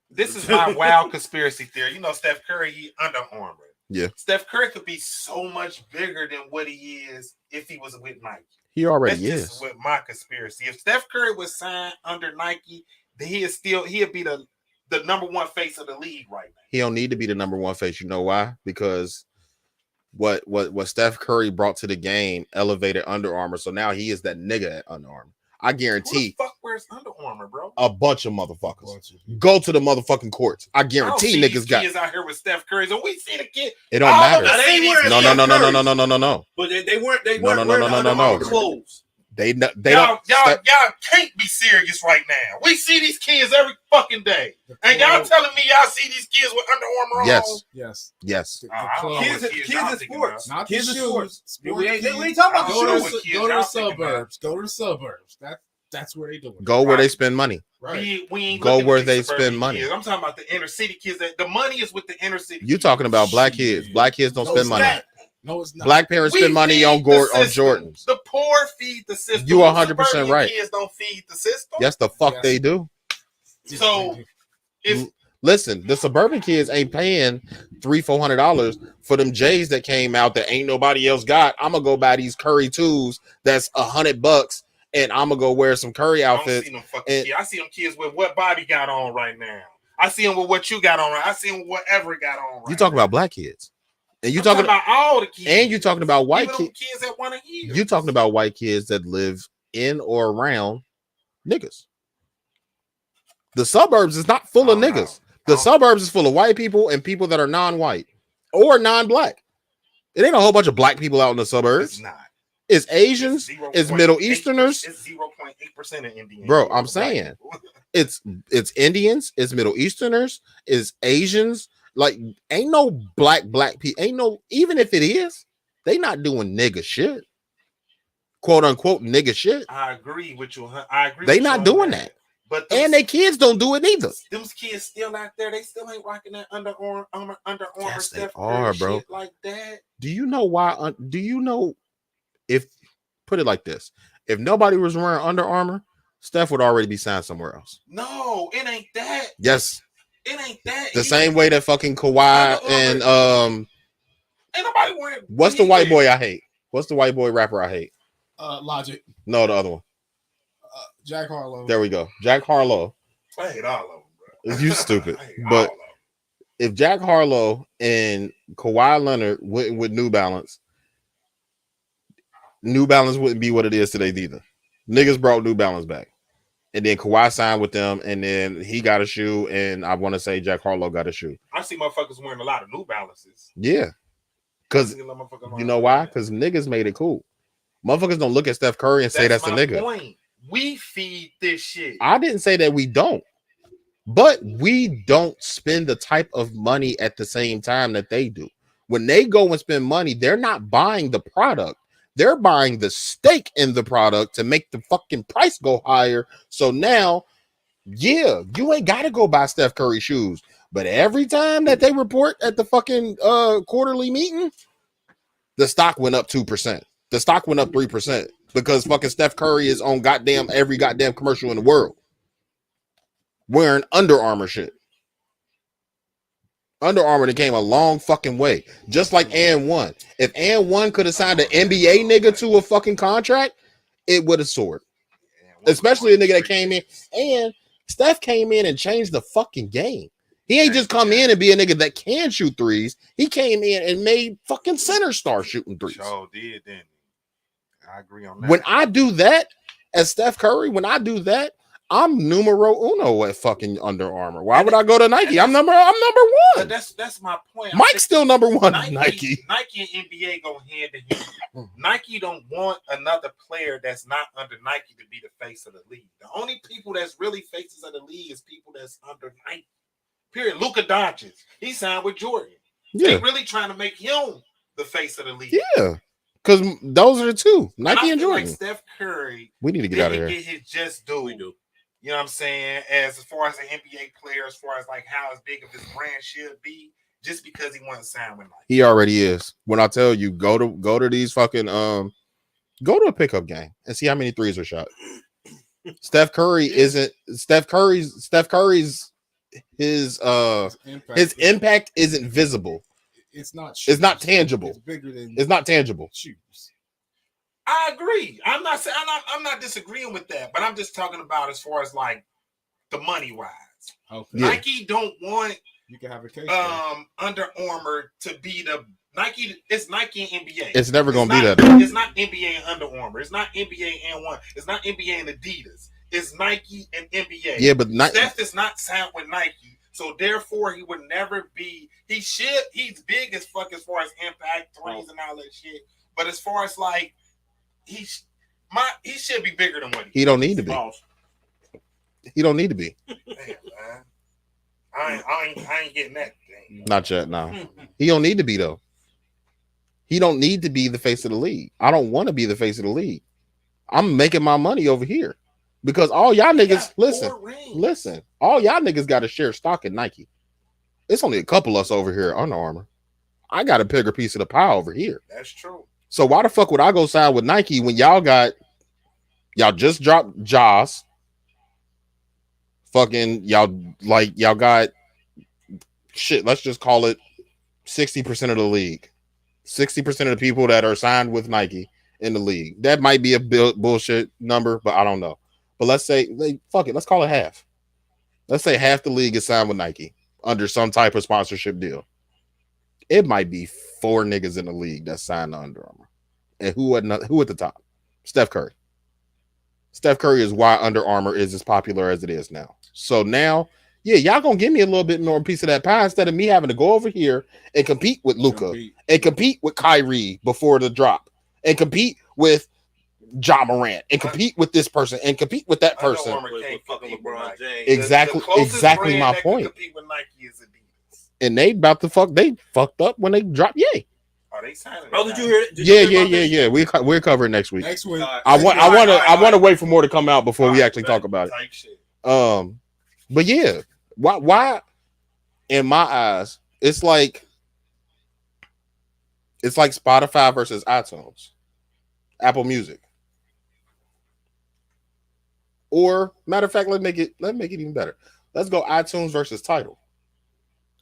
D: This is my wild conspiracy theory. You know, Steph Curry, he Under Armour.
B: Yeah.
D: Steph Curry could be so much bigger than what he is if he was with Nike.
B: He already
D: That's
B: is.
D: just with my conspiracy. If Steph Curry was signed under Nike, then he'd be the number 1 face of the league right now.
B: He don't need to be the number 1 face. You know why? Because what Steph Curry brought to the game elevated Under Armour. So now he is that nigga at Under Armour. I
D: Who
B: guarantee
D: the fuck wears Under Armour, bro?
B: a bunch of motherfuckers go to the motherfucking courts. I
D: I don't
B: guarantee
D: see
B: niggas
D: these
B: got
D: kids out here with Steph Curry. So we see the kid.
B: it. Don't
D: all
B: matter.
D: of us see these
B: No.
A: But they weren't
B: No.
A: wearing Under Armour clothes.
B: They
D: Y'all
B: don't.
D: can't be serious right now. We see these kids every fucking day, and y'all telling me y'all see these kids with Under Armour on?
B: Yes.
C: Yes.
B: Yes.
D: I don't know what
A: Kids
D: y'all
A: in
D: thinking
A: sports.
D: about.
C: Not
A: Kids
C: the
A: in
C: shoes.
A: sports. We ain't talking about
D: I
C: Go
D: don't know
C: to,
D: what
C: the,
D: kids
C: go to
D: y'all
C: the
D: thinking about.
C: suburbs. Go to the suburbs. That's where they doing it.
B: Go where they spend money.
C: Right.
D: We ain't
B: Go
D: looking
B: where
D: at
B: they
D: these suburban
B: spend money.
D: kids. I'm talking about the inner city kids. The money is with the inner city.
B: You talking about black kids? Black kids don't
C: No,
B: spend
C: it's
B: money.
C: not. No, it's not.
B: Black parents
D: We
B: spend money
D: feed
B: on
D: the system.
B: Jordans.
D: The poor feed the system.
B: You 100%
D: Suburban
B: right.
D: Kids don't feed the system.
B: Yes, the fuck
C: Yes.
B: they do.
D: So if
B: Listen, the suburban kids ain't paying $300-$400 for them J's that came out that ain't nobody else got. I'm gonna go buy these Curry 2s that's $100, and I'm gonna go wear some Curry
D: I don't
B: outfits.
D: see them fucking kids. I see them kids with what Bobby got on right now. I see them with what you got on. I see them with whatever got on. Right
B: You talking
D: now.
B: about black kids, and you
D: I'm
B: talking
D: about all the kids,
B: and you talking about white
D: even them
B: kids.
D: kids that want to hear.
B: You talking about white kids that live in or around niggas. The suburbs is not full of
D: Oh, no.
B: niggas. The suburbs is full of white people and people that are non-white or non-black. It ain't a whole bunch of black people out in the suburbs.
D: It's not.
B: It's Asians. It's Middle Easterners.
D: It's 0.8% of Indians.
B: Bro, I'm saying it's Indians. It's Middle Easterners. It's Asians. Like, ain't no black people. Ain't no, even if it is, they not doing nigga shit. Quote unquote nigga shit.
D: I agree with you. I agree.
B: They not doing that.
D: But
B: and their kids don't do it either.
D: Them kids still out there. They still ain't rocking that Under Armour
B: Yes, they
D: Steph
B: are,
D: Curry
B: bro.
D: shit like that.
B: Do you know why? Do you know if, put it like this, if nobody was wearing Under Armour, Steph would already be signed somewhere else.
D: No, it ain't that.
B: Yes.
D: It ain't that.
B: The same way that fucking Kawhi and
D: ain't nobody wearing.
B: what's the white boy I hate? What's the white boy rapper I hate?
C: Logic.
B: No, the other one.
C: Jack Harlow.
B: There we go. Jack Harlow.
D: I hate all of them, bro.
B: You stupid.
D: I hate
B: But
D: all of them.
B: if Jack Harlow and Kawhi Leonard went with New Balance wouldn't be what it is today either. Niggas brought New Balance back. And then Kawhi signed with them, and then he got a shoe, and I want to say Jack Harlow got a shoe.
D: I see motherfuckers wearing a lot of New Balances.
B: Yeah. Because you know why? Because niggas made it cool. Motherfuckers don't look at Steph Curry and say that's a nigga.
D: Point. We feed this shit.
B: I didn't say that we don't, but we don't spend the type of money at the same time that they do. When they go and spend money, they're not buying the product. They're buying the stake in the product to make the fucking price go higher. So now, yeah, you ain't got to go buy Steph Curry shoes. But every time that they report at the fucking quarterly meeting, the stock went up 2%. The stock went up 3% because fucking Steph Curry is on every goddamn commercial in the world wearing Under Armour shit. Under Armour came a long fucking way. Just like And One. If And One could have signed an NBA nigga to a fucking contract, it would have soared. Especially a nigga that came in. And Steph came in and changed the fucking game. He ain't just come in and be a nigga that can shoot threes. He came in and made fucking center star shooting threes.
D: Sure did, didn't he? I agree on that.
B: When I do that as Steph Curry, when I do that, I'm numero uno at fucking Under Armour. Why would I go to Nike? I'm number one.
D: That's my point.
B: Mike's still number one.
D: Nike and NBA go hand in hand. Nike don't want another player that's not under Nike to be the face of the league. The only people that's really faces of the league is people that's under Nike. Period. Luka Doncic, he signed with Jordan.
B: Yeah.
D: They really trying to make him the face of the league.
B: Yeah, because those are the two, Nike and Jordan.
D: Like Steph Curry,
B: we need to get out of here.
D: Get his just due. We do. You know what I'm saying? As far as the NBA player, as far as like how big of his brand should be, just because he wasn't signed with Nike.
B: He already is. When I tell you, go to these fucking go to a pickup game and see how many threes are shot. Steph Curry isn't Steph Curry's his impact isn't visible.
C: It's not
B: tangible.
C: It's bigger than
B: it's not tangible.
C: Shoes.
D: I agree. I'm not disagreeing with that, but I'm just talking about as far as like the money wise. Okay. Nike don't want
C: you can have a case.
D: Under Armour to be the Nike. It's Nike and NBA.
B: It's never gonna be that.
D: It's not NBA and Under Armour. It's not NBA and One. It's not NBA and Adidas. It's Nike and NBA.
B: Yeah, but
D: Steph is not signed with Nike, so therefore he would never be. He's big as fuck as far as impact threes and all that shit. But as far as like he should be bigger than what
B: he don't need to be. He don't need to be.
D: Damn, man. I ain't getting that thing.
B: Not yet. No, he don't need to be though. He don't need to be the face of the league. I don't want to be the face of the league. I'm making my money over here. Because all y'all niggas, listen, all y'all niggas got to share stock in Nike. It's only a couple of us over here at Under Armour. I got a bigger piece of the pie over here.
D: That's true.
B: So why the fuck would I go sign with Nike when y'all just dropped Jaws? Fucking y'all got shit. Let's just call it 60% of the league. 60% of the people that are signed with Nike in the league. That might be a bullshit number, but I don't know. But let's say, fuck it, let's call it half. Let's say half the league is signed with Nike under some type of sponsorship deal. It might be 4 niggas in the league that's signed to Under Armour. And who at the top? Steph Curry. Steph Curry is why Under Armour is as popular as it is now. So now Yeah, y'all gonna give me a little bit more piece of that pie instead of me having to go over here and compete with Luka and compete with Kyrie before the drop and compete with Ja Morant and compete with this person and compete with that person. Exactly my point.
D: With Nike is Adidas.
B: And they they fucked up when they dropped Yay.
D: Are they signing?
A: Oh, did you hear it?
B: Yeah. We're covering next week.
C: Next week.
B: I want to wait for more to come out before we actually talk about it. But yeah, why? In my eyes, it's like Spotify versus iTunes, Apple Music. Or matter of fact, let's make it even better. Let's go iTunes versus Tidal.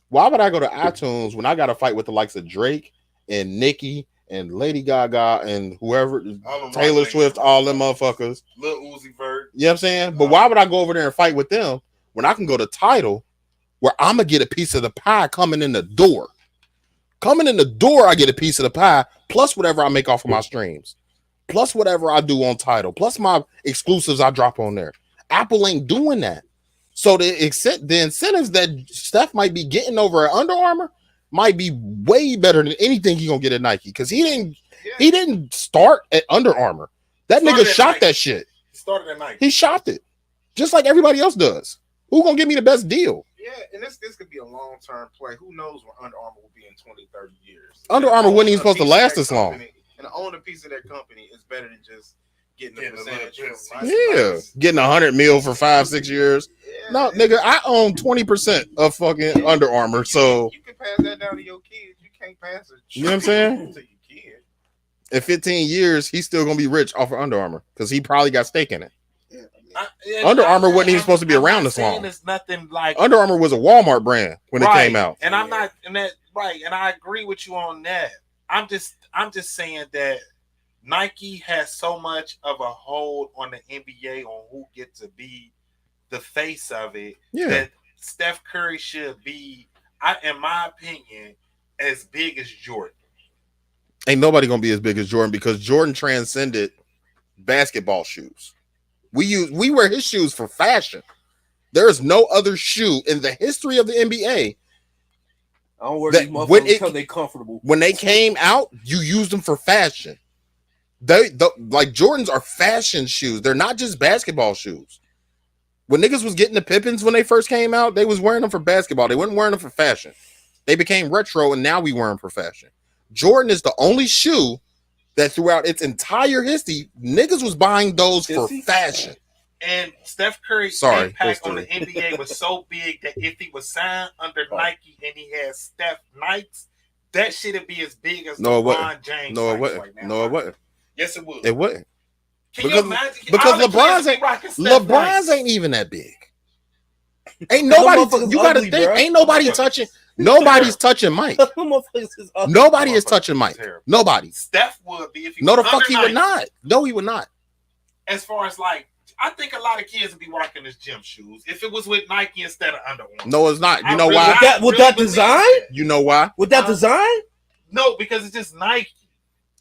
B: Why would I go to iTunes when I got to fight with the likes of Drake and Nicki and Lady Gaga and whoever, Taylor Swift, all them motherfuckers,
D: Lil Uzi Vert.
B: You know what I'm saying? But why would I go over there and fight with them when I can go to Tidal, where I'm gonna get a piece of the pie coming in the door? Coming in the door, I get a piece of the pie plus whatever I make off of my streams, plus whatever I do on Tidal, plus my exclusives I drop on there. Apple ain't doing that. So the incentives that Steph might be getting over at Under Armour might be way better than anything he's gonna get at Nike, because he didn't start at Under Armour. That nigga shot that shit.
D: He started at Nike.
B: He shopped it, just like everybody else does. Who gonna give me the best deal?
D: Yeah, and this could be a long-term play. Who knows where Under Armour will be in 20, 30 years.
B: Under Armour wasn't even supposed to last this long.
D: And own a piece of their company is better than just getting a percentage.
B: Getting 100 mil for 5-6 years.
D: Yeah,
B: No, nigga, I own 20% of fucking Under Armour. So
D: you can pass that down to your kids. You can't pass it.
B: You know what I'm saying?
D: To your kid.
B: In 15 years, he's still gonna be rich off of Under Armour because he probably got stake in it. Under Armour wasn't even supposed to be around this long.
D: It's nothing like
B: Under Armour was a Walmart brand when it came out.
D: And I'm not, and that right, and I agree with you on that. I'm just saying that Nike has so much of a hold on the NBA on who gets to be the face of it.
B: Yeah.
D: That Steph Curry should be, in my opinion, as big as Jordan.
B: Ain't nobody gonna be as big as Jordan because Jordan transcended basketball shoes. We wear his shoes for fashion. There is no other shoe in the history of the NBA.
A: I don't wear these motherfuckers because they're comfortable.
B: When they came out, you used them for fashion. Like Jordans are fashion shoes. They're not just basketball shoes. When niggas was getting the Pippins when they first came out, they was wearing them for basketball. They weren't wearing them for fashion. They became retro, and now we wear them for fashion. Jordan is the only shoe that throughout its entire history, niggas was buying those for fashion.
D: And Steph Curry's impact on the NBA was so big that if he was signed under Nike and he had Steph Nikes, that shit'd be as big as LeBron James.
B: No, it wasn't.
D: Right now.
B: No, it wasn't.
D: Yes, it would.
B: It wouldn't.
D: Can you imagine?
B: Because LeBron's ain't even that big. Ain't nobody. You gotta think. Bro. Ain't nobody touching. Nobody's touching Mike. Nobody is touching Mike. Nobody.
D: Steph would be if he.
B: No, the fuck he would not. No, he would not.
D: As far as like, I think a lot of kids would be rocking his gym shoes if it was with Nike instead of Under Armour.
B: No, it's not. You know why?
A: With that design?
B: You know why?
A: With that design?
D: No, because it's just Nike.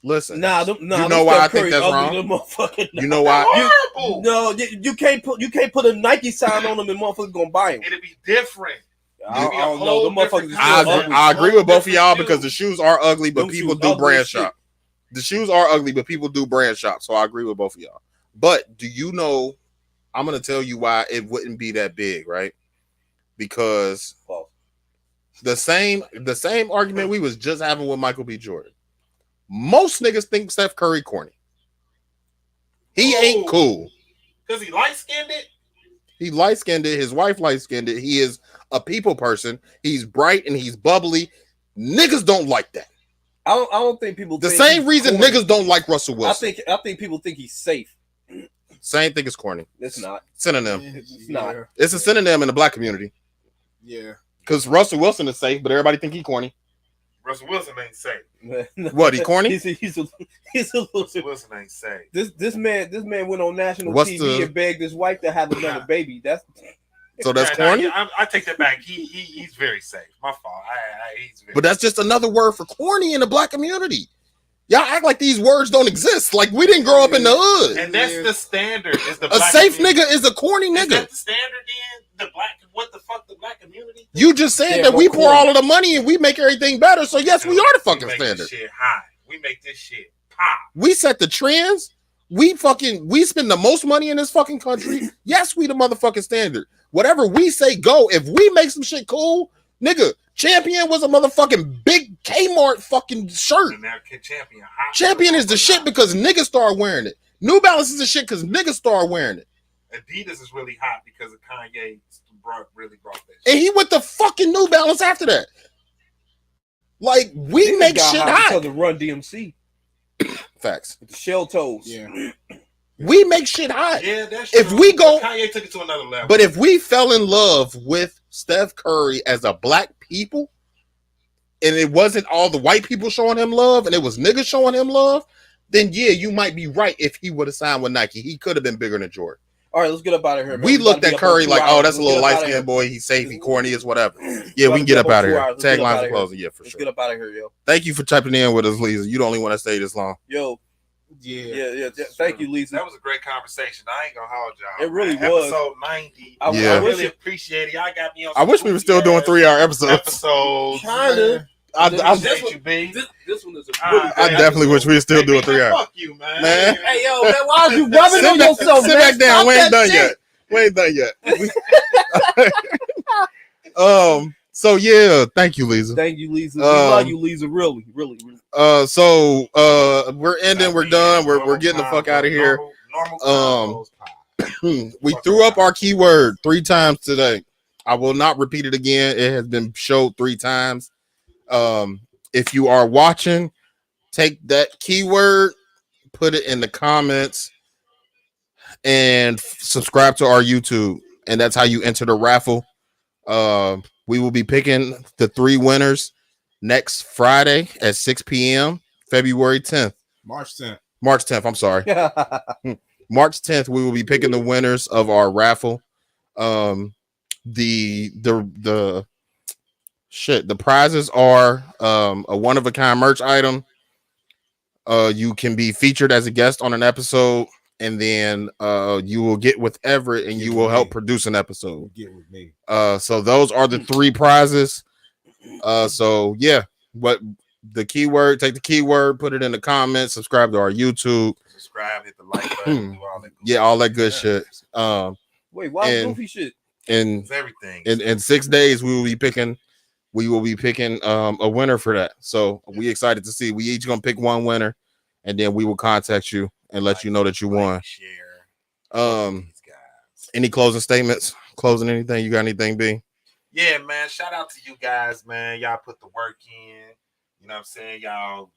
B: Listen,
A: you
B: know why I think that's wrong? You know why?
A: You can't put a Nike sign on them and motherfuckers gonna buy them.
D: It'll be different.
A: I don't know. The motherfuckers
B: I agree with both of y'all because the shoes are ugly, but people do brand shop. The shoes are ugly, but people do brand shop. So I agree with both of y'all. But do you know? I'm gonna tell you why it wouldn't be that big, right? Because the same argument we was just having with Michael B. Jordan. Most niggas think Steph Curry corny. He ain't cool.
D: Because he light-skinned it?
B: He light-skinned it. His wife light-skinned it. He is a people person. He's bright and he's bubbly. Niggas don't like that.
A: I don't think people
B: the same reason corny. Niggas don't like Russell Wilson.
A: I think people think he's safe.
B: Same thing as corny.
A: It's not.
B: Synonym.
A: It's not.
B: It's a synonym in the black community.
C: Yeah.
B: Because Russell Wilson is safe, but everybody think he corny.
D: Russell Wilson ain't safe.
B: What, he corny?
A: He's a
D: Russell Wilson ain't safe.
A: This man went on national TV and begged his wife to have another baby. That's
B: corny.
D: I take that back. He's very safe. My fault. He's very
B: but that's just another word for corny in the black community. Y'all act like these words don't exist. Like we didn't grow up in the hood.
D: And that's the standard. Is the
B: a safe community. Nigga is a corny nigga.
D: Is that the standard then? The black. What the fuck?
B: You just said that we pour all of the money and we make everything better. So yes, we are the fucking standard.
D: This shit high. We make this shit pop.
B: We set the trends. We spend the most money in this fucking country. Yes, we the motherfucking standard. Whatever we say, go. If we make some shit cool, nigga, Champion was a motherfucking big Kmart fucking shirt.
D: And now Champion hot.
B: Champion is the shit because niggas start wearing it. New Balance is the shit because niggas start wearing it.
D: Adidas is really hot because of Kanye really brought that shit.
B: And he went to fucking New Balance after that. Like, we
A: Niggas
B: make
A: got
B: shit
A: hot
B: hot.
A: because of Run DMC.
B: Facts.
A: With the shell toes.
C: Yeah.
B: We make shit hot.
D: Yeah, that's
B: If
D: true.
B: we go,
D: Kanye took it to another level.
B: but if we fell in love with Steph Curry as a black people, and it wasn't all the white people showing him love, and it was niggas showing him love, then yeah, you might be right. If he would have signed with Nike, he could have been bigger than Jordan.
A: All right, let's get up out of here, man.
B: We looked
A: gotta
B: at
A: be up
B: Curry
A: on
B: like,
A: 2
B: oh,
A: hours.
B: that's a
A: Let's
B: little
A: get up
B: light
A: outta
B: skinned
A: here.
B: boy. He's safe, he corny as whatever. Yeah, we can
A: Let's
B: get up
A: on
B: out of
A: 2
B: here.
A: hours. Let's get up
B: Taglines
A: outta
B: for
A: here.
B: closing. Yeah, for
A: Let's
B: sure.
A: get up out of here, yo.
B: Thank you for checking in with us, Lisa. You the only one that stayed this long.
A: Yo,
C: Yeah.
A: yeah. Thank you, Lisa.
D: That was a great conversation. I ain't gonna hold y'all.
A: It really
D: man.
A: was.
D: Episode 90.
B: Yeah.
D: I really appreciate it. Y'all got me on.
B: I wish we were still doing 3-hour episodes.
D: episodes.
A: Kinda.
B: I
D: Appreciate you, B.
A: This one is a
B: I definitely wish we were still doing 3 hours.
D: Fuck you, man.
B: Man.
A: Hey, yo, man, why are you rubbing on yourself,
B: Sit
A: man?
B: back down.
A: Stop
B: We ain't
A: that
B: done
A: shit.
B: yet. We ain't done yet. So yeah, thank you, Lisa.
A: Thank you, Lisa. We love you, Lisa. Really, really, really.
B: So we're ending. We're done. We're getting the fuck out of here.
D: Normal Convos Pod.
B: We threw up our keyword 3 times today. I will not repeat it again. It has been showed 3 times. If you are watching, take that keyword, put it in the comments, and subscribe to our YouTube. And that's how you enter the raffle. We will be picking the 3 winners next Friday at 6 p.m. February 10th.
C: March 10th.
B: March 10th. I'm sorry. March 10th, we will be picking the winners of our raffle. The prizes are a one-of-a-kind merch item. You can be featured as a guest on an episode, and then you will get with Everett, and you will help produce an episode.
C: Get with me.
B: So those are the 3 prizes. So yeah, what the keyword? Take the keyword, put it in the comments, subscribe to our YouTube.
D: Subscribe, hit the like button, do all that.
B: Yeah, all that good shit.
A: Wait, why
B: and-
A: goofy shit?
B: And
D: It's everything.
B: in 6 days, we will be picking a winner for that. So we excited to see. We each gonna pick one winner, and then we will contact you and let you know that you won.
D: Share. These guys.
B: Any closing statements? Closing anything? You got anything, B?
D: Yeah, man. Shout out to you guys, man. Y'all put the work in. You know what I'm saying? Y'all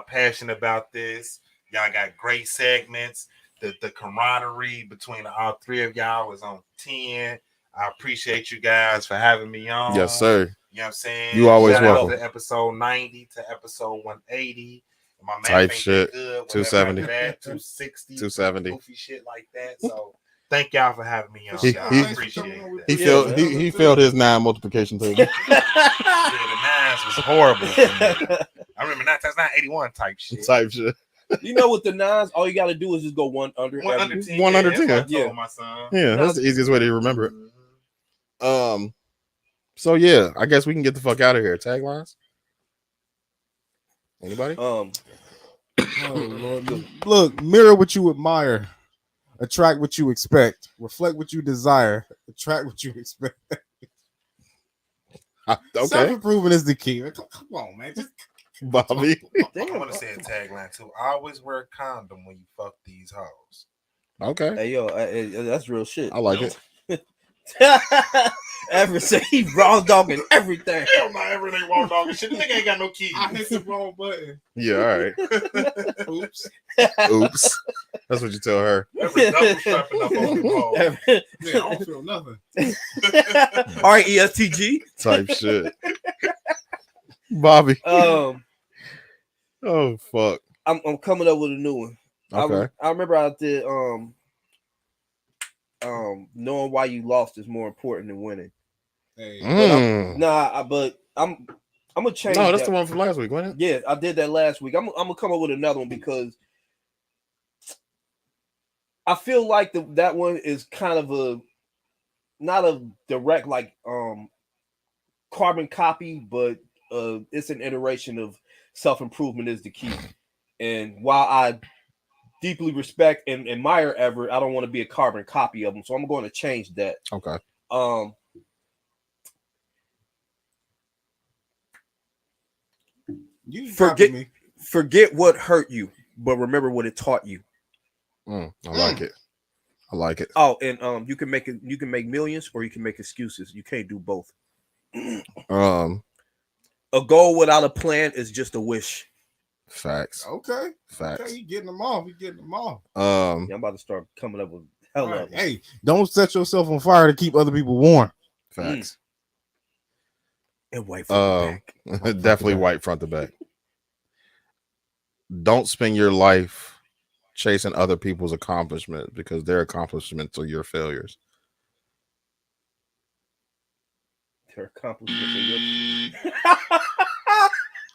D: passionate about this. Y'all got great segments. The camaraderie between all 3 of y'all was on 10. I appreciate you guys for having me on.
B: Yes, sir.
D: You know what I'm saying?
B: You always
D: Shout out
B: welcome.
D: to episode 90 to episode 180. My man
B: Type
D: ain't
B: shit.
D: Good,
B: 270.
D: 260.
B: 270.
D: Goofy shit like that. So thank y'all for having me on.
B: He-
D: y'all.
B: he-
D: I appreciate that.
B: He
A: Yeah,
B: failed.
A: man.
B: He failed his 9 multiplication table.
D: Yeah, the 9s was horrible for me. I remember that's not 81 type shit.
B: Type shit.
A: You know, with the 9s, all you got to do is just go 1 under.
D: One
A: every-
D: under 10.
B: 1 under
D: That's what I
B: 10.
D: told
A: Yeah.
D: my son.
B: Yeah, that's the easiest way to remember it.
D: Mhm.
B: So yeah, I guess we can get the fuck out of here. Taglines? Anybody?
C: Oh Lord. Look, mirror what you admire, attract what you expect, reflect what you desire, attract what you expect.
B: Okay,
C: Self-improvement is the key. Come on, man. Just
B: Bobby.
D: I want to say a tagline too. Always wear a condom when you fuck these hoes.
B: Okay,
A: Hey, yo, that's real shit.
B: I like it.
A: Everett said he raw dogging everything.
D: Hell no, everything wrong dog and shit. The nigga ain't got no keys.
C: I hit the wrong button.
B: Yeah, all right.
C: Oops.
B: Oops. That's what you tell her.
D: Every double strapping up on the ball.
A: Everett.
C: Man, I don't feel nothing.
A: RESTG.
B: Type shit. Bobby. Oh fuck.
A: I'm coming up with a new one.
B: Okay.
A: I remember I did knowing why you lost is more important than winning.
C: Hey,
A: But I'm gonna change.
B: No, that's
A: that.
B: the one from last week, wasn't it?
A: Yeah, I did that last week. I'm gonna come up with another one because I feel like that one is kind of not a direct carbon copy, but it's an iteration of self-improvement is the key. And while I deeply respect and admire Everett, I don't want to be a carbon copy of him. So I'm going to change that.
B: Okay.
C: You
A: forget what hurt you, but remember what it taught you.
B: I like it. I like it.
A: Oh, and you can make millions or you can make excuses. You can't do both. A goal without a plan is just a wish.
B: Facts.
C: Okay.
B: Facts.
C: Okay, you getting them off.
A: Yeah, I'm about to start coming up with hell
C: Right.
A: of them.
C: Hey, don't set yourself on fire to keep other people warm.
B: Facts.
A: And white front to back.
B: Definitely white front to back. Don't spend your life chasing other people's accomplishments because their accomplishments are your failures.
A: Their accomplishments are your...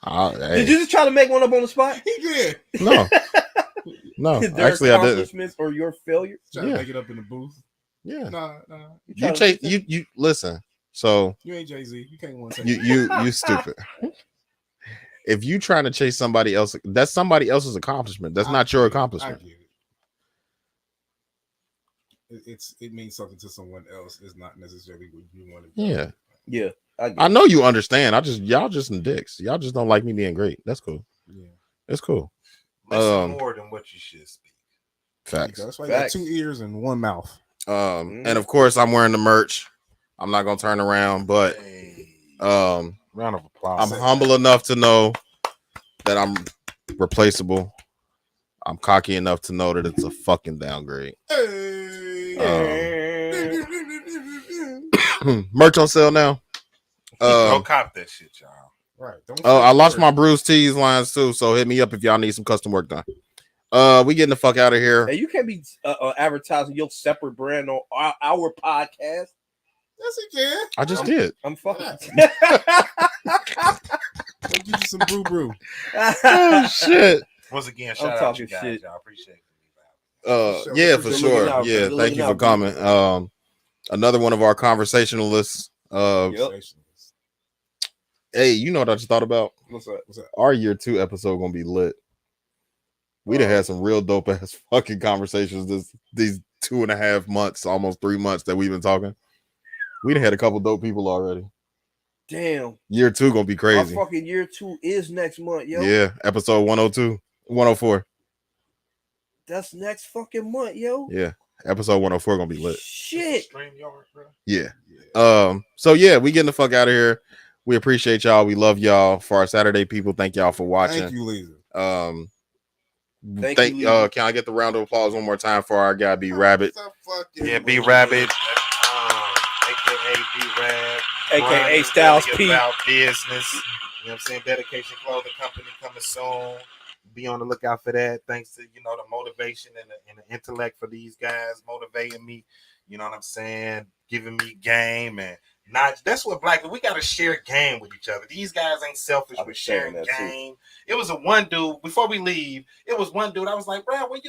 B: Hey.
A: Did you just try to make one up on the spot?
C: He did.
B: No.
A: Their
B: Actually, I didn't.
A: accomplishments or your failures?
C: Trying to make it up in the booth.
B: Yeah.
C: Nah.
B: You chase. You listen. So
C: You ain't Jay-Z. You can't want to.
B: you stupid. If you trying to chase somebody else, that's somebody else's accomplishment. That's not your accomplishment.
C: I get it. It means something to someone else. It's not necessarily what you want to do.
A: Yeah.
B: I know you understand. Y'all just some dicks. Y'all just don't like me being great. That's cool.
C: Yeah.
B: It's cool.
D: Listen more than what you should speak.
B: Facts.
C: That's why you got 2 ears and 1 mouth.
B: And of course I'm wearing the merch. I'm not gonna turn around, but
D: Round of applause.
B: I'm humble enough to know that I'm replaceable. I'm cocky enough to know that it's a fucking downgrade. Merch on sale now.
D: Don't cop that shit, y'all.
C: Right.
B: I lost my Bruce Tees lines too, so hit me up if y'all need some custom work done. We getting the fuck out of here.
A: Hey, you can't be advertising your separate brand on our podcast.
C: Yes, he can.
B: I just did.
A: I'm fucking.
C: Get you some brew.
B: Oh shit.
D: Once again, shout out to you guys. Y'all appreciate it.
B: Yeah, for sure. Yeah, thank you for coming. Another one of our conversationalists. Hey, you know what I just thought about?
A: What's that?
B: Our year 2 episode gonna be lit. We done had some real dope ass fucking conversations these 2.5 months, almost 3 months that we've been talking. We done had a couple dope people already.
A: Damn.
B: Year 2 gonna be crazy.
A: Our fucking year 2 is next month, yo.
B: Yeah, episode 102, 104.
A: That's next fucking month, yo.
B: Yeah, episode 104 gonna be lit.
A: Shit.
B: Yeah. So yeah, we getting the fuck out of here. We appreciate y'all. We love y'all. For our Saturday people, thank y'all for watching.
C: Thank you, Lisa.
B: Can I get the round of applause one more time for our guy B Rabbit?
D: Yeah, B Rabbit, aka B Rab,
A: aka Styles P.
D: About business. You know what I'm saying? Dedication Clothing Company coming soon. Be on the lookout for that. Thanks to the motivation and the intellect for these guys motivating me. You know what I'm saying? Giving me game and not. That's what we got to share game with each other. These guys ain't selfish with sharing game. It was one dude before we leave. It was one dude. I was like, Brad, where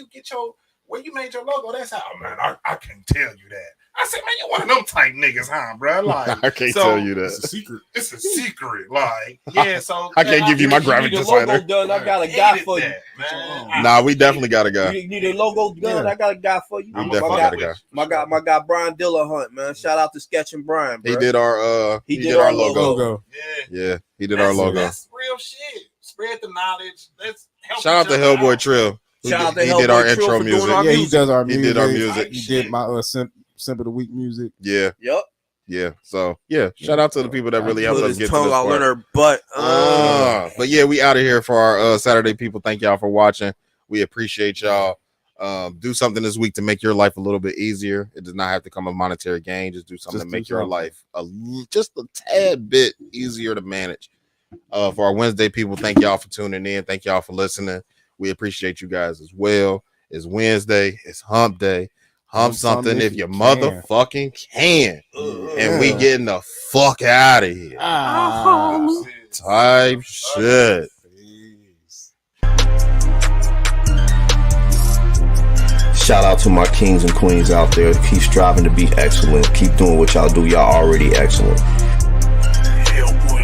D: you made your logo? That's how, man. I can't tell you that. I said, man, you're one of them type niggas, huh, bro? Like,
B: I can't tell you that.
C: It's a secret.
D: It's a secret. Like, yeah. So
B: I can't give you my graphic designer.
A: Done, I got a guy for you.
D: Man.
B: Nah, we definitely got a guy.
A: You need a logo done. Yeah. I got a guy for you.
B: We definitely got a guy.
A: My guy Brian Dillahunt, man. Shout out to Sketch and Brian. Bro.
B: He did our our logo.
D: Yeah,
B: he did our logo.
D: That's real shit. Spread the knowledge. Let's help.
B: Shout out to Hellboy Trill. He did our intro music.
C: Yeah, he does our music.
B: He did our music.
C: He did my Simp of the Week music.
B: Yeah.
A: Yep.
B: Yeah. So yeah, shout out to the people that really helped us get to this
A: part.
B: On
A: her butt.
B: But yeah, we out of here for our Saturday people. Thank y'all for watching. We appreciate y'all. Do something this week to make your life a little bit easier. It does not have to come a monetary gain. Just do something to make your life just a tad bit easier to manage. For our Wednesday people, thank y'all for tuning in. Thank y'all for listening. We appreciate you guys as well. It's Wednesday. It's hump day. Hump something if you motherfucking can. And we getting the fuck out of here. Type shit.
A: Shout out to my kings and queens out there. Keep striving to be excellent. Keep doing what y'all do. Y'all already excellent.
G: real boy.